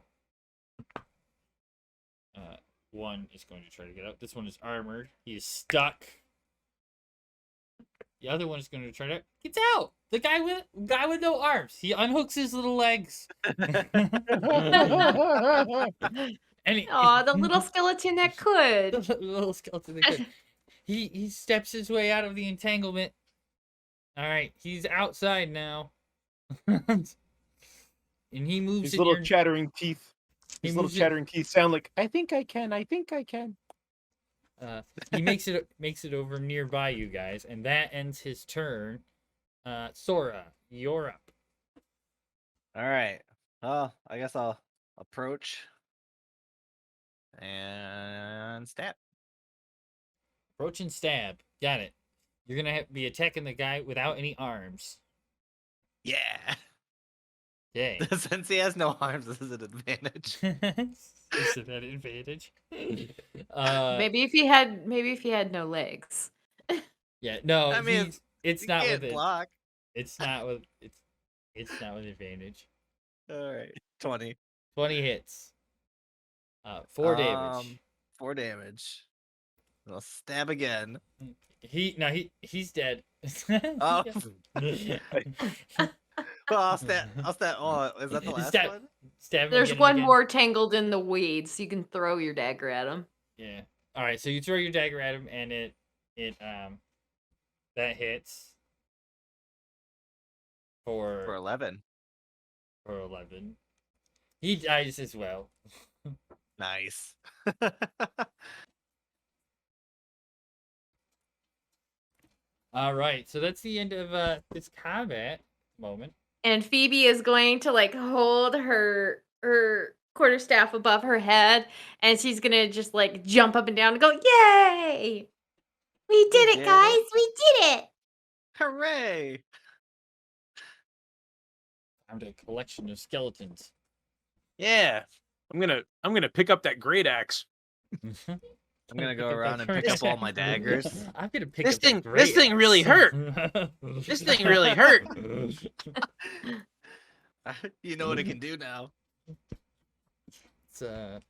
One is going to try to get out. This one is armored. He is stuck. The other one is going to try to get out. The guy with no arms. He unhooks his little legs. And Aw, the little skeleton that could. the little skeleton. That could. He steps his way out of the entanglement. All right, he's outside now. And he moves His in little your- chattering teeth. He His little moves it- chattering teeth sound like, I think I can. He makes it over nearby you guys, and that ends his turn. Sora, you're up. All right. Well, I guess I'll approach and stab. Approach and stab. Got it. You're gonna be attacking the guy without any arms. Yeah. Okay. Since he has no arms, this is an advantage. Is it an advantage? Maybe if he had no legs. Yeah. No. I mean, it's You not can't with it. block. It's not with it's not with advantage. All right. 20. 20 hits. 4 damage. 4 damage. I'll stab again. He's dead. Oh. Well, I'll stab. Oh, is that the last Stab- one? Stab him There's again and one again. more tangled in the weeds, so you can throw your dagger at him. Yeah. All right. So you throw your dagger at him, and it that hits For for 11. 11. He dies as well. Nice. All right. So that's the end of this combat moment. And Phoebe is going to like hold her quarterstaff above her head, and she's gonna just like jump up and down and go, "Yay!" We did did it, it. guys. We did it. Hooray! Found a collection of skeletons. Yeah. I'm gonna pick up that great axe. I'm gonna go around and pick up all my daggers. I'm gonna pick This up that thing- great this thing really axe. hurt. This thing really hurt. You know what it can do now. It's a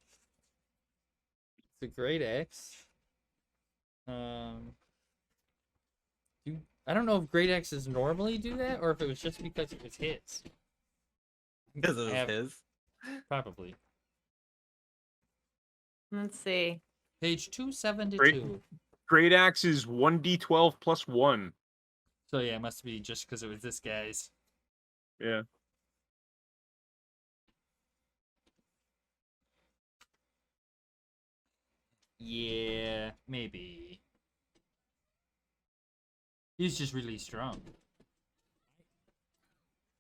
great axe. I don't know if great axes normally do that, or if it was just because it was his. Because it was Have- his. Probably. Let's see. Page 272. Great axe is 1d12 plus 1. So yeah, it must be just because it was this guy's. Yeah. Yeah, maybe. He's just really strong.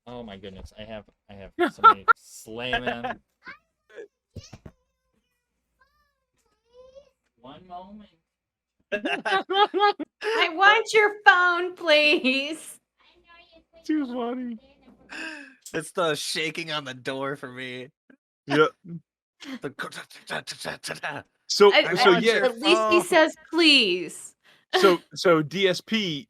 Oh my goodness, I have somebody slamming on. One moment. I want your phone, please. Too funny. It's the shaking on the door for me. Yeah. The So I, so I- yeah. at least he says please. So DSP,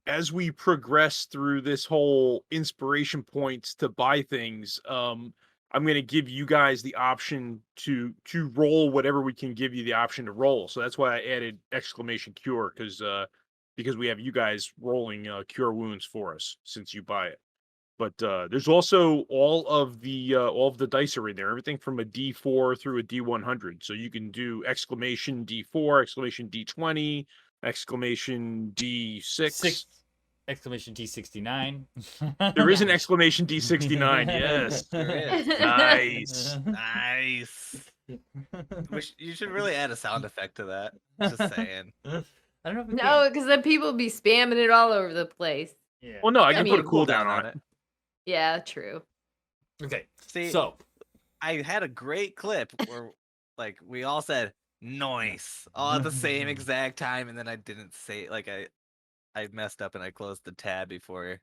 as we progress through this whole inspiration points to buy things, I'm gonna give you guys the option to roll whatever we can give you the option to roll. So that's why I added exclamation cure, because we have you guys rolling cure wounds for us since you buy it. But there's also all of the dice are in there, everything from a D4 through a D100. So you can do exclamation D4, exclamation D20, exclamation D6. Exclamation T69. There is an Yeah. exclamation D69. Yes, There is. nice. Nice. You should really add a sound effect to that. Just saying. I don't know if we No, because then people be spamming it all over the place. can. Yeah. Well, no, I Yeah, can I put a mean- cooldown on it. Yeah, true. Okay. See, So I had a great clip where, like, we all said "noise" all at the same exact time, and then I didn't say I messed up and I closed the tab before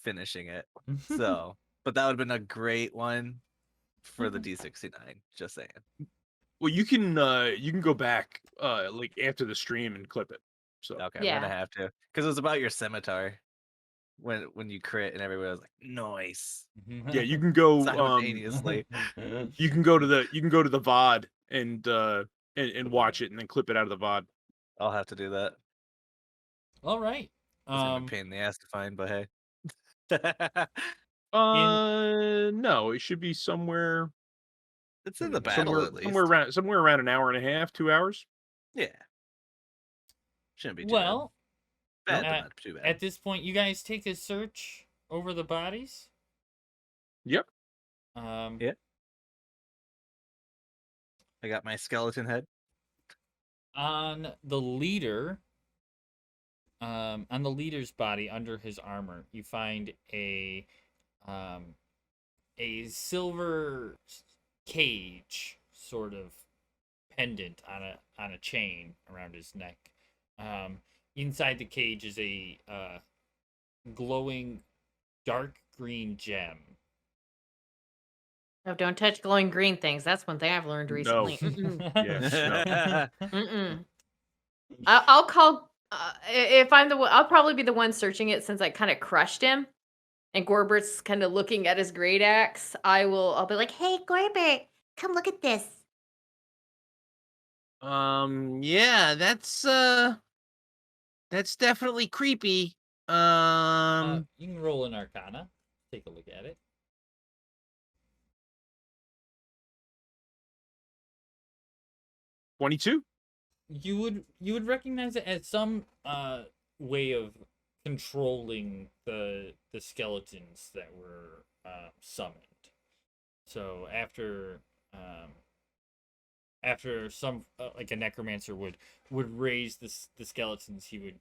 finishing it. So, but that would have been a great one for the D69. Just saying. Well, you can go back like after the stream and clip it. So Okay, I'm Yeah. gonna have to, because it was about your scimitar when you crit and everybody was like "noise" yeah, you can go simultaneously. you can go to the VOD and watch it and then clip it out of the VOD. I'll have to do that. all right. It's gonna be a pain in the ass to find, but hey. No, it should be somewhere It's in the battle at least. somewhere around an hour and a half, 2 hours. Yeah. Shouldn't be too Well, bad. Bad, uh, but not too bad. at this point, you guys take a search over the bodies. Yep. Yeah. I got my skeleton head. On the leader, on the leader's body under his armor, you find a silver cage sort of pendant on a chain around his neck. Inside the cage is a glowing dark green gem. Oh, don't touch glowing green things. That's one thing I've learned No. recently. Yeah. No. Mm-mm. I'll call if I'm the one. I'll probably be the one searching it since I kind of crushed him, and Gorbert's kind of looking at his great axe. I'll be like, Hey, Gorbert, come look at this. Yeah, that's definitely creepy. You can roll an Arcana. Take a look at it. 22. You would recognize it as some way of controlling the skeletons that were summoned. So after some like a necromancer would raise the skeletons, he would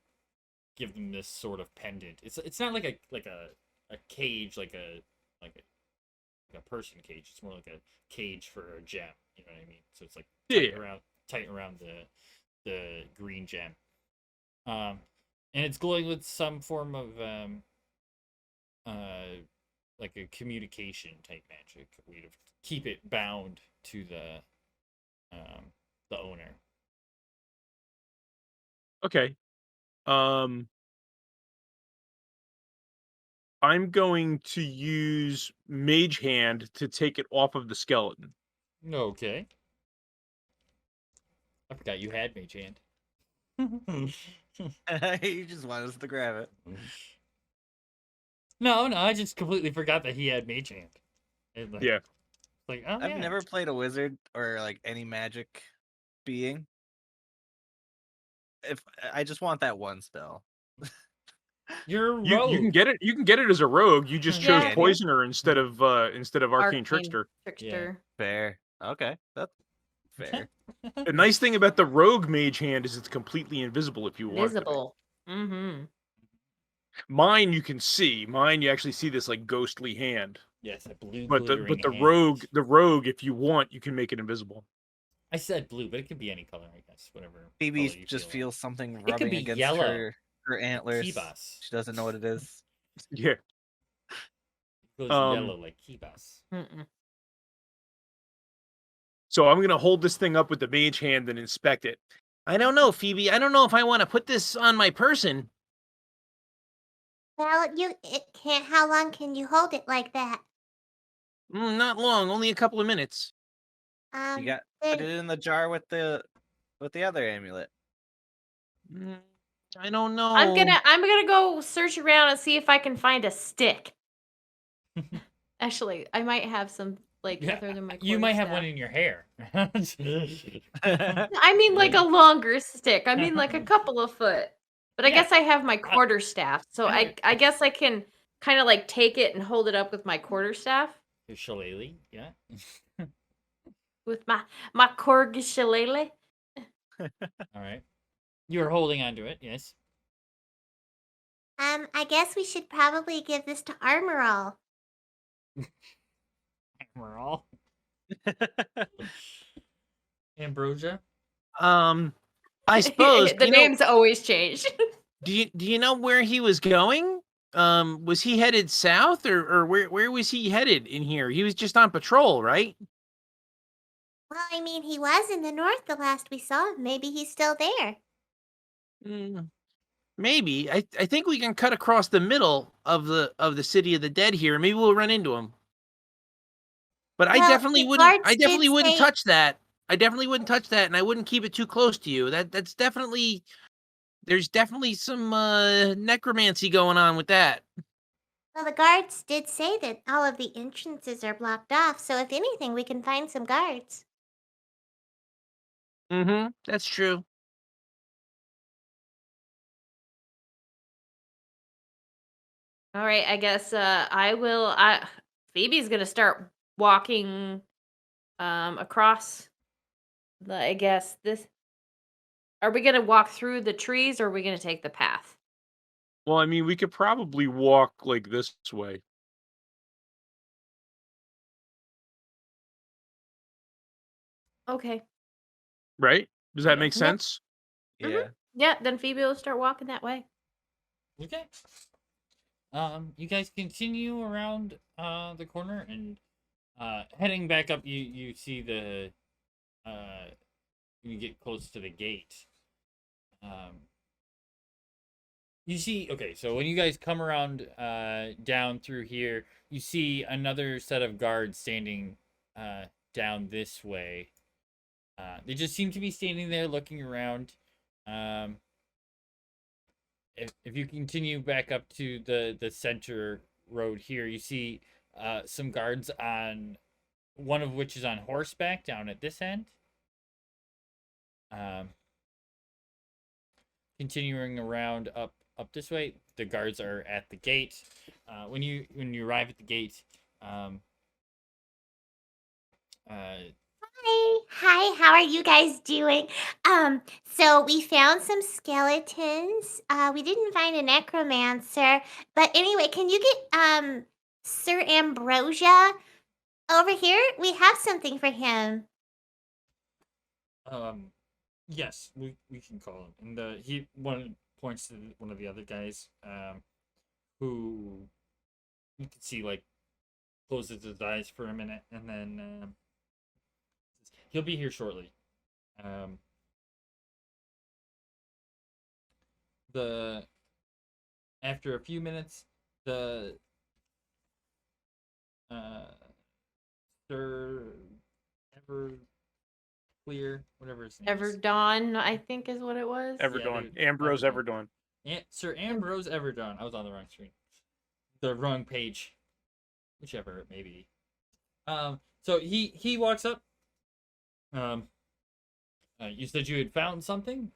give them this sort of pendant. It's not like a cage like a person cage. It's more like a cage for a gem. You know what I mean? So it's like tight around the green gem. And it's glowing with some form of like a communication type magic. We'd keep it bound to the owner. Okay. I'm going to use Mage Hand to take it off of the skeleton. Okay. I forgot you had Mage Hand. You just want us to grab it. No, I just completely forgot that he had Mage Hand. Yeah. Like, oh, I've yeah. never played a wizard or like any magic being. If I just want that one spell, You're a You rogue. can get it. You can get it as a rogue. You just chose Yeah. poisoner instead of arcane trickster. Trickster. Fair. Okay, that's fair. The nice thing about the rogue mage hand is it's completely invisible if you want it to be. Visible. Mm-hmm. Mine you can see. Mine you actually see this like ghostly hand. Yes, a blue But glittering the hand. rogue, if you want, you can make it invisible. I said blue, but it could be any color, I guess. Whatever. color Phoebe you just feel feels something It could rubbing be against yellow, her antlers. Kibas. She doesn't know what it is. Yeah. It goes Um, yellow like Kibas. Mm-mm. So I'm gonna hold this thing up with the mage hand and inspect it. I don't know, Phoebe. I don't know if I want to put this on my person. Well, it can't. How long can you hold it like that? Not long, only a couple of minutes. You got Then, put it in the jar with the other amulet. I don't know. I'm gonna go search around and see if I can find a stick. Actually, I might have some other than my. You might have quarterstaff. one in your hair. I mean, like a longer stick. I mean, like a couple of foot. But I Yeah. guess I have my quarterstaff, so I- I guess I can kind of like take it and hold it up with my quarterstaff Your shillelagh, yeah. with my corgi shillelagh. All right. You're holding onto it, yes. I guess we should probably give this to Armorall. We're all Ambrosia. I suppose The names always change. Do you know where he was going? Was he headed south or where was he headed in here? He was just on patrol, right? Well, I mean, he was in the north the last we saw him. Maybe he's still there. Maybe. I think we can cut across the middle of the city of the dead here. Maybe we'll run into him. But I Well, definitely the wouldn't. guards I definitely did wouldn't say- touch that. I definitely wouldn't touch that, and I wouldn't keep it too close to you. That's definitely. There's definitely some necromancy going on with that. Well, the guards did say that all of the entrances are blocked off, so if anything, we can find some guards. Mm-hmm. That's true. All right, I guess I will. Phoebe's gonna start walking across the. I guess this. Are we gonna walk through the trees, or are we gonna take the path? Well, I mean, we could probably walk like this way. Okay. Right? Does that Yeah. make Yep. sense? Yeah. Yeah, then Phoebe will start walking that way. Okay. You guys continue around the corner and heading back up. You see the you get close to the gate. You see, okay, so when you guys come around down through here, you see another set of guards standing down this way. They just seem to be standing there looking around. If you continue back up to the center road here, you see some guards on one of which is on horseback down at this end. Continuing around up this way, the guards are at the gate. When you arrive at the gate, Hi, how are you guys doing? So we found some skeletons. We didn't find a necromancer, but anyway, can you get Sir Ambrosia over here? We have something for him. yes, we can call him. And he one points to one of the other guys, who you can see like closes his eyes for a minute, and then he'll be here shortly. After a few minutes, the Sir Everclear, whatever his name is. Everdawn, I think, is what it was. Everdawn. dude, Ambrose Everdawn. Everdawn. Sir Ambrose Everdawn. I was on the wrong screen. The wrong page. Whichever it may be. So he walks up. You said you had found something?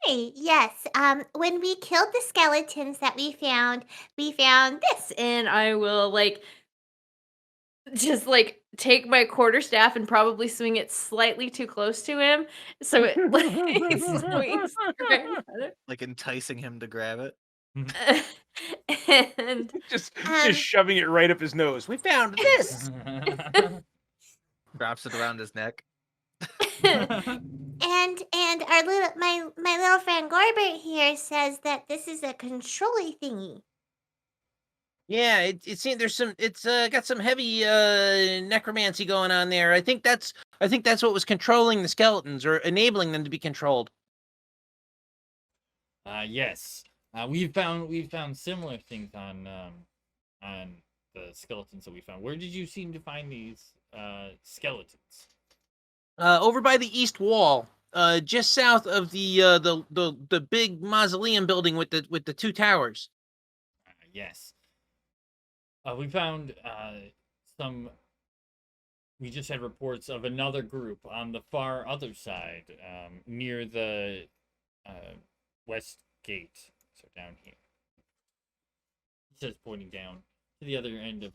Hi, yes. When we killed the skeletons that we found this. And I will just take my quarterstaff and probably swing it slightly too close to him, so it swings right at him. Like enticing him to grab it. And just Um, shoving it right up his nose. We found this. Wraps it around his neck. and our little my little friend Gorbert here says that this is a controlly thingy. Yeah, it seems there's some. It's got some heavy necromancy going on there. I think that's what was controlling the skeletons or enabling them to be controlled. Yes. We've found similar things on the skeletons that we found. Where did you seem to find these skeletons? Over by the east wall, just south of the big mausoleum building with the two towers. Yes. We found some. We just had reports of another group on the far other side, near the west gate. So down here. He says, pointing down to the other end of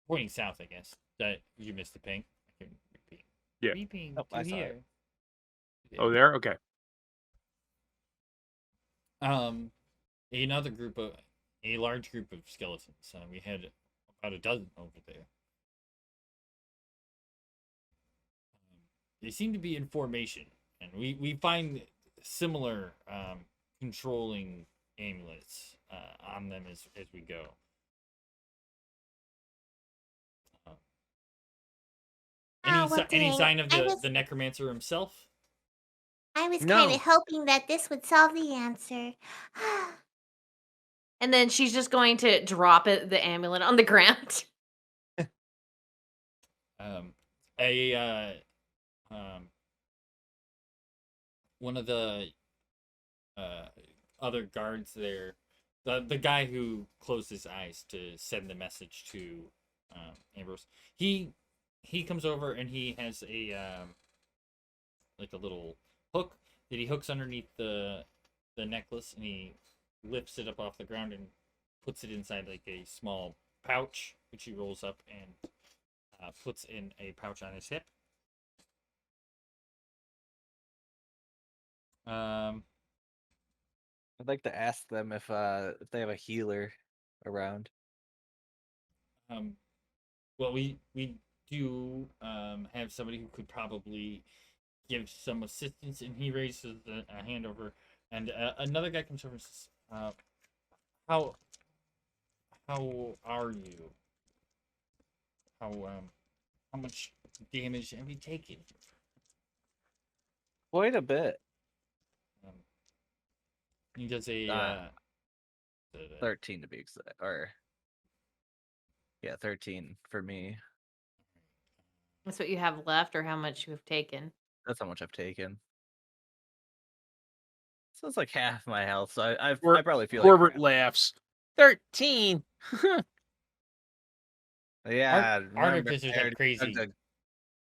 pointing south, I guess. That you missed the ping. I can repeat. Yeah. Repeating Oh, I to saw here. it. Oh, there? Okay. Another group of a large group of skeletons. We had about a dozen over there. They seem to be in formation, and we find similar controlling amulets on them as we go. Any dang. sign of I was the necromancer himself? kind No. of hoping that this would solve the answer. And then she's just going to drop the amulet on the ground. One of the other guards there, the guy who closed his eyes to send the message to Ambrose, he comes over and he has a like a little hook that he hooks underneath the necklace, and he lifts it up off the ground and puts it inside like a small pouch, which he rolls up and puts in a pouch on his hip. I'd like to ask them if they have a healer around. Well, we do have somebody who could probably give some assistance, and he raises a hand over, and another guy comes over and says, how are you? How much damage have you taken? Quite a bit. He does a 13 to be exact. Or yeah, 13 for me. That's what you have left, or how much you have taken? That's how much I've taken. So it's like half my health. So I Or- probably feel like Corbett crap. laughs. 13. Yeah, artificers I have crazy. took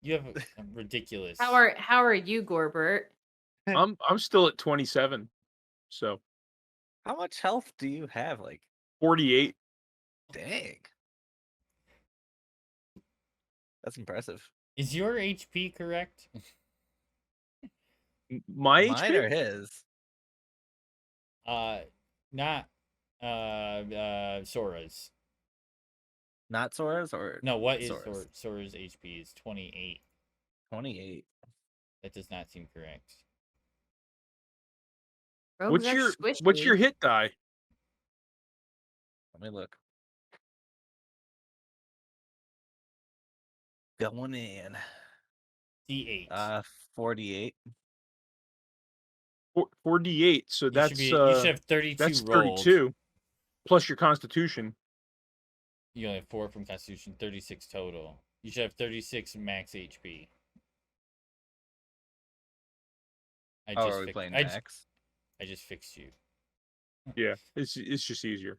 You have a ridiculous. How are you, Gorbert? I'm still at 27. So How much health do you have? Like, 48. dang. That's impressive. Is your HP correct? My Mine HP? or his? Not Sora's. Not Sora's or No, what is Sora's? Sora's HP is 28. 28. That does not seem correct. Rogues What's are what's your squishy. hit die? Let me look. Going in. D8. 48. 48. So you should have 32 that's rolled. 32 plus your constitution. You only have 4 from Constitution, 36 total. You should have 36 max HP. Are we playing max? I just fixed you. Yeah, it's just easier.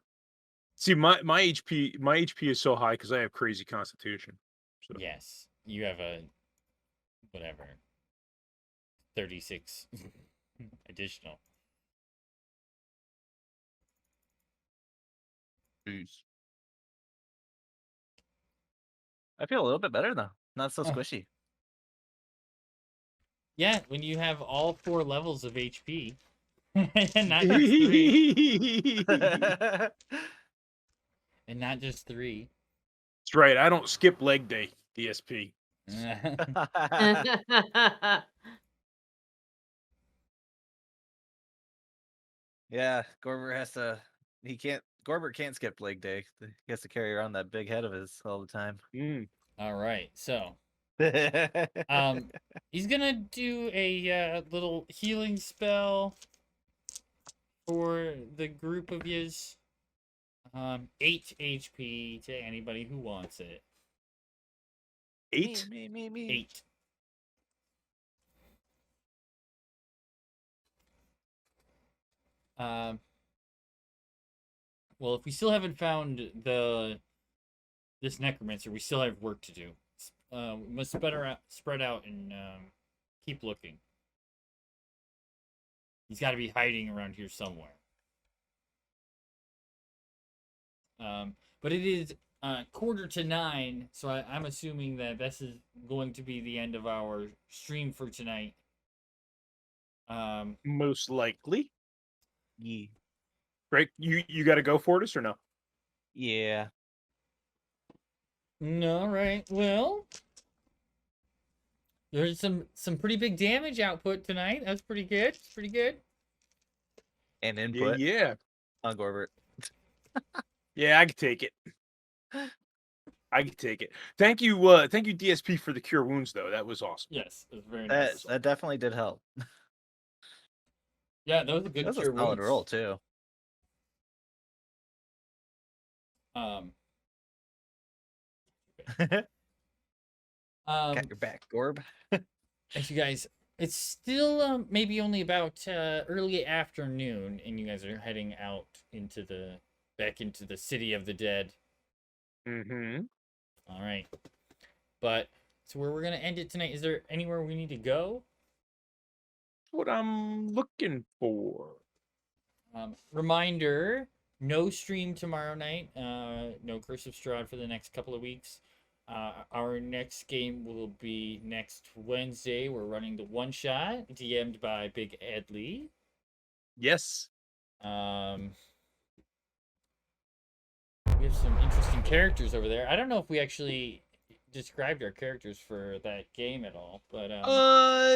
See, my HP is so high because I have crazy constitution. So. Yes, you have a whatever 36 Additional. Jeez. I feel a little bit better though. Not so squishy. Yeah, when you have all 4 levels of HP, and not just 3, and not just 3. That's right. I don't skip leg day, DSP. Yeah, Gorber has to. Gorber can't skip leg day. He has to carry around that big head of his all the time. All right, so he's gonna do a little healing spell for the group of yous. 8 HP to anybody who wants it. 8? Me. 8. Well, if we still haven't found this necromancer, we still have work to do. We must spread out and keep looking. He's got to be hiding around here somewhere. But it is 8:45, so I'm assuming that this is going to be the end of our stream for tonight. Most likely. Yeah. Right? You got to go for this or no? Yeah. All right. Well, there's some pretty big damage output tonight. That's pretty good. It's pretty good. And input. Yeah. On Gorbert. Yeah, I can take it. I can take it. Thank you, DSP for the cure wounds though. That was awesome. Yes, it was very nice. That definitely did help. Yeah, that was a good That was cure a solid wounds. roll too. Got your back, Gorb. As you guys, it's still maybe only about early afternoon, and you guys are heading out back into the city of the dead. Mm-hmm. All right, but so where we're gonna end it tonight? Is there anywhere we need to go? What I'm looking for. Reminder: no stream tomorrow night. No Curse of Strahd for the next couple of weeks. Our next game will be next Wednesday. We're running the one shot, DM'd by Big Ed Lee. Yes. We have some interesting characters over there. I don't know if we actually described our characters for that game at all, but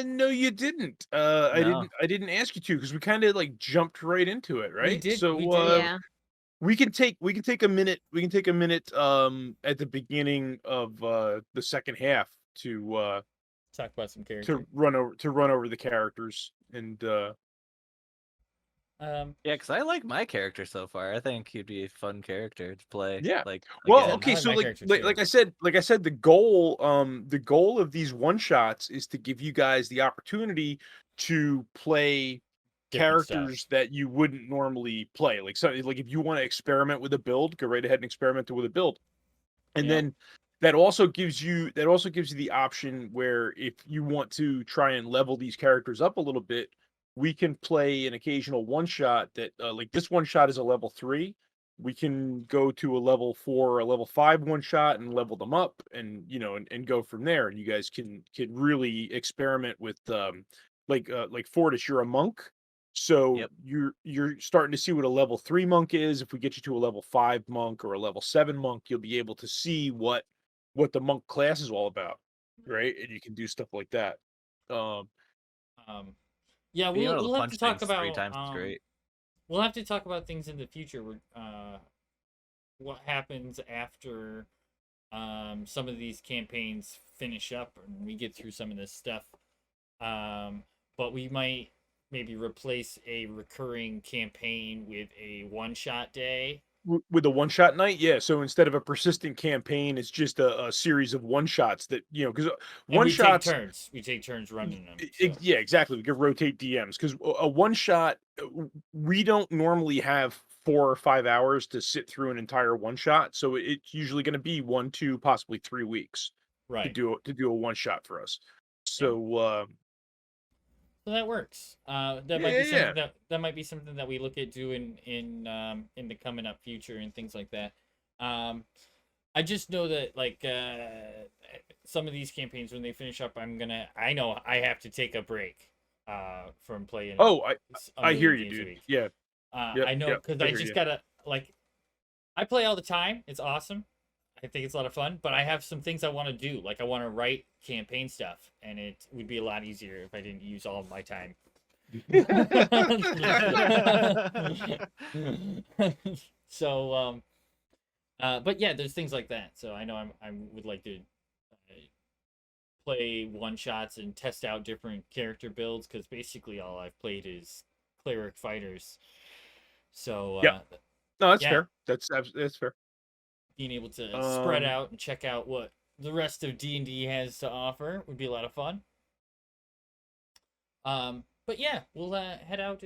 no, you didn't. No. I didn't ask you to because we kind of like jumped right into it, right? did, So we did. Yeah. we can take a minute. We can take a minute at the beginning of the second half to talk about some characters. run over the characters and Yeah, because I like my character so far. I think he'd be a fun character to play. Yeah. Like, well, again, okay, I like so my like character like, too. like I said, the goal of these one shots is to give you guys the opportunity to play Different stuff. characters that you wouldn't normally play. Like if you want to experiment with a build, go right ahead and experiment with a build. And Yep. then that also gives you the option where if you want to try and level these characters up a little bit, we can play an occasional one shot that like this one shot is a level 3. We can go to a level 4 or a level 5 one shot and level them up and and go from there. And you guys can really experiment with like Fortis, you're a monk. So Yep. you're starting to see what a level 3 monk is. If we get you to a level 5 monk or a level 7 monk, you'll be able to see what the monk class is all about, right? And you can do stuff like that. Yeah, being able we'll to have to punch talk things about 3 times is great. We'll have to talk about things in the future. What happens after some of these campaigns finish up and we get through some of this stuff. But we might maybe replace a recurring campaign with a one-shot day. With a one-shot night, yeah. So instead of a persistent campaign, it's just a series of one-shots that because one-shots we take turns running them. So. Yeah, exactly. We can rotate DMs because a one-shot, we don't normally have 4 or 5 hours to sit through an entire one-shot. So it's usually going to be 1, 2, possibly 3 weeks right to do a one-shot for us. So So that works. That might be something that might be something that we look at doing in the coming up future and things like that. I just know that like some of these campaigns when they finish up, I know I have to take a break from playing. Oh, a I hear million you, games a dude. week. Yeah. I know because I hear just you. gotta like I play all the time. It's awesome. I think it's a lot of fun, but I have some things I want to do. Like I want to write campaign stuff, and it would be a lot easier if I didn't use all of my time. So, but yeah, there's things like that. So I know I would like to play one shots and test out different character builds because basically all I've played is cleric fighters. So Yeah. No, that's yeah. fair. That's fair. Being able to spread out and check out what the rest of D&D has to offer would be a lot of fun. But yeah, we'll head out